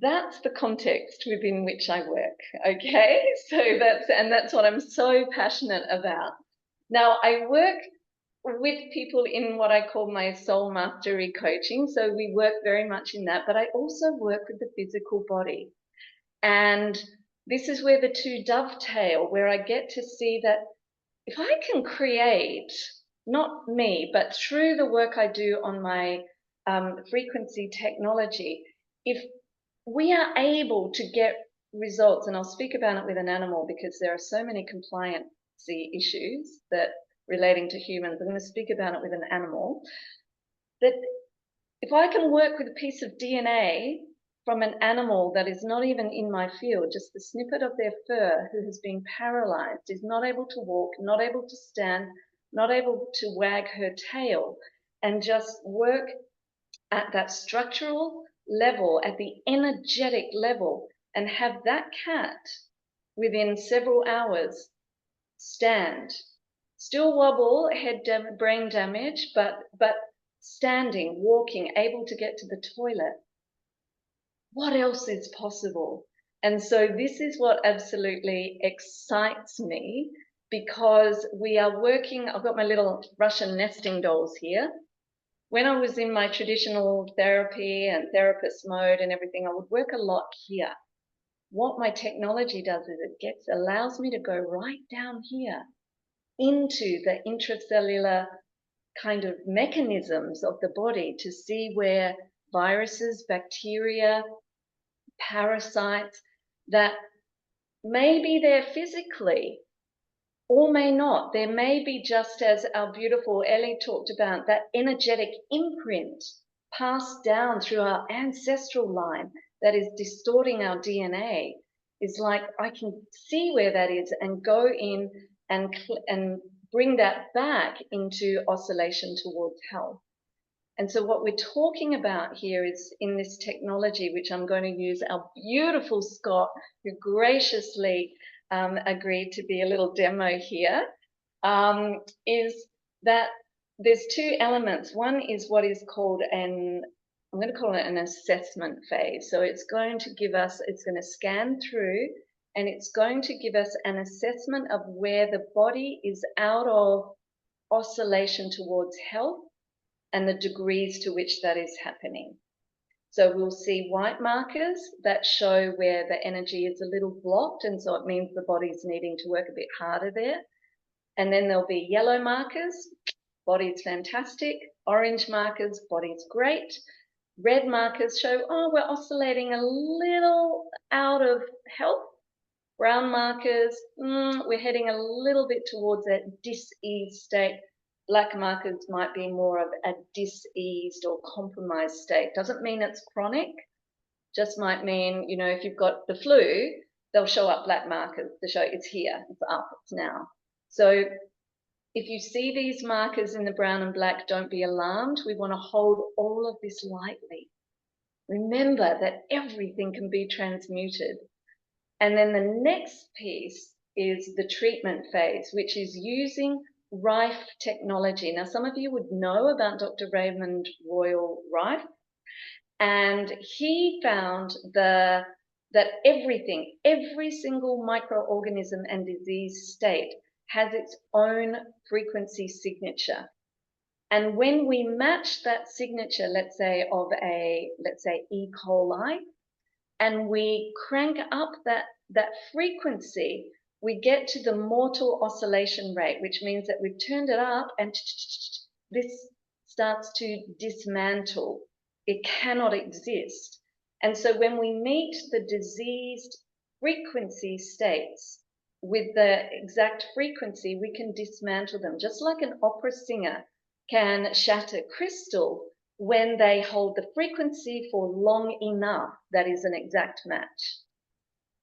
that's the context within which I work, okay? So that's what I'm so passionate about. Now, I work with people in what I call my soul mastery coaching. So we work very much in that, but I also work with the physical body. And this is where the two dovetail, where I get to see that if I can create, not me, but through the work I do on my frequency technology, if we are able to get results, and I'll speak about it with an animal because there are so many compliancy issues that relating to humans. I'm going to speak about it with an animal. That if I can work with a piece of DNA from an animal that is not even in my field, just the snippet of their fur, who has been paralyzed, is not able to walk, not able to stand, not able to wag her tail, and just work at that structural level, at the energetic level, and have that cat within several hours stand, still wobble, brain damage, but standing, walking, able to get to the toilet. What else is possible? And so this is what absolutely excites me, because we are working, I've got my little Russian nesting dolls here. When I was in my traditional therapy and therapist mode and everything, I would work a lot here. What my technology does is it allows me to go right down here into the intracellular kind of mechanisms of the body to see where viruses, bacteria, parasites, that maybe they're physically or may not. There may be, just as our beautiful Ellie talked about, that energetic imprint passed down through our ancestral line that is distorting our DNA. Is like, I can see where that is and go in and bring that back into oscillation towards health. And so what we're talking about here is, in this technology, which I'm going to use our beautiful Scott, who graciously agreed to be a little demo here, is that there's two elements. One is what is called I'm going to call it an assessment phase. So it's going to give us, it's going to scan through, and it's going to give us an assessment of where the body is out of oscillation towards health and the degrees to which that is happening. So we'll see white markers that show where the energy is a little blocked, and so it means the body's needing to work a bit harder there. And then there'll be yellow markers, body's fantastic. Orange markers, body's great. Red markers show, oh, we're oscillating a little out of health. Brown markers, we're heading a little bit towards that dis-ease state. Black markers might be more of a diseased or compromised state. Doesn't mean it's chronic, just might mean, you know, if you've got the flu, they'll show up black markers to show it's here, it's up, it's now. So if you see these markers in the brown and black, don't be alarmed. We want to hold all of this lightly. Remember that everything can be transmuted. And then the next piece is the treatment phase, which is using Rife technology. Now, some of you would know about Dr. Raymond Royal Rife, and he found that everything, every single microorganism and disease state has its own frequency signature. And when we match that signature, let's say E. coli, and we crank up that frequency, we get to the mortal oscillation rate, which means that we've turned it up and this starts to dismantle. It cannot exist. And so when we meet the diseased frequency states with the exact frequency, we can dismantle them, just like an opera singer can shatter crystal when they hold the frequency for long enough. That is an exact match.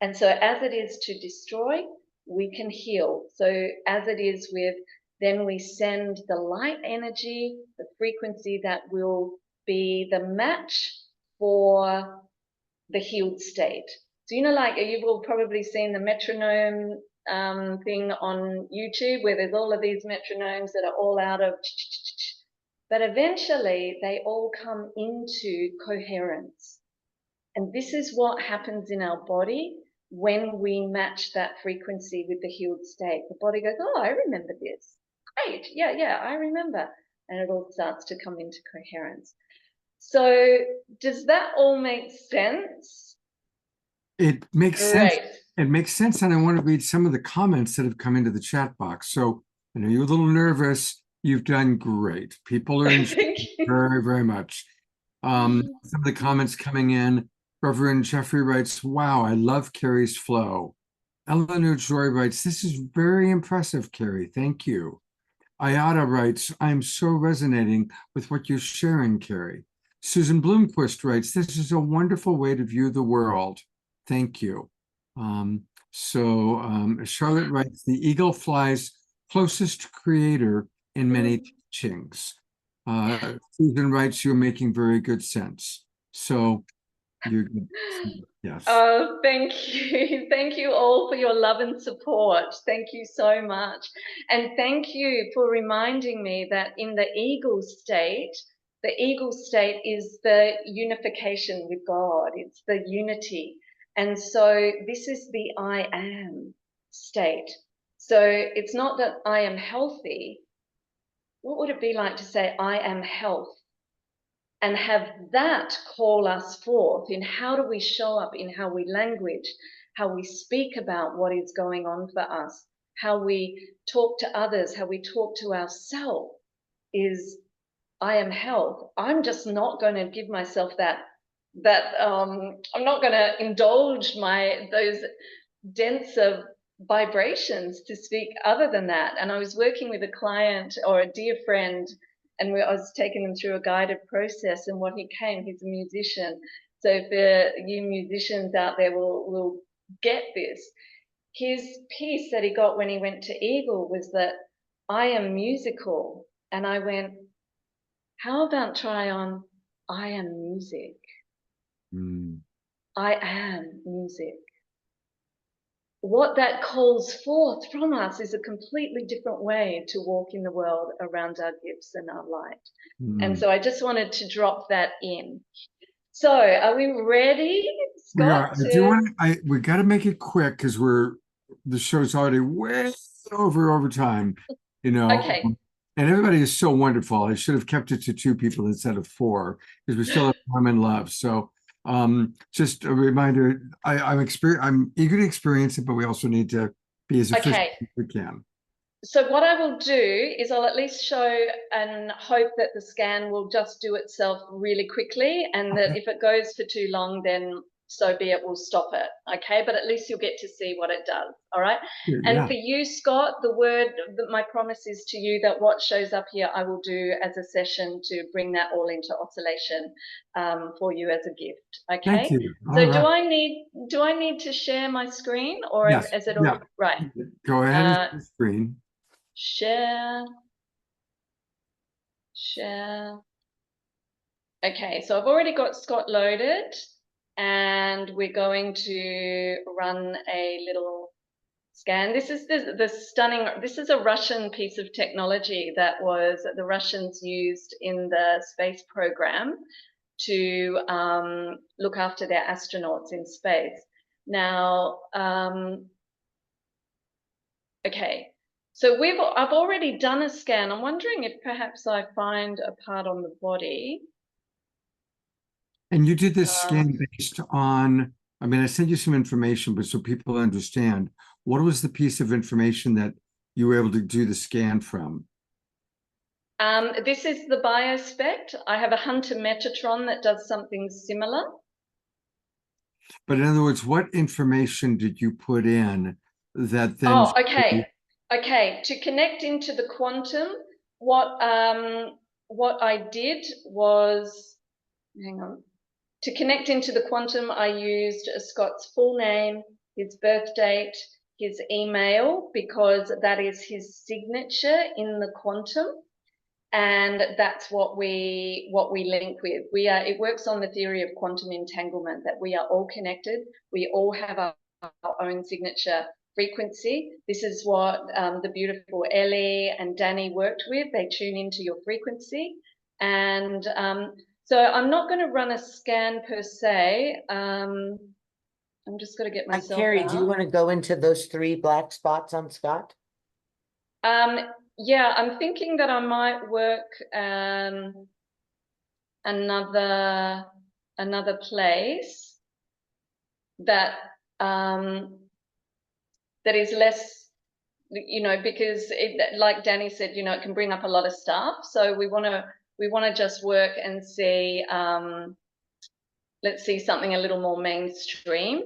And so as it is to destroy, we can heal. So as it is with, then we send the light energy, the frequency that will be the match for the healed state. So, you know, like you've all probably seen the metronome thing on YouTube where there's all of these metronomes that are all out of, but eventually they all come into coherence. And this is what happens in our body when we match that frequency with the healed state. The body goes, oh, I remember this. Great, yeah, I remember. And it all starts to come into coherence. So does that all make sense? It makes Great. sense. It makes sense. And I want to read some of the comments that have come into the chat box. So I know you're a little nervous. You've done great. People are enjoying very, very much. Some of the comments coming in. Reverend Jeffrey writes, wow, I love Kerry's flow. Eleanor Joy writes, this is very impressive, Kerry. Thank you. Ayada writes, I'm so resonating with what you're sharing, Kerry. Susan Bloomquist writes, this is a wonderful way to view the world. Thank you. Charlotte writes, the eagle flies closest to creator in many teachings. Susan writes, you're making very good sense. So you're good. Yes. Oh, thank you. Thank you all for your love and support. Thank you so much. And thank you for reminding me that in the eagle state is the unification with God. It's the unity. And so this is the I am state. So it's not that I am healthy. What would it be like to say I am health? And have that call us forth in how do we show up in how we language, how we speak about what is going on for us, how we talk to others, how we talk to ourselves is I am health. I'm just not going to give myself that I'm not going to indulge those denser vibrations to speak other than that. And I was working with a client or a dear friend, and I was taking them through a guided process, and he's a musician. So if you musicians out there will get this. His piece that he got when he went to Eagle was that I am musical. And I went, how about try on I am music? I am music. What that calls forth from us is a completely different way to walk in the world around our gifts and our light. And so I just wanted to drop that in. So are we ready, Scott? We got to make it quick because the show's already way over time, you know. Okay. And everybody is so wonderful. I should have kept it to 2 people instead of 4 because we still have time and love. So just a reminder, I'm eager to experience it, but we also need to be as efficient as we can. So what I will do is I'll at least show and hope that the scan will just do itself really quickly, and that if it goes for too long, then so be it, we'll stop it. Okay, but at least you'll get to see what it does. All right. Yeah. And for you, Scott, my promise is to you that what shows up here, I will do as a session to bring that all into oscillation for you as a gift. Okay. Thank you. So do I need to share my screen, or is it all right? Go ahead and share the screen. Share. Okay, so I've already got Scott loaded, and we're going to run a little scan. This is this is a Russian piece of technology that the Russians used in the space program to look after their astronauts in space. Now, okay. So I've already done a scan. I'm wondering if perhaps I find a part on the body. And you did this scan based on, I sent you some information, but so people understand, what was the piece of information that you were able to do the scan from? This is the biospect. I have a Hunter Metatron that does something similar. But in other words, what information did you put in that then? Oh, okay. Okay. To connect into the quantum, what I did was, hang on. To connect into the quantum, I used Scott's full name, his birth date, his email, because that is his signature in the quantum. And that's what we link with. It works on the theory of quantum entanglement, that we are all connected. We all have our own signature frequency. This is what the beautiful Ellie and Dani worked with. They tune into your frequency. And so I'm not going to run a scan per se. I'm just going to get myself Kerry, out. do you want to go into those 3 black spots on Scott? Yeah, I'm thinking that I might work another place that that is less, because like Dani said, it can bring up a lot of stuff. So we want to just work and see. Let's see something a little more mainstream,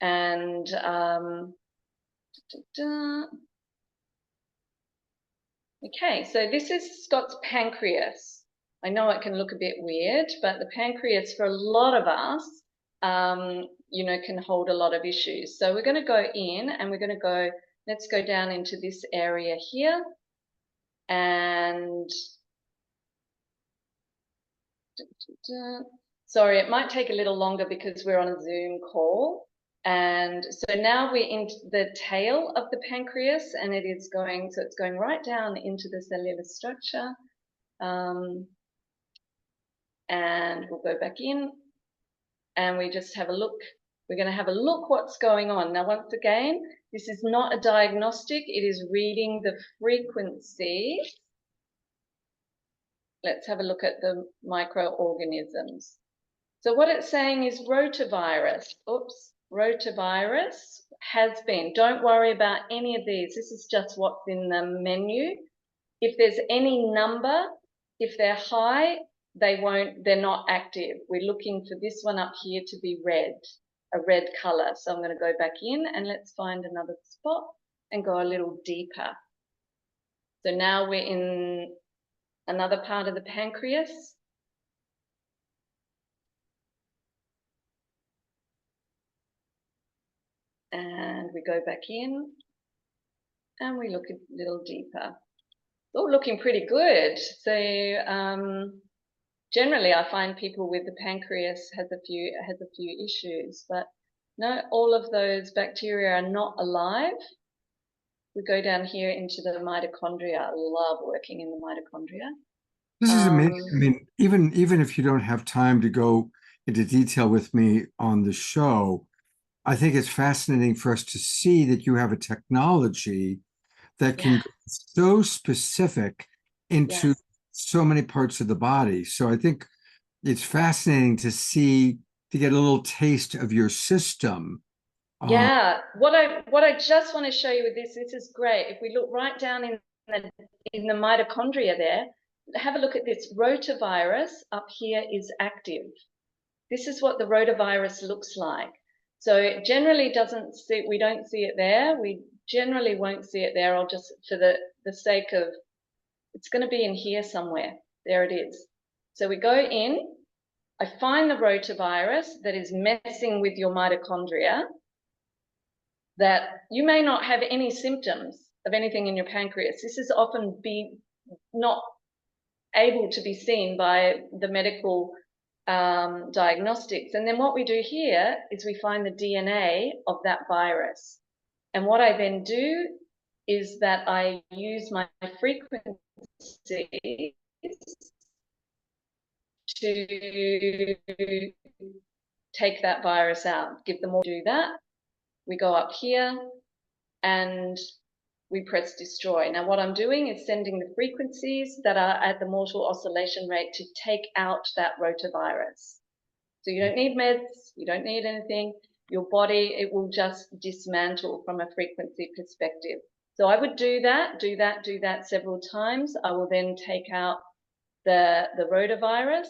and okay, so this is Scott's pancreas. I know it can look a bit weird, but the pancreas for a lot of us, can hold a lot of issues. So we're going to go in and we're going to let's go down into this area here. And sorry, it might take a little longer because we're on a Zoom call. And so now we're in the tail of the pancreas, and it's going right down into the cellular structure. And we'll go back in and we just have a look. We're going to have a look what's going on. Now, once again, this is not a diagnostic. It is reading the frequency. Let's have a look at the microorganisms. So what it's saying is rotavirus. Oops. Rotavirus has been. Don't worry about any of these. This is just what's in the menu. If there's any number, if they're high, they're not active. We're looking for this one up here to be red, a red color. So I'm going to go back in and let's find another spot and go a little deeper. So now we're in another part of the pancreas. And we go back in and we look a little deeper. It's all looking pretty good. So generally I find people with the pancreas has a few issues, but no, all of those bacteria are not alive. We go down here into the mitochondria. I love working in the mitochondria. This is amazing. I mean, even if you don't have time to go into detail with me on the show, I think it's fascinating for us to see that you have a technology that can go so specific into so many parts of the body. So I think it's fascinating to get a little taste of your system. Yeah, what I just want to show you with this is great. If we look right down in the mitochondria there, have a look at this. Rotavirus up here is active. This is what the rotavirus looks like. So it generally we don't see it there. We generally won't see it there. I'll just, for the sake of, it's going to be in here somewhere. There it is. So we go in, I find the rotavirus that is messing with your mitochondria, that you may not have any symptoms of anything in your pancreas. This is often not able to be seen by the medical diagnostics. And then what we do here is we find the DNA of that virus. And what I then do is that I use my frequencies to take that virus out, give them all, do that. We go up here and we press destroy. Now what I'm doing is sending the frequencies that are at the mortal oscillation rate to take out that rotavirus. So you don't need meds, you don't need anything. your body, it will just dismantle from a frequency perspective. So I would do that several times. I will then take out the rotavirus,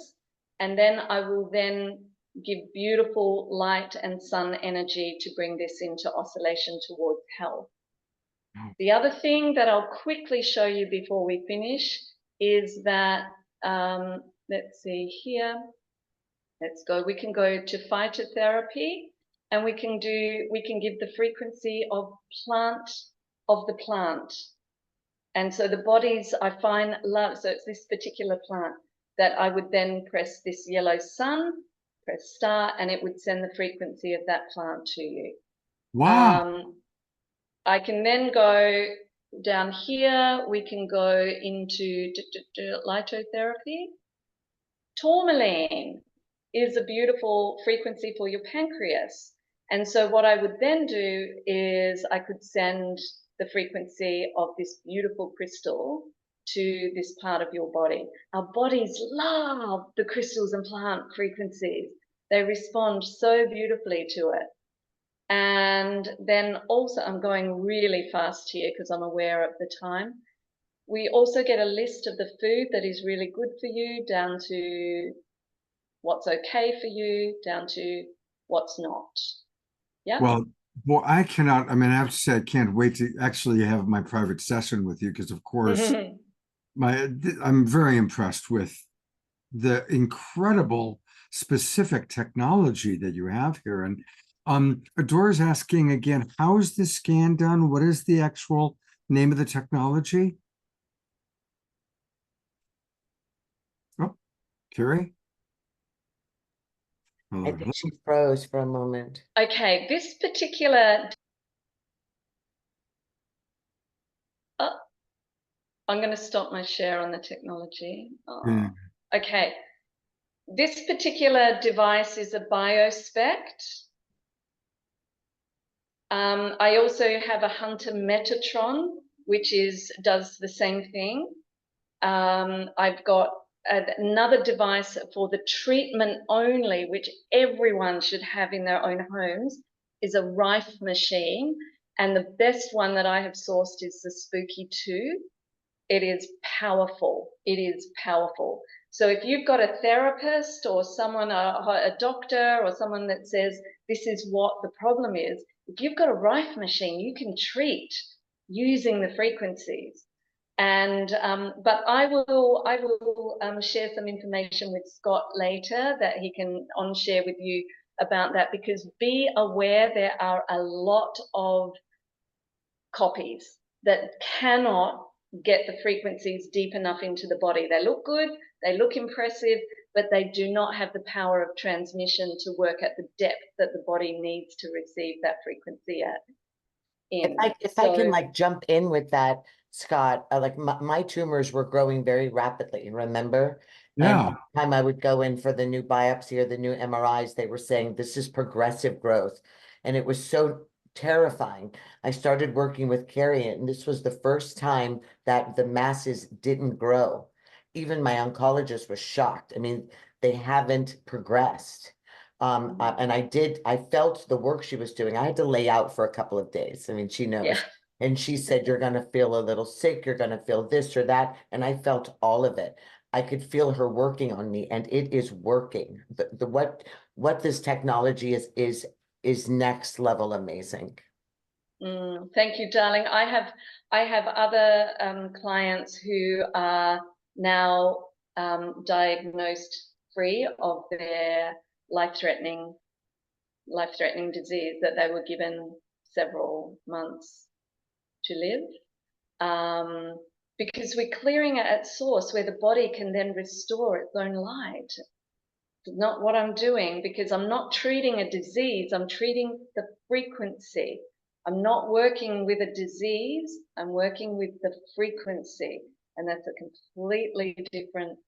and then I will then give beautiful light and sun energy to bring this into oscillation towards health. The other thing that I'll quickly show you before we finish is that, let's see here, we can go to phytotherapy, and we can give the frequency of the plant. And so the bodies, I find, love, so it's this particular plant that I would then press this yellow sun, press start, and it would send the frequency of that plant to you. Wow. I can then go down here, we can go into litotherapy. Tourmaline is a beautiful frequency for your pancreas. And so what I would then do is I could send the frequency of this beautiful crystal to this part of your body. Our bodies love the crystals and plant frequencies. They respond so beautifully to it. And then also, I'm going really fast here because I'm aware of the time. We also get a list of the food that is really good for you, down to what's okay for you, down to what's not. Yeah. Well, I cannot, I mean, I have to say, I can't wait to actually have my private session with you because, of course, I'm very impressed with the incredible specific technology that you have here. And Adora's asking again, how is this scan done? What is the actual name of the technology? Oh, Kerry? I think she froze for a moment. Okay, this particular, I'm going to stop my share on the technology. Okay, this particular device is a BioSpect. I also have a Hunter Metatron, which does the same thing. I've got another device for the treatment only, which everyone should have in their own homes, is a Rife machine. And the best one that I have sourced is the Spooky 2. It is powerful. It is powerful. So if you've got a therapist or someone, a doctor or someone that says this is what the problem is, if you've got a Rife machine, you can treat using the frequencies. And but I will share some information with Scott later that he can share with you about that, because be aware there are a lot of copies that cannot get the frequencies deep enough into the body. They look good, they look impressive, but they do not have the power of transmission to work at the depth that the body needs to receive that frequency at. If I can like jump in with that, Scott, like my tumors were growing very rapidly, remember? Yeah. And every time I would go in for the new biopsy or the new MRIs, they were saying this is progressive growth. And it was so terrifying. I started working with Kerry, and this was the first time that the masses didn't grow. Even my oncologist was shocked. I mean, they haven't progressed. And I felt the work she was doing. I had to lay out for a couple of days. I mean, she knows. Yeah. And she said, you're going to feel a little sick. You're going to feel this or that. And I felt all of it. I could feel her working on me, and it is working. What this technology is next level amazing. Thank you, darling. I have other clients who are now diagnosed free of their life-threatening disease that they were given several months to live, because we're clearing it at source where the body can then restore its own light. It's not what I'm doing, because I'm not treating a disease, I'm treating the frequency. I'm not working with a disease, I'm working with the frequency, and that's a completely different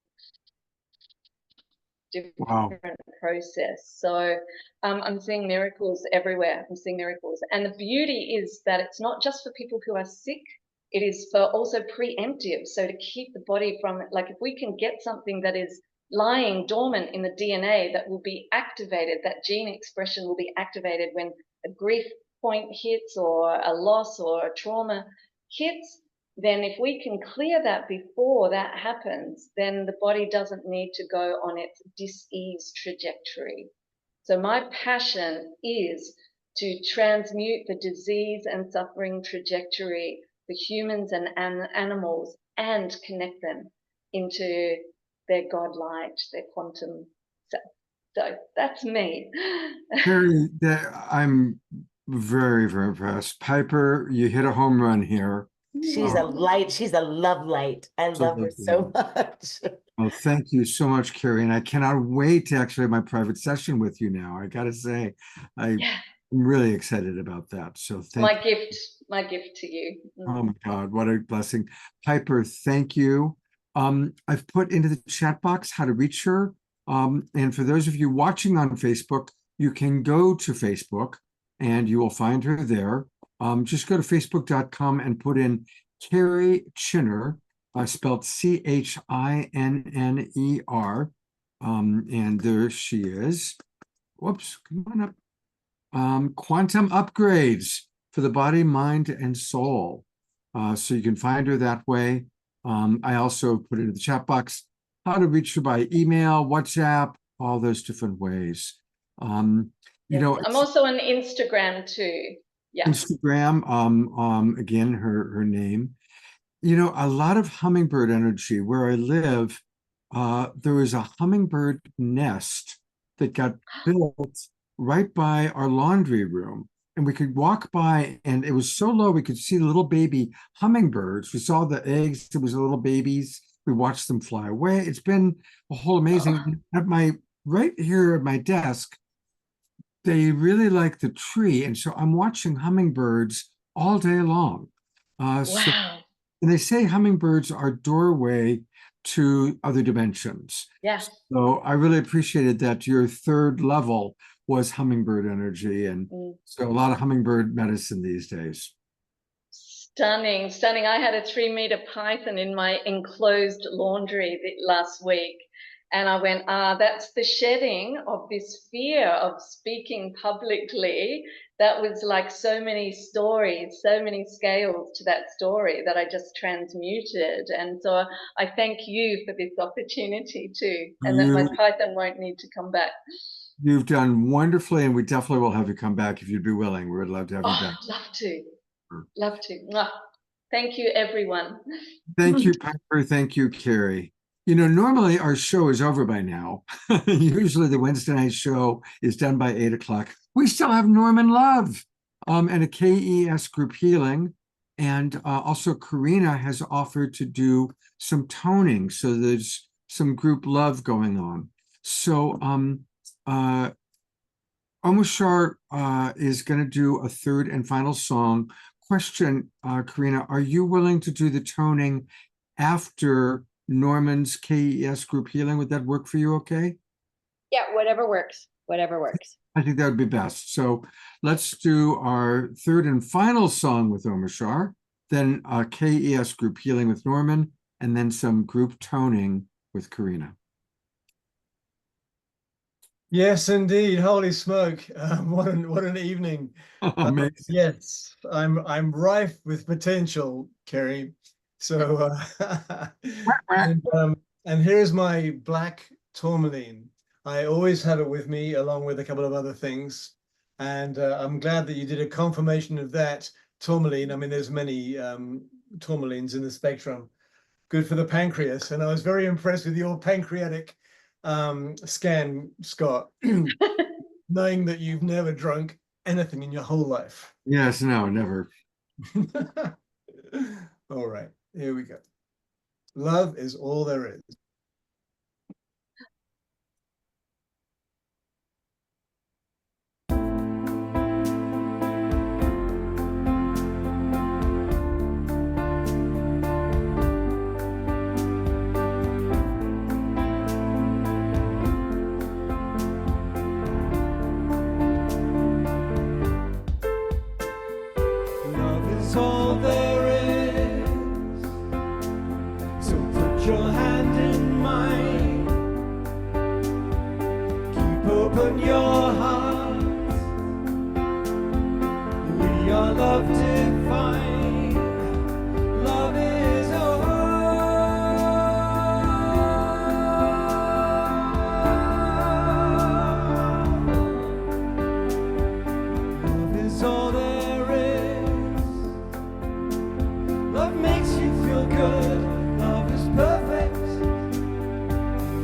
process. So I'm seeing miracles everywhere. I'm seeing miracles. And the beauty is that it's not just for people who are sick, it is for also preemptive. So to keep the body from, like, if we can get something that is lying dormant in the DNA that will be activated, that gene expression will be activated when a grief point hits or a loss or a trauma hits. Then if we can clear that before that happens, then the body doesn't need to go on its dis-ease trajectory. So my passion is to transmute the disease and suffering trajectory for humans and animals and connect them into their God light, their quantum self. So that's me. Kerry, I'm very, very impressed. Piper, you hit a home run here. She's a light. She's a love light. I love her so much. Well, thank you so much, Kerry. And I cannot wait to actually have my private session with you now. I got to say, I'm really excited about that. So thank you. My gift to you. Oh my God, what a blessing. Piper, thank you. I've put into the chat box how to reach her. And for those of you watching on Facebook, you can go to Facebook and you will find her there. Just go to facebook.com and put in Kerry Chinner, spelled Chinner. And there she is. Whoops, come on up. Quantum upgrades for the body, mind, and soul. So you can find her that way. I also put into the chat box how to reach her by email, WhatsApp, all those different ways. You know, I'm also on Instagram too. Yeah. Instagram, again, her name. You know, a lot of hummingbird energy. Where I live, there was a hummingbird nest that got built right by our laundry room. And we could walk by, and it was so low we could see little baby hummingbirds. We saw the eggs. It was little babies. We watched them fly away. It's been a whole amazing. Right here at my desk, they really like the tree, and so I'm watching hummingbirds all day long. Wow. And they say hummingbirds are doorway to other dimensions. Yes. So I really appreciated that your third level was hummingbird energy, and so a lot of hummingbird medicine these days. Stunning, stunning. I had a 3-meter python in my enclosed laundry last week. And I went, that's the shedding of this fear of speaking publicly. That was like so many stories, so many scales to that story that I just transmuted. And so I thank you for this opportunity too, and that my python won't need to come back. You've done wonderfully, and we definitely will have you come back if you'd be willing. We would love to have you back. Love to. Love to. Mwah. Thank you, everyone. Thank you, Piper. Thank you, Kerry. You know, normally our show is over by now. Usually the Wednesday night show is done by 8 o'clock. We still have Norman Love and a K.E.S. group healing. And also Corina has offered to do some toning. So there's some group love going on. So Omashar is going to do a third and final song. Question, Corina, are you willing to do the toning after Norman's K.E.S. group healing? Would that work for you okay? Yeah, whatever works. Whatever works. I think that would be best. So let's do our third and final song with Omashar, then K.E.S. group healing with Norman, and then some group toning with Corina. Yes, indeed. Holy smoke! What an evening! Amazing. Yes, I'm rife with potential, Kerry. So, and here's my black tourmaline. I always have it with me, along with a couple of other things. And I'm glad that you did a confirmation of that tourmaline. I mean, there's many tourmalines in the spectrum. Good for the pancreas. And I was very impressed with your pancreatic scan, Scott, knowing that you've never drunk anything in your whole life. Yes, no, never. All right, here we go. Love is all there is. All there is, so put your hand in mine. open your heart. We are love divine. Love is all. Love is all there is. Love makes you feel good. Love is perfect.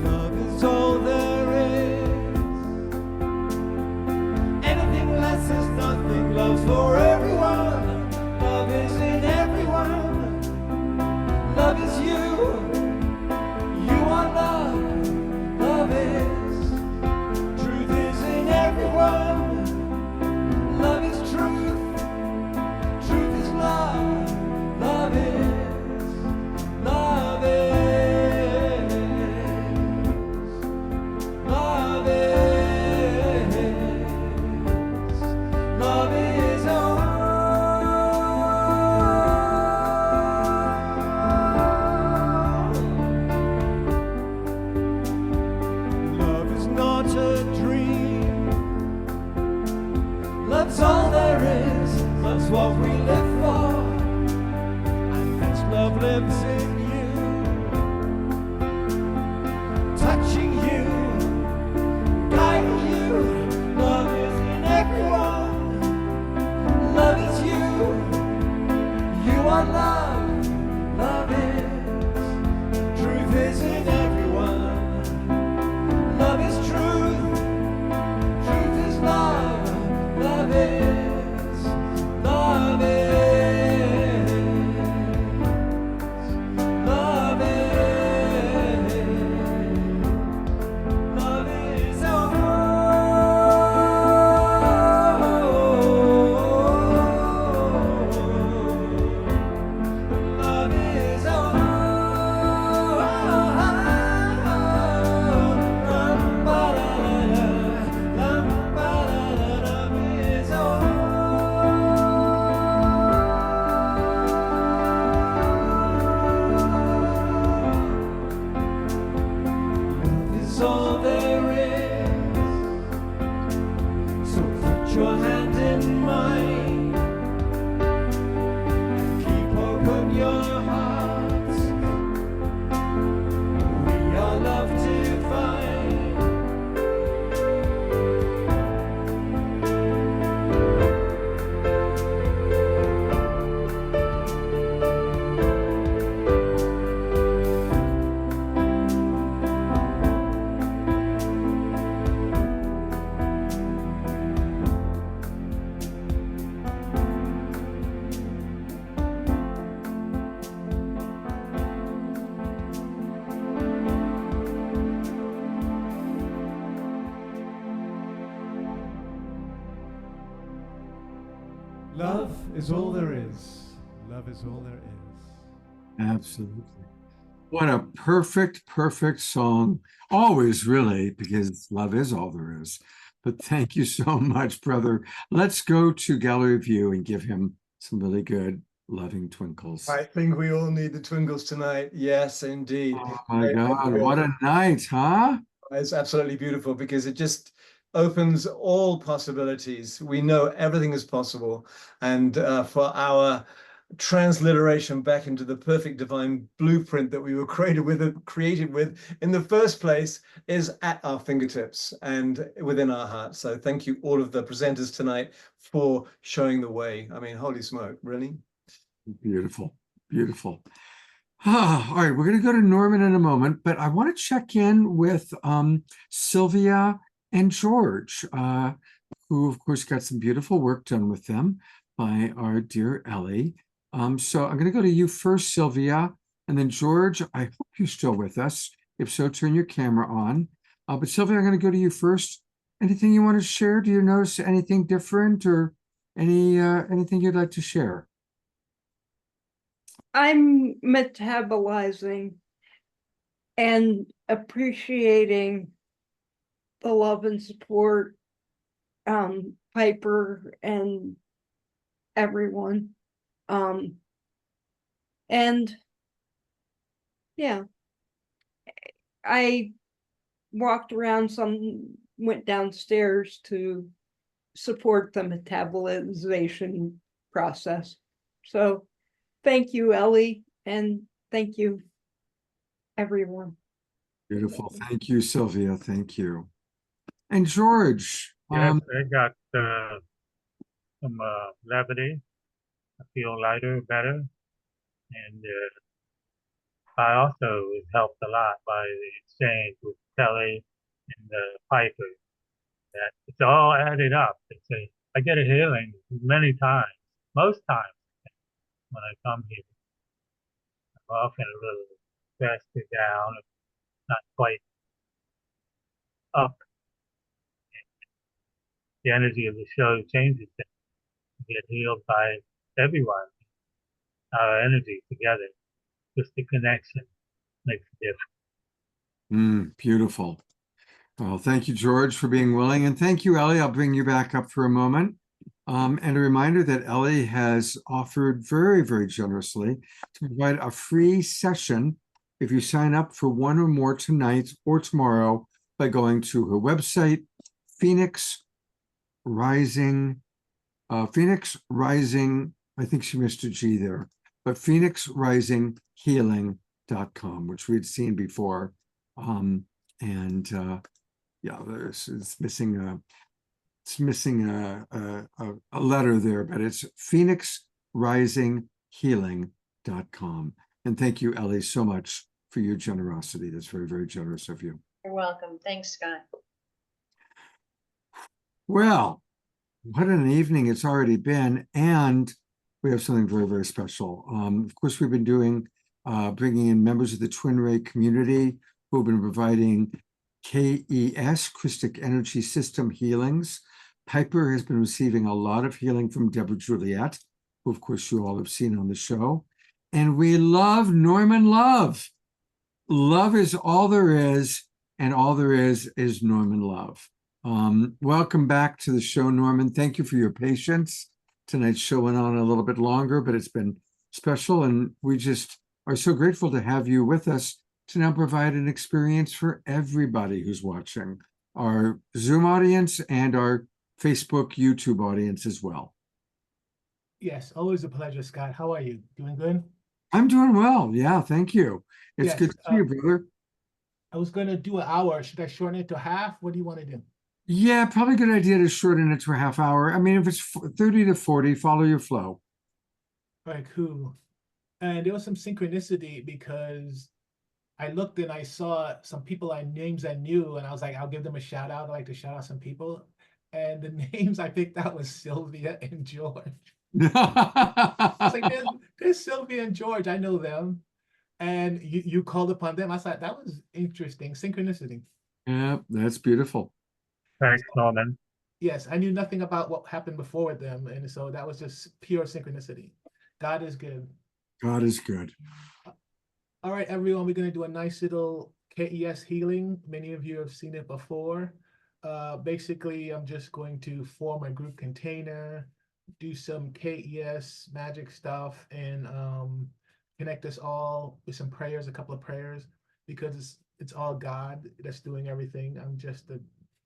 Love is all there is. Anything less is nothing. Love's for everyone. Love is in everyone. Love is you. You are love. Love is. Truth is in everyone. Love is truth. Truth is love. Love is. Love is. Love is. Love is all. Love is not a dream. Love's all there is. Love's what we live for. And this love lives in you. Touching you. Guiding you. Love is in everyone. Love is you. You are love. Love is. Truth is in everyone. Love is truth. Truth is love. Love is. Love is. Love is. Love is all. Love is all. Love is all. Love is all there is. So put your hand in mine. Keep open your hearts. We are love divine. Love is all there is. Love is all there is. Absolutely. What a perfect, perfect song. Always, really, because love is all there is. But thank you so much, brother. Let's go to gallery view and give him some really good, loving twinkles. I think we all need the twinkles tonight. Yes, indeed. Oh my God, what a night, huh? It's absolutely beautiful because it just opens all possibilities. We know everything is possible. And for our transliteration back into the perfect divine blueprint that we were created with in the first place is at our fingertips and within our hearts. So thank you all of the presenters tonight for showing the way. I mean, holy smoke, really? Beautiful, beautiful. All right, we're going to go to Norman in a moment, but I want to check in with Sylvia and George, who, of course, got some beautiful work done with them by our dear Ellie. So I'm going to go to you first, Sylvia, and then George, I hope you're still with us. If so, turn your camera on. But Sylvia, I'm going to go to you first. Anything you want to share? Do you notice anything different or anything you'd like to share? I'm metabolizing and appreciating the love and support, Piper and everyone. And yeah, I walked around some went downstairs to support the metabolization process. So thank you, Ellie, and thank you, everyone. Beautiful. Thank you, Sylvia. Thank you. And George. Yes, I got some levity. I feel lighter, better, and I also was helped a lot by the exchange with Kelly and Piper. That it's all added up. I get a healing many times, most times when I come here. I'm often a little stressed or down, not quite up. The energy of the show changes things. You get healed by everyone. Our energy together, just the connection makes a difference. Beautiful. Well, thank you, George, for being willing. And thank you, Ellie. I'll bring you back up for a moment. And a reminder that Ellie has offered very, very generously to provide a free session if you sign up for one or more tonight or tomorrow by going to her website, Phoenix Rising, I think she missed a G there, but phoenixrisinghealing.com, which we'd seen before. Yeah, it's missing a letter there, but it's phoenixrisinghealing.com. And thank you, Ellie, so much for your generosity. That's very, very generous of you. You're welcome. Thanks, Scott. Well, what an evening it's already been, and we have something very, very special. Of course, we've been doing bringing in members of the Twin Ray community who have been providing K.E.S, Christic Energy System healings. Piper has been receiving a lot of healing from Deborah Juliet, who of course you all have seen on the show. And we love Norman Love. Love is all there is, and all there is Norman Love. Welcome back to the show, Norman. Thank you for your patience. Tonight's show went on a little bit longer, but it's been special, and we just are so grateful to have you with us to now provide an experience for everybody who's watching, our Zoom audience and our Facebook, YouTube audience as well. Yes, always a pleasure, Scott. How are you? Doing good? I'm doing well. Yeah, thank you. It's Yes, good to see you, brother. I was going to do an hour. Should I shorten it to half? What do you want to do? Yeah, probably a good idea to shorten it to a half hour. I mean, if it's 30 to 40, follow your flow. All right, cool. And there was some synchronicity because I looked and I saw some people names I knew, and I was like, I'll give them a shout out. I like to shout out some people. And the names I picked out was Sylvia and George. I was like, there's Sylvia and George. I know them. And you called upon them. I thought that was interesting. Synchronicity. Yeah, that's beautiful. Thanks, Norman. Yes, I knew nothing about what happened before with them. And so that was just pure synchronicity. God is good. God is good. All right, everyone, we're going to do a nice little K.E.S healing. Many of you have seen it before. Basically, I'm just going to form a group container, do some K.E.S magic stuff, and connect us all with some prayers, a couple of prayers, because it's all God that's doing everything. I'm just the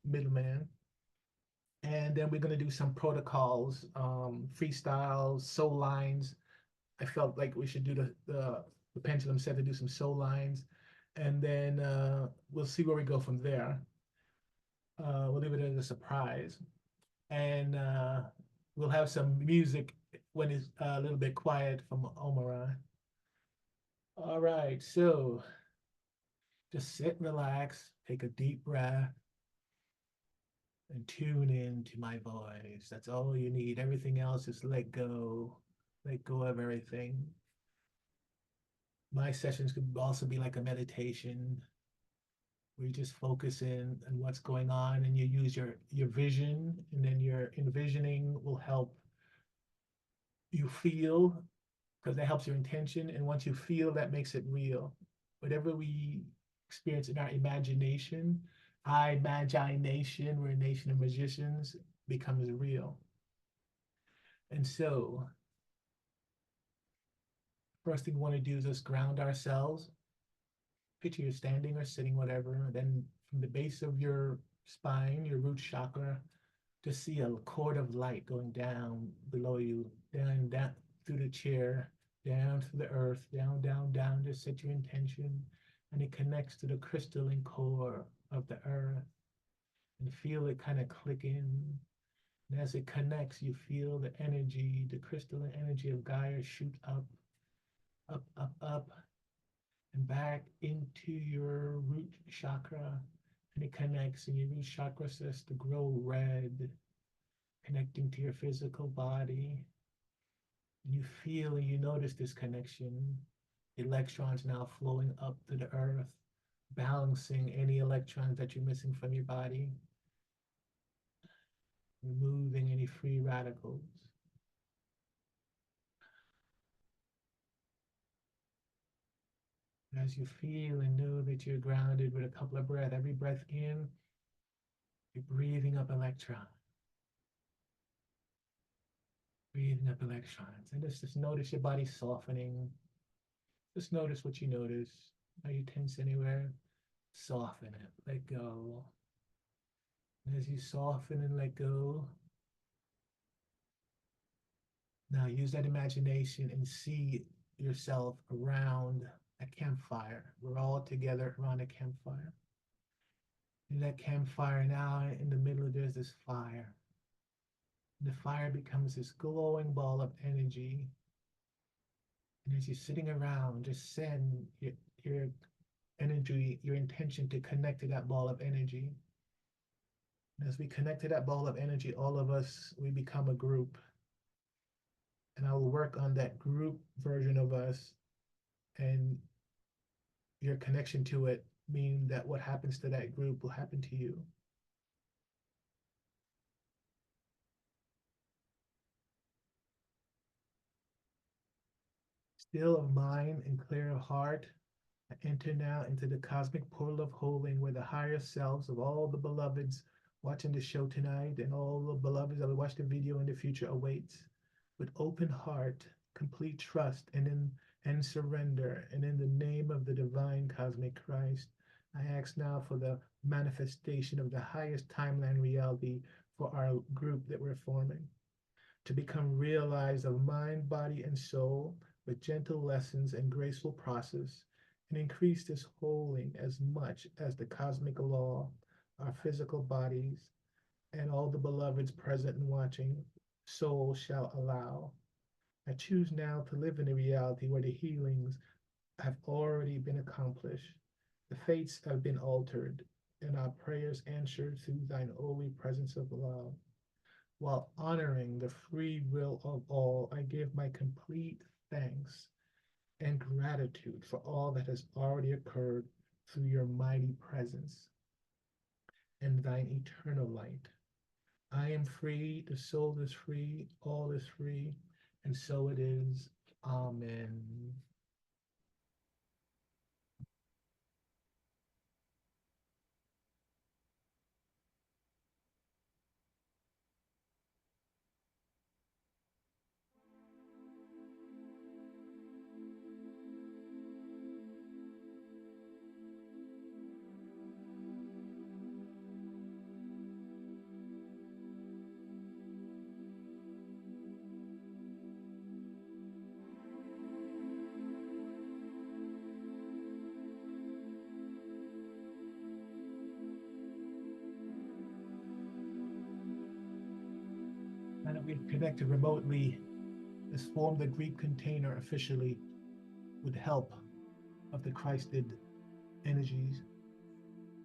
middleman. And then we're going to do some protocols, freestyles, soul lines. I felt like we should do the pendulum said to do some soul lines, and then we'll see where we go from there. We'll leave it as a surprise, and we'll have some music when it's a little bit quiet from Omashar. All right, so just sit and relax, take a deep breath, and tune in to my voice. That's all you need. Everything else is let go of everything. My sessions could also be like a meditation where you just focus in on what's going on, and you use your vision, and then your envisioning will help you feel, because that helps your intention. And once you feel, that makes it real. Whatever we experience in our imagination, we're a nation of magicians, becomes real. And so first thing we want to do is just ground ourselves. Picture you're standing or sitting, whatever. Then from the base of your spine, your root chakra, to see a cord of light going down below you, down through the chair, down to the earth, down, just set your intention, and it connects to the crystalline core of the earth, and feel it kind of clicking. And as it connects, you feel the energy, the crystalline energy of Gaia shoot up, and back into your root chakra, and it connects, and your root chakra starts to grow red, connecting to your physical body. You feel and you notice this connection. Electrons now flowing up to the earth, balancing any electrons that you're missing from your body, removing any free radicals. As you feel and know that you're grounded with a couple of breaths, every breath in, you're breathing up electrons. Breathing up electrons. And just notice your body softening. Just notice what you notice. Are you tense anywhere? Soften it. Let go. And as you soften and let go, now use that imagination and see yourself around a campfire. We're all together around a campfire. In that campfire now, in the middle, there's this fire. The fire becomes this glowing ball of energy. And as you're sitting around, just send your energy, your intention to connect to that ball of energy. And as we connect to that ball of energy, all of us, we become a group. And I will work on that group version of us and your connection to it, meaning that what happens to that group will happen to you. Still of mind and clear of heart, I enter now into the cosmic portal of holding, where the higher selves of all the beloveds watching the show tonight and all the beloveds that will watch the video in the future awaits. With open heart, complete trust, and surrender, and in the name of the divine cosmic Christ, I ask now for the manifestation of the highest timeline reality for our group that we're forming, to become realized of mind, body, and soul with gentle lessons and graceful process, and increase this holding as much as the cosmic law, our physical bodies, and all the beloveds present and watching, soul shall allow. I choose now to live in a reality where the healings have already been accomplished, the fates have been altered, and our prayers answered through thine holy presence of love. While honoring the free will of all, I give my complete thanks and gratitude for all that has already occurred through your mighty presence and thine eternal light. I am free, the soul is free, all is free, and so it is. Amen. Now that we've connected remotely, let's form the Greek container officially with help of the Christed energies.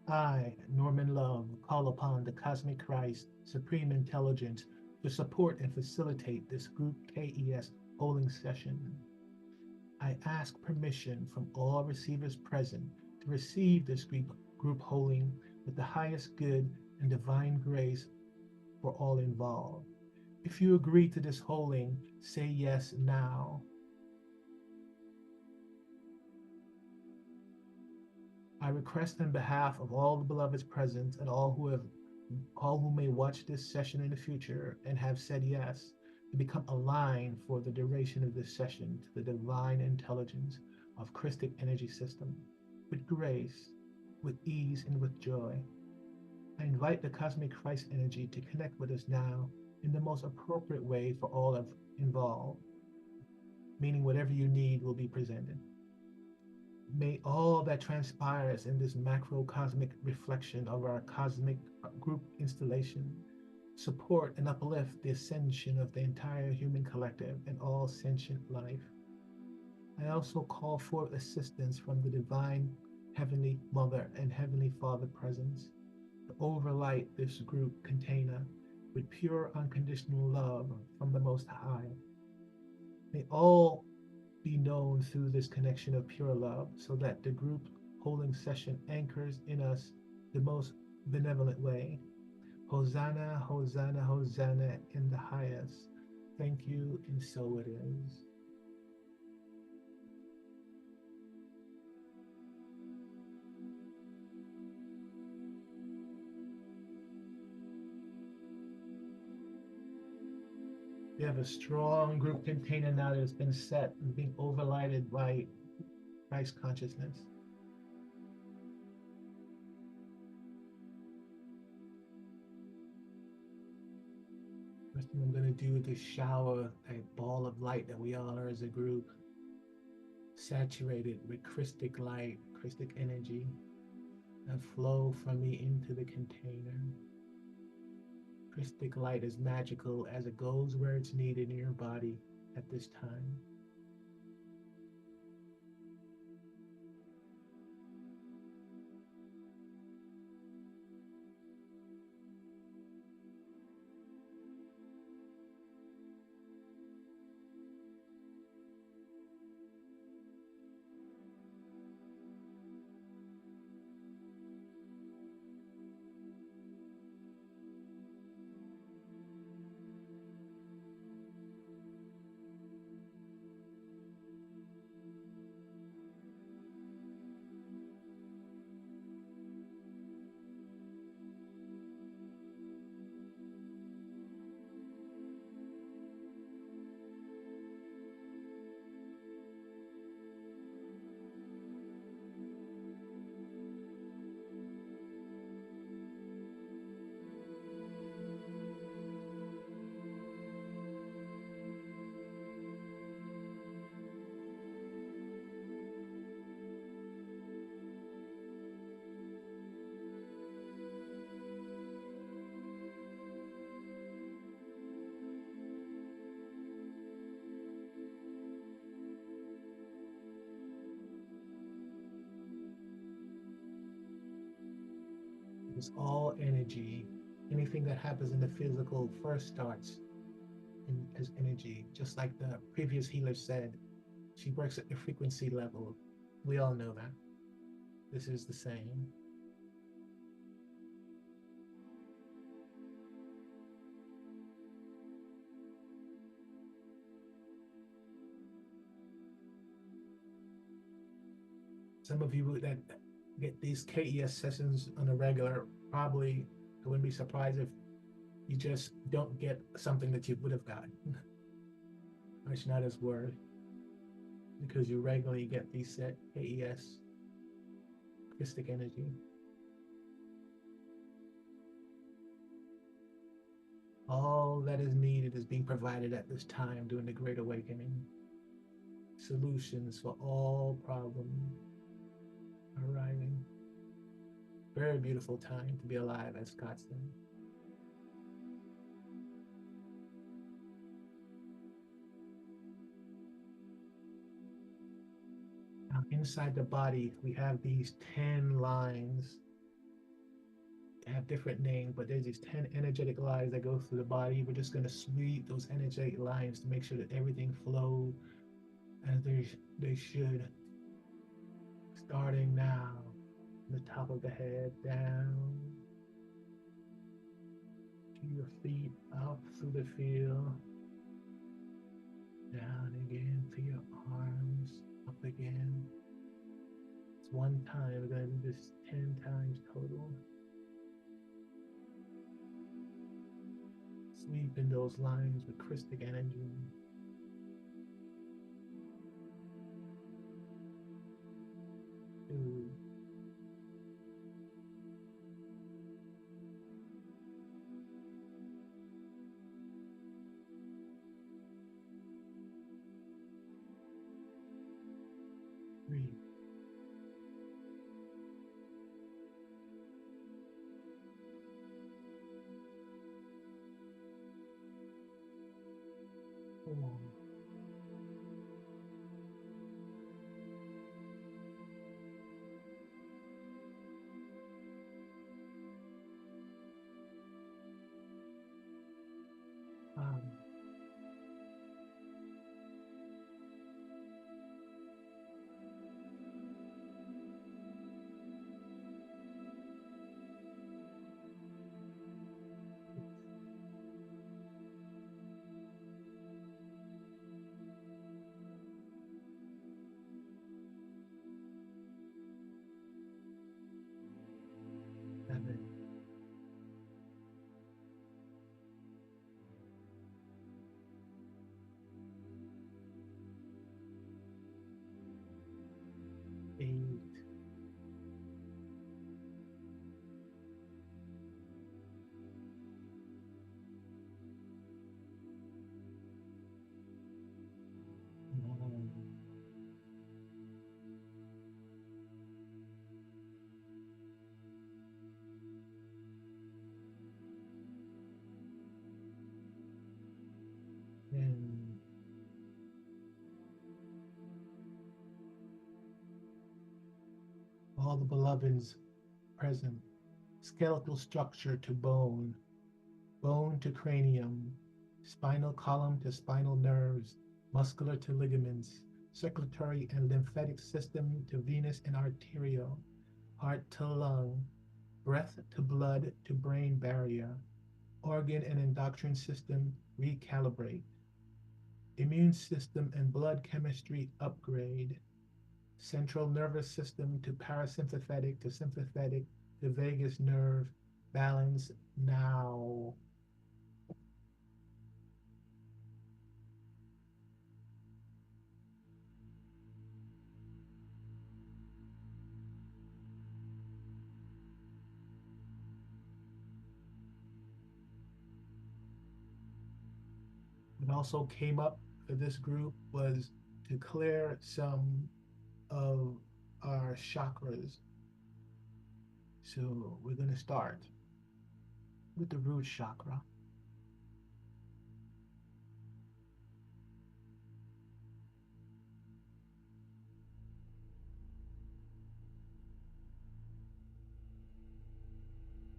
I, Norman Love, call upon the Cosmic Christ, Supreme Intelligence, to support and facilitate this group K.E.S. holding session. I ask permission from all receivers present to receive this group holding with the highest good and divine grace for all involved. If you agree to this holding, say yes now. I request on behalf of all the beloveds present and all who may watch this session in the future and have said yes, to become aligned for the duration of this session to the divine intelligence of Christic energy system, with grace, with ease, and with joy. I invite the cosmic Christ energy to connect with us now in the most appropriate way for all involved, meaning whatever you need will be presented. May all that transpires in this macrocosmic reflection of our cosmic group installation support and uplift the ascension of the entire human collective and all sentient life. I also call forth assistance from the divine Heavenly Mother and Heavenly Father presence to overlight this group container with pure unconditional love from the Most High. May all be known through this connection of pure love so that the group holding session anchors in us the most benevolent way. Hosanna, Hosanna, Hosanna in the highest. Thank you, and so it is. We have a strong group container now that has been set and being overlighted by Christ consciousness. First thing I'm going to do is shower a ball of light that we all are as a group, saturated with Christic light, Christic energy, and flow from me into the container. Christic light is magical as it goes where it's needed in your body at this time. It's all energy. Anything that happens in the physical first starts as energy. Just like the previous healer said, she works at the frequency level. We all know that. This is the same. Some of you that get these K.E.S sessions on a regular, probably I wouldn't be surprised if you just don't get something that you would have gotten. It's not as word, because you regularly get these set K.E.S, Christic energy. All that is needed is being provided at this time during the Great Awakening. Solutions for all problems arriving. Very beautiful time to be alive, as Scott said. Now, inside the body, we have these 10 lines. They have different names, but there's these 10 energetic lines that go through the body. We're just going to sweep those energetic lines to make sure that everything flows as they should. Starting now, from the top of the head, down to your feet, up through the field, down again to your arms, up again. It's one time. We're going to do this 10 times total. Sweeping those lines with Christic energy. And all the beloveds present, skeletal structure to bone, bone to cranium, spinal column to spinal nerves, muscular to ligaments, circulatory and lymphatic system to venous and arterial, heart to lung, breath to blood to brain barrier, organ and endocrine system recalibrate, immune system and blood chemistry upgrade, central nervous system to parasympathetic to sympathetic to vagus nerve balance now. What also came up for this group was to clear some of our chakras. So we're going to start with the root chakra.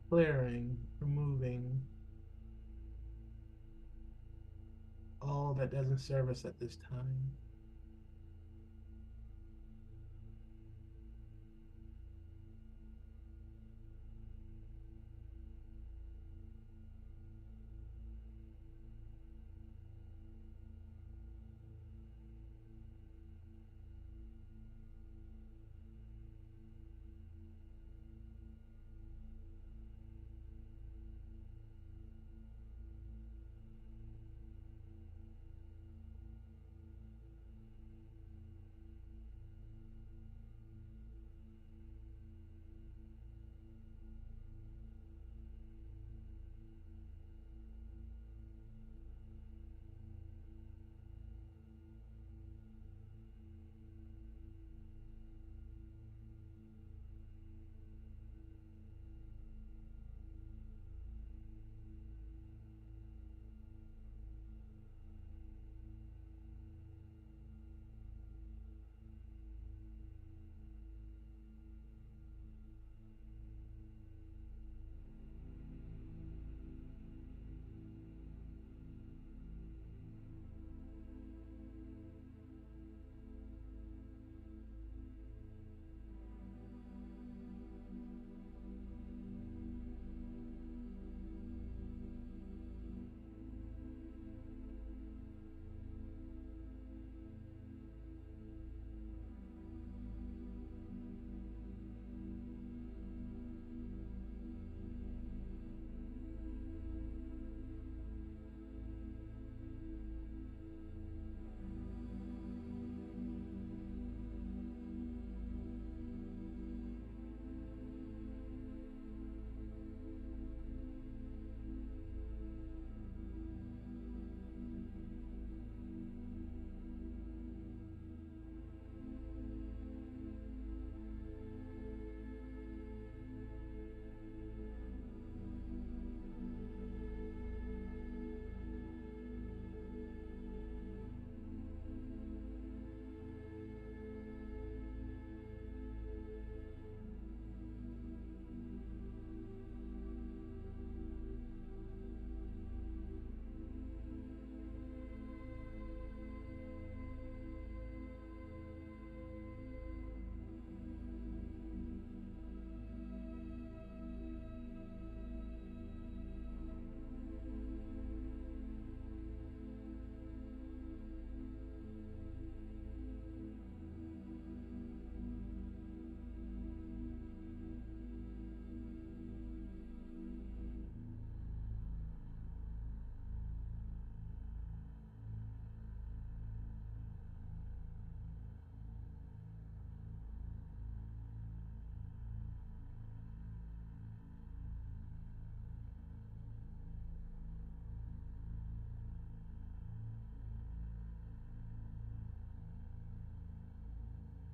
Clearing, removing all that doesn't serve us at this time.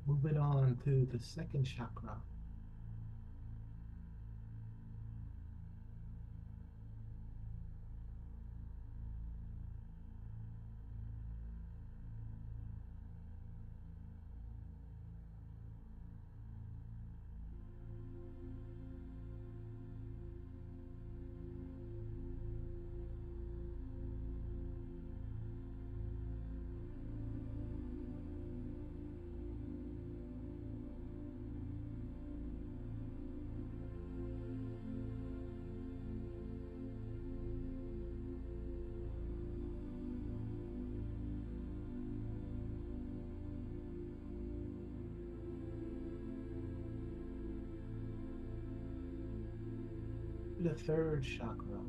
Moving on to the second chakra. The third chakra.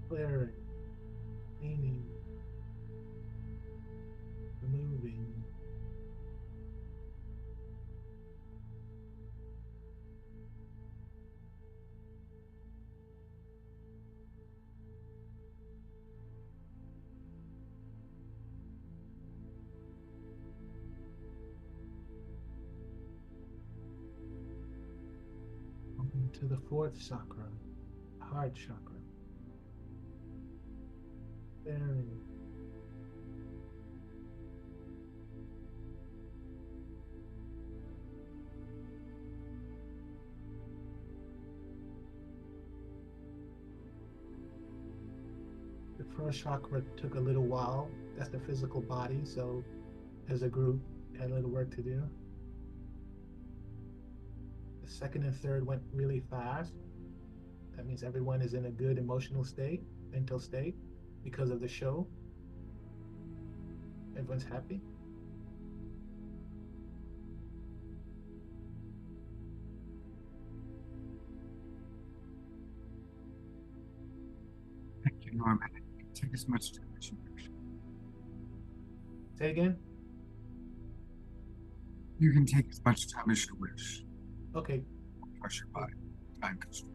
Clearing, cleaning, removing. To the fourth chakra, heart chakra. Clearing. The first chakra took a little while. That's the physical body. So as a group, had a little work to do. The second and third went really fast. That means everyone is in a good emotional state, mental state, because of the show. Everyone's happy. Thank you, Norman. Take as much time as you wish. Say again? You can take as much time as you wish. Okay. Pressure by time constraint.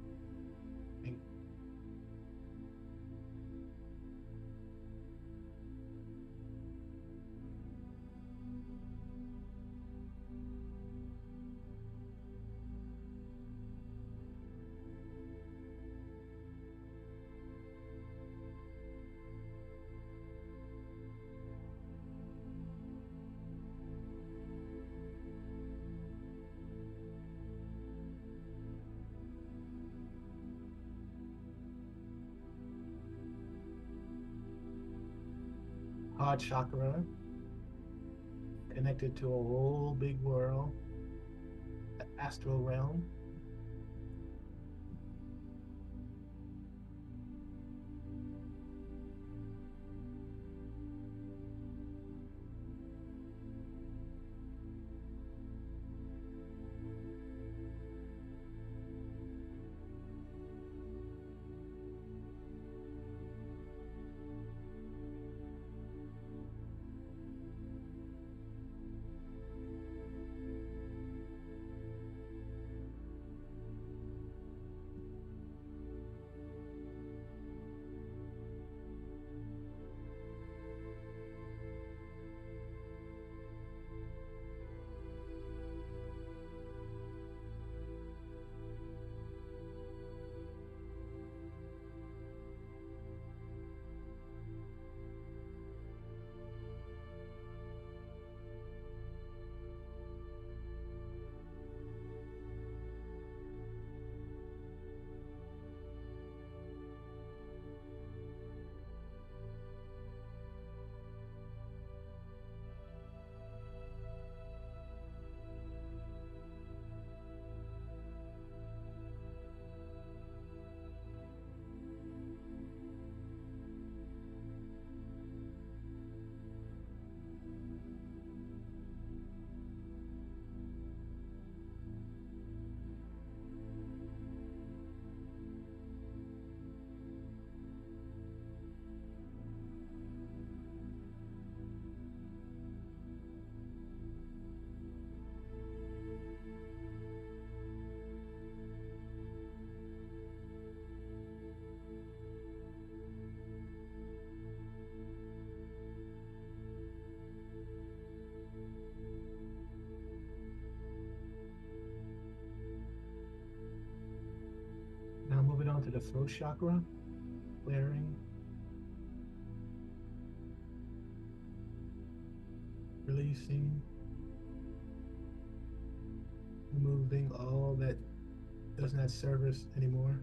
Heart chakra, connected to a whole big world, the astral realm. the throat chakra, clearing, releasing, removing all that does not serve us anymore.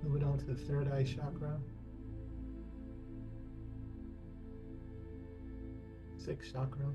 Moving on to the third eye chakra, sixth chakra,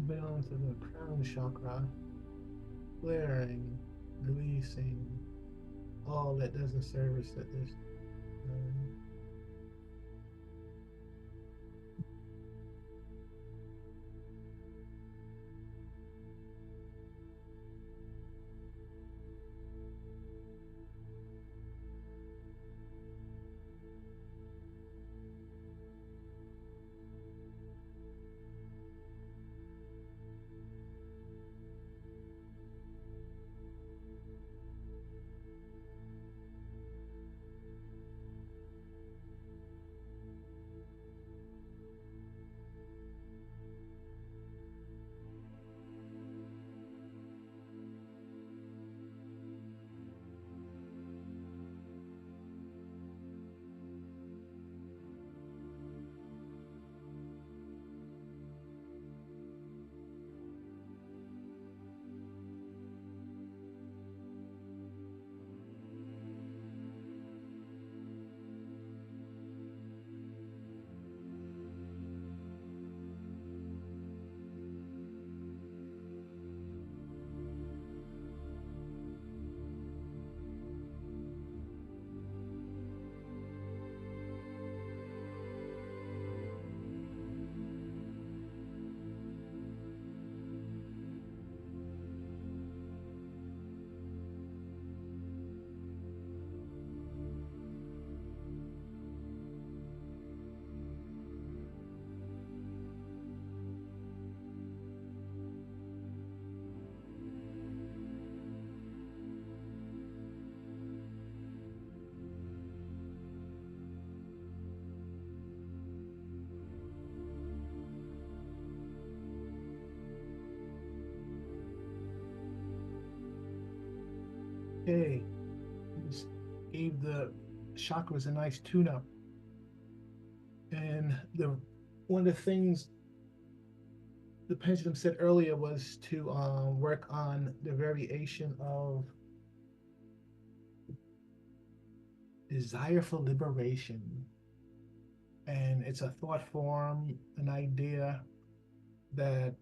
down to the crown chakra, clearing, releasing all that doesn't serve us at this time. Okay, just gave the chakras a nice tune-up. And one of the things the pendulum said earlier was to work on the variation of desire for liberation. And it's a thought form, an idea that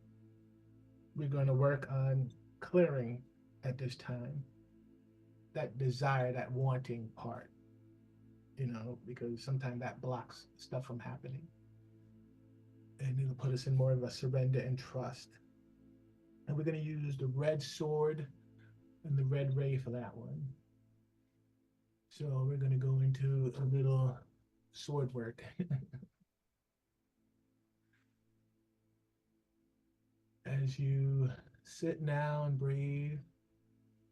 we're going to work on clearing at this time. That desire, that wanting part, because sometimes that blocks stuff from happening. And it'll put us in more of a surrender and trust. And we're going to use the red sword and the red ray for that one. So we're going to go into a little sword work. As you sit now and breathe,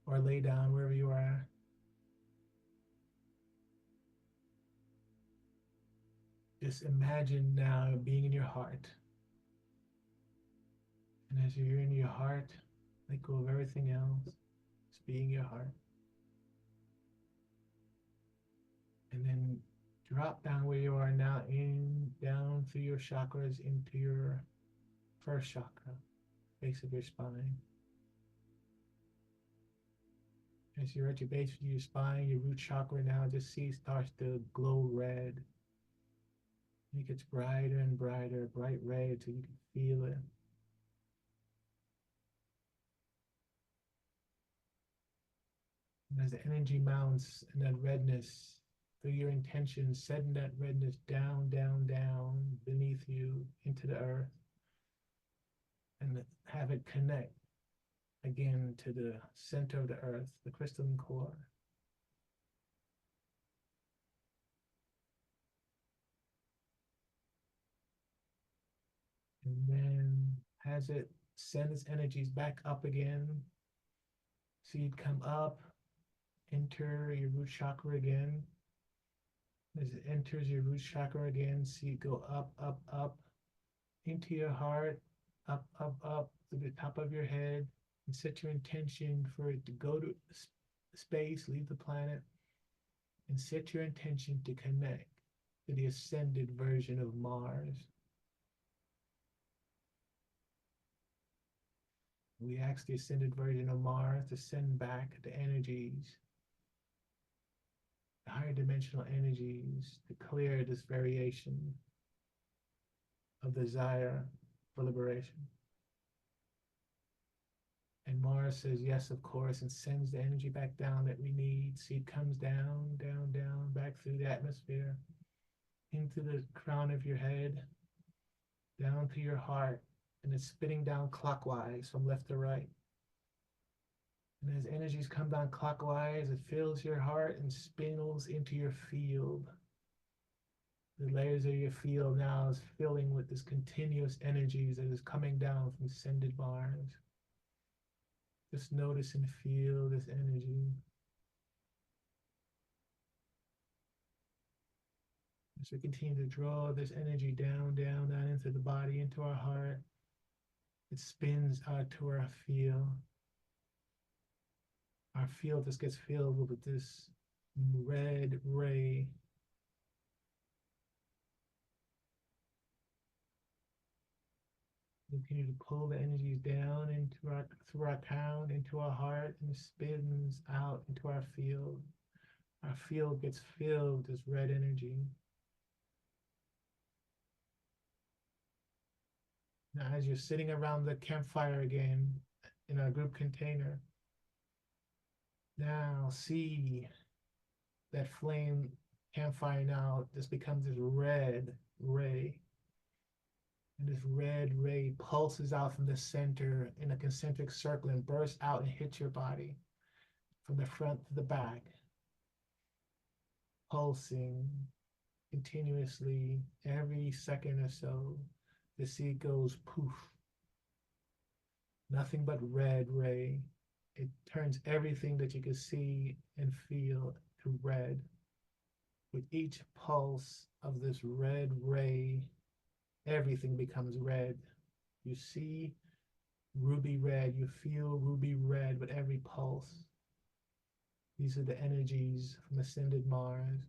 or lay down wherever you are, just imagine now being in your heart. And as you're in your heart, let go of everything else. Just being your heart. And then drop down where you are now, down through your chakras into your first chakra, base of your spine. As you're at your base of your spine, your root chakra now just starts to glow red. It gets brighter and brighter, bright red till you can feel it. And as the energy mounts and that redness, through your intention, sending that redness down, down, down beneath you into the earth, and have it connect again to the center of the earth, the crystalline core. And then as it sends its energies back up again, so you'd come up, enter your root chakra again. As it enters your root chakra again, see it go up, up, up into your heart, up, up, up to the top of your head, and set your intention for it to go to space, leave the planet, and set your intention to connect to the ascended version of Mars. We ask the ascended version of Mars to send back the energies, the higher dimensional energies, to clear this variation of desire for liberation. And Mars says, yes, of course, and sends the energy back down that we need. See, it comes down, down, down, back through the atmosphere, into the crown of your head, down to your heart, and it's spinning down clockwise from left to right. And as energies come down clockwise, it fills your heart and spins into your field. The layers of your field now is filling with this continuous energies that is coming down from ascended Mars. Just notice and feel this energy. As we continue to draw this energy down, down, down into the body, into our heart, it spins out to our field. Our field just gets filled with this red ray. We continue to pull the energies down into our through our crown, into our heart, and it spins out into our field. Our field gets filled with this red energy. Now, as you're sitting around the campfire again in our group container, now see that flame campfire now just becomes this red ray. And this red ray pulses out from the center in a concentric circle and bursts out and hits your body from the front to the back, pulsing continuously every second or so. The seed goes poof. Nothing but red ray. It turns everything that you can see and feel to red. With each pulse of this red ray, everything becomes red. You see ruby red, you feel ruby red with every pulse. These are the energies from ascended Mars.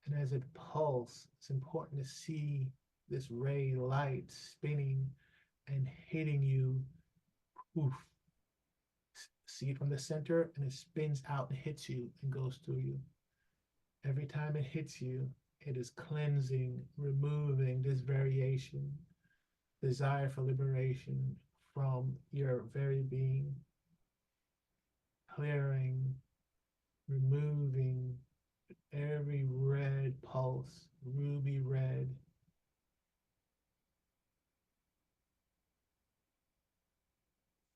And as it pulses, it's important to see this ray light spinning and hitting you. Poof. See it from the center, and it spins out and hits you and goes through you. Every time it hits you, it is cleansing, removing this variation, desire for liberation from your very being, clearing, removing every red pulse, ruby red.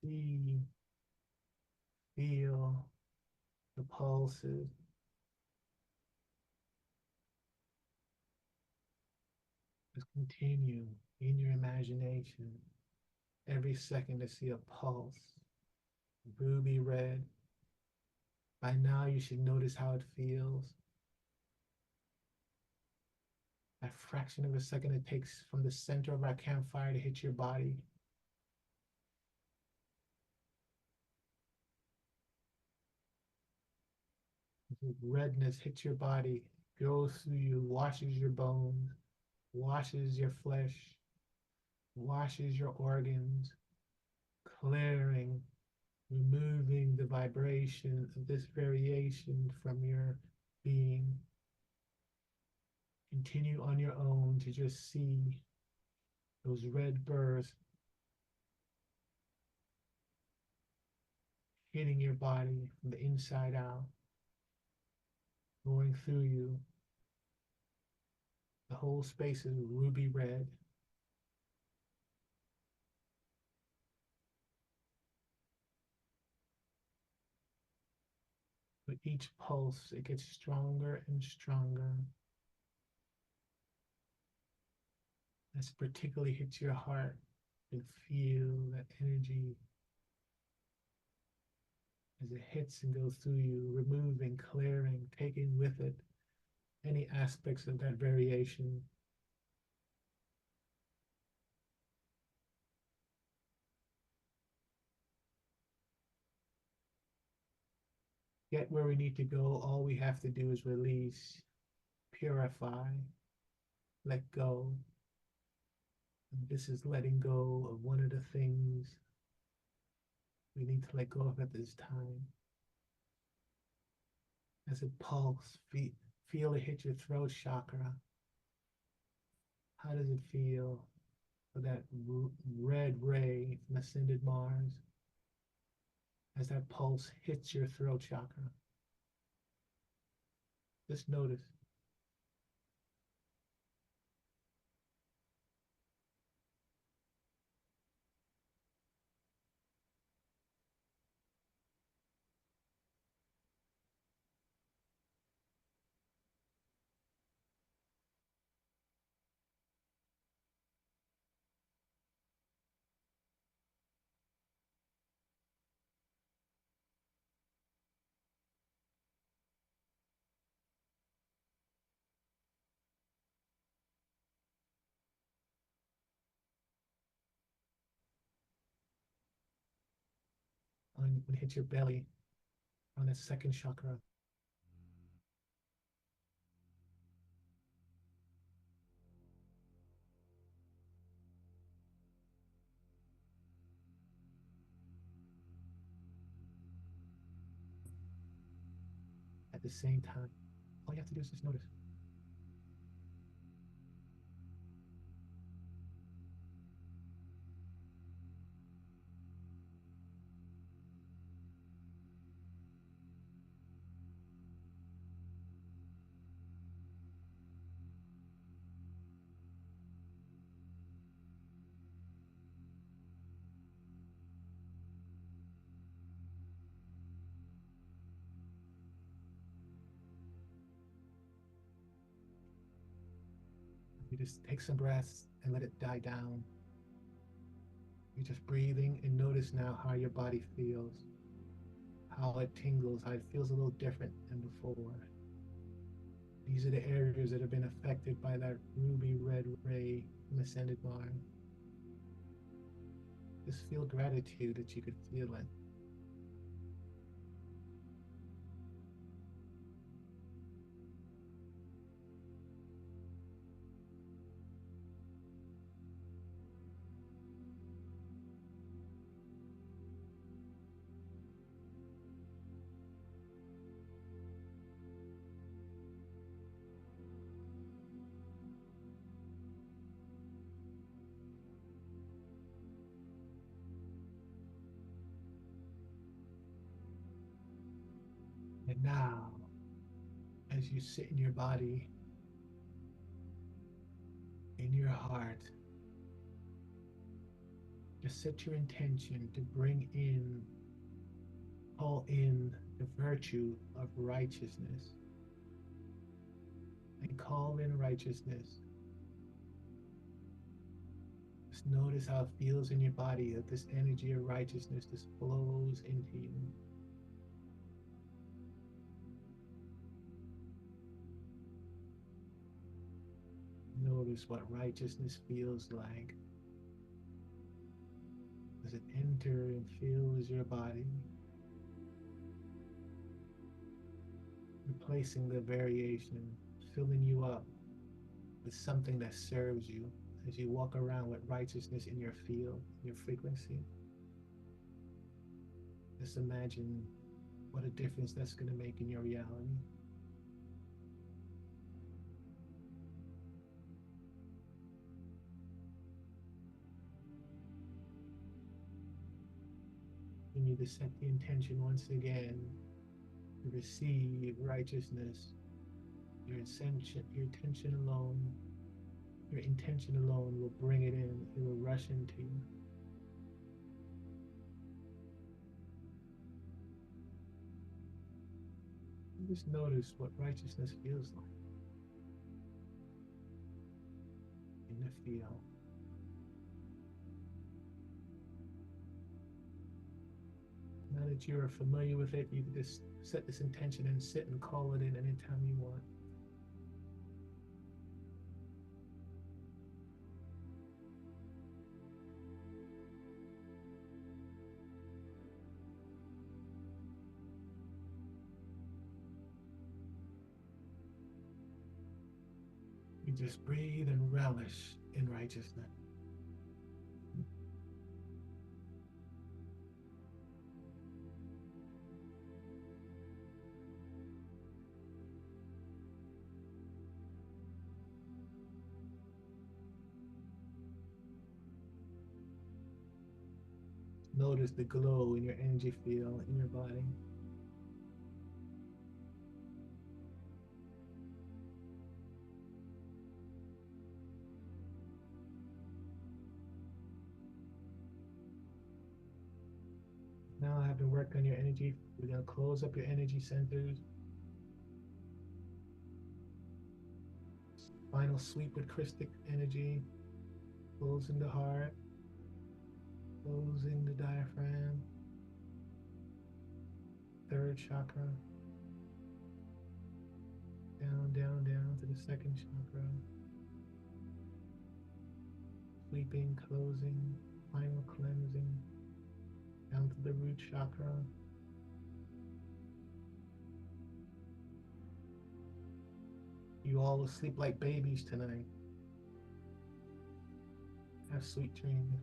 See, feel the pulses. Just continue in your imagination every second to see a pulse, ruby red. By now you should notice how it feels. That fraction of a second it takes from the center of our campfire to hit your body. The redness hits your body, goes through you, washes your bones, washes your flesh, washes your organs, clearing, removing the vibration of this variation from your being. Continue on your own to just see those red bursts hitting your body from the inside out, going through you. The whole space is ruby red. With each pulse, it gets stronger and stronger. This particularly hits your heart, and feel that energy as it hits and goes through you, removing, clearing, taking with it any aspects of that variation. Get where we need to go. All we have to do is release, purify, let go. And this is letting go of one of the things we need to let go of at this time. As it pulses, feel it hit your throat chakra. How does it feel for that red ray from ascended Mars as that pulse hits your throat chakra. Just notice. When it hits your belly, on that second chakra. At the same time, all you have to do is just notice. You just take some breaths and let it die down. You're just breathing and notice now how your body feels, how it tingles, how it feels a little different than before. These are the areas that have been affected by that ruby red ray from Ascended Mind. Just feel gratitude that you could feel it. And now, as you sit in your body, in your heart, just set your intention to bring in, pull in the virtue of righteousness. And call in righteousness. Just notice how it feels in your body, that this energy of righteousness just flows into you. Notice what righteousness feels like as it enters and fills your body, replacing the variation, filling you up with something that serves you as you walk around with righteousness in your field, your frequency. Just imagine what a difference that's going to make in your reality. You need to set the intention once again to receive righteousness. Your intention alone will bring it in. It will rush into you. And just notice what righteousness feels like in the field. Now that you're familiar with it, you can just set this intention and sit and call it in anytime you want. You just breathe and relish in righteousness. Notice the glow in your energy field in your body. Now having worked on your energy, we're going to close up your energy centers. Final sweep with Christic energy. Closing the heart. Closing the diaphragm. Third chakra. Down, down, down to the second chakra. Sweeping, closing, final cleansing. Down to the root chakra. You all will sleep like babies tonight. Have sweet dreams.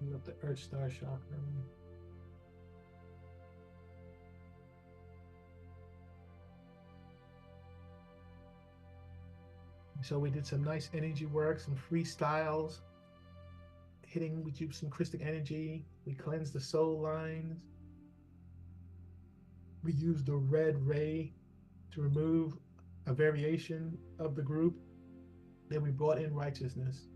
Open up the Earth Star chakra. So we did some nice energy work, some freestyles, hitting with you some Christic energy. We cleansed the soul lines. We used the red ray to remove a variation of the group. Then we brought in righteousness.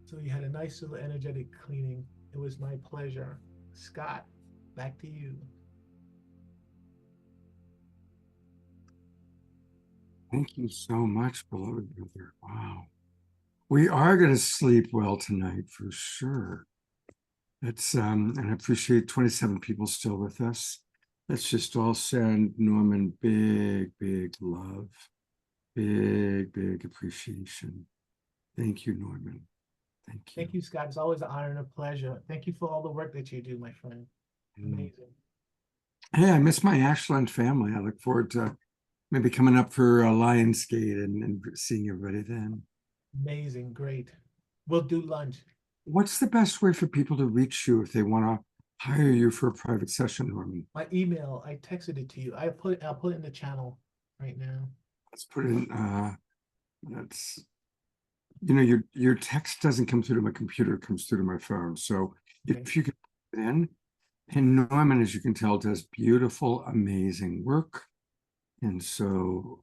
So you had a nice little energetic cleaning. It was my pleasure. Scott, back to you. Thank you so much, beloved brother. Wow. We are going to sleep well tonight for sure. It's and I appreciate 27 people still with us. Let's just all send Norman big, big love. Big, big appreciation. Thank you, Norman. Thank you. Thank you, Scott. It's always an honor and a pleasure. Thank you for all the work that you do, my friend. Amazing. Hey, I miss my Ashland family. I look forward to maybe coming up for a Lionsgate and seeing everybody then. Amazing. Great. We'll do lunch. What's the best way for people to reach you if they want to hire you for a private session, Norman? My email, I texted it to you. I'll put it in the channel right now. Let's put in that's your text doesn't come through to my computer, it comes through to my phone. So if you can put it in, and Norman, as you can tell, does beautiful, amazing work. And so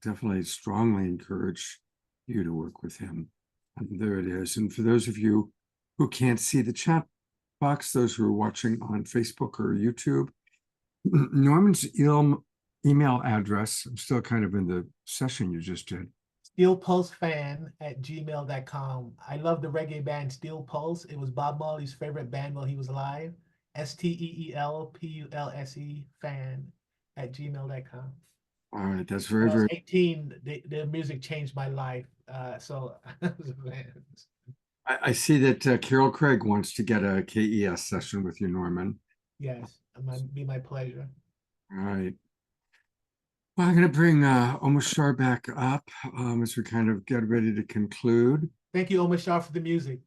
definitely strongly encourage you to work with him. And there it is. And for those of you who can't see the chat box, those who are watching on Facebook or YouTube, Norman's email address, I'm still kind of in the session you just did. steelpulsefan@gmail.com. I love the reggae band Steel Pulse. It was Bob Marley's favorite band while he was alive. STEELPULSE fan@gmail.com. All right, that's When very, I was very 18, the music changed my life. So I was a fan. I see that Carol Craig wants to get a K.E.S. session with you, Norman. Yes, it might be my pleasure. All right. Well, I'm going to bring Omashar back up as we kind of get ready to conclude. Thank you, Omashar, for the music.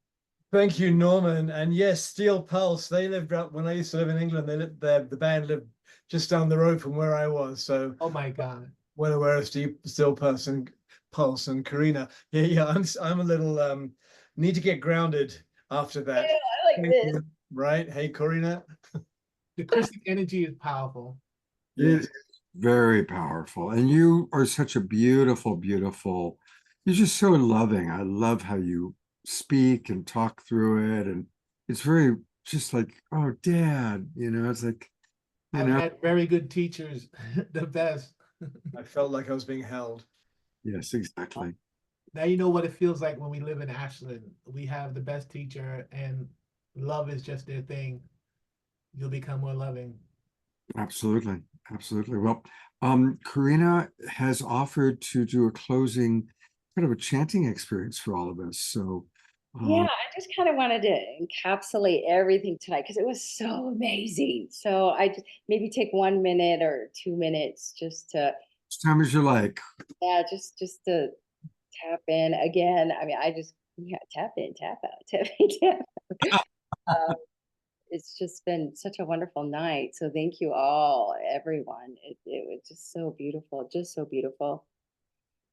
Thank you, Norman. And yes, Steel Pulse, they lived up when I used to live in England. They lived there, the band lived just down the road from where I was. So oh my God. Well aware of Steel Pulse and Corina. Yeah, I'm a little need to get grounded after that. Yeah, I like this. Right? Hey, Corina. The Christic energy is powerful. It is very powerful. And you are such a beautiful, beautiful, you're just so loving. I love how you speak and talk through it. And it's very just like, oh, Dad, it's like, I've had very good teachers, the best. I felt like I was being held. Yes, exactly. Now you know what it feels like when we live in Ashland. We have the best teacher and love is just their thing. You'll become more loving. Absolutely. Absolutely. Well, Corina has offered to do a closing kind of a chanting experience for all of us. So yeah, I just kind of wanted to encapsulate everything tonight because it was so amazing. So I just maybe take 1 minute or 2 minutes just to as time as you like. yeah, just to tap in again. I mean, I just, yeah, tap in, tap out, tap in, tap out. It's just been such a wonderful night. So thank you all, everyone. It was just so beautiful, just so beautiful.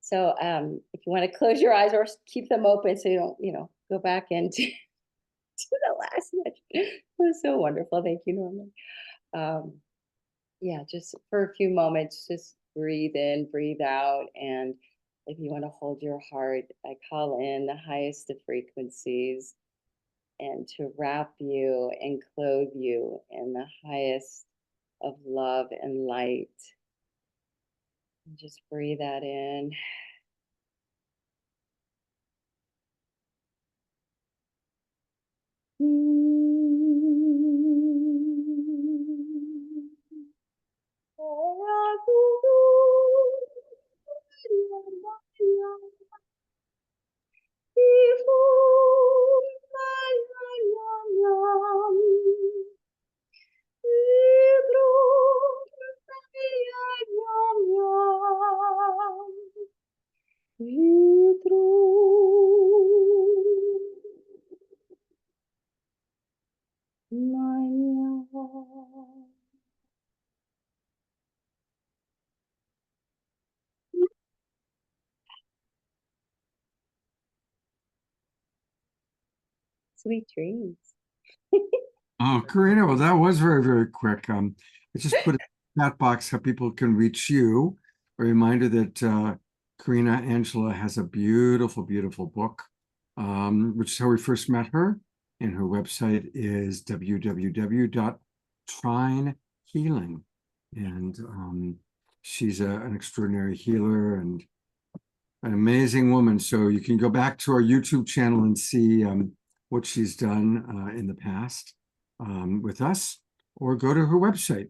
So if you want to close your eyes or keep them open so you don't, go back into to the last night. It was so wonderful. Thank you, Norman. Yeah, just for a few moments, just breathe in, breathe out. And if you want to hold your heart, I call in the highest of frequencies and to wrap you and clothe you in the highest of love and light. And just breathe that in. Sweet dreams. Oh, Corina, well, that was very, very quick. I just put in the chat box how people can reach you. A reminder that Corina Angela has a beautiful, beautiful book, which is how we first met her. And her website is www.trinehealing. And she's an extraordinary healer and an amazing woman. So you can go back to our YouTube channel and see what she's done in the past with us, or go to her website,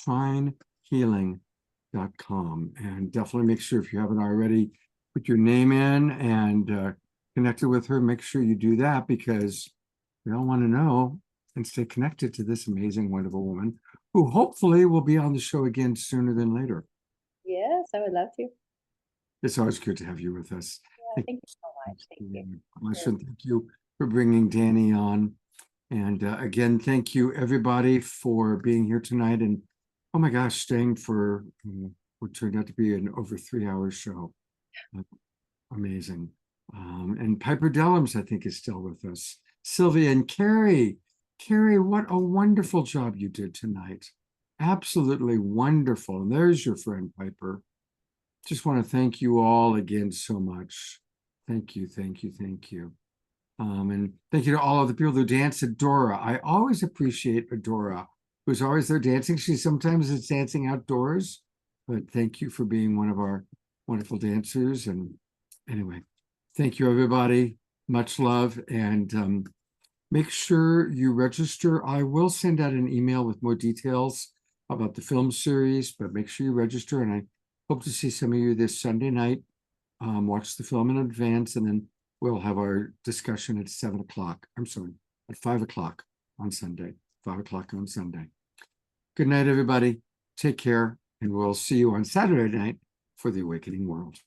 trinehealing.com. And definitely make sure, if you haven't already, put your name in and connected with her. Make sure you do that, because we all want to know and stay connected to this amazing, wonderful woman who hopefully will be on the show again sooner than later. Yes, I would love to. It's always good to have you with us. Yeah, thank you so much. Thank you. Thank you for bringing Dani on. And again, thank you everybody for being here tonight. And oh my gosh, staying for what turned out to be an over 3-hour show. Amazing. And Piper Dellums, I think, is still with us. Sylvia and Kerry. Kerry, what a wonderful job you did tonight. Absolutely wonderful. And there's your friend, Piper. Just want to thank you all again so much. Thank you, thank you, thank you. And thank you to all of the people who dance. Adora. I always appreciate Adora, who's always there dancing. She sometimes is dancing outdoors, but thank you for being one of our wonderful dancers. And anyway, thank you, everybody. Much love. And make sure you register. I will send out an email with more details about the film series, but make sure you register. And I hope to see some of you this Sunday night. Watch the film in advance, and then we'll have our discussion at 7 o'clock. I'm sorry, at 5 o'clock on Sunday. 5 o'clock on Sunday. Good night, everybody. Take care, and we'll see you on Saturday night for The Awakening World.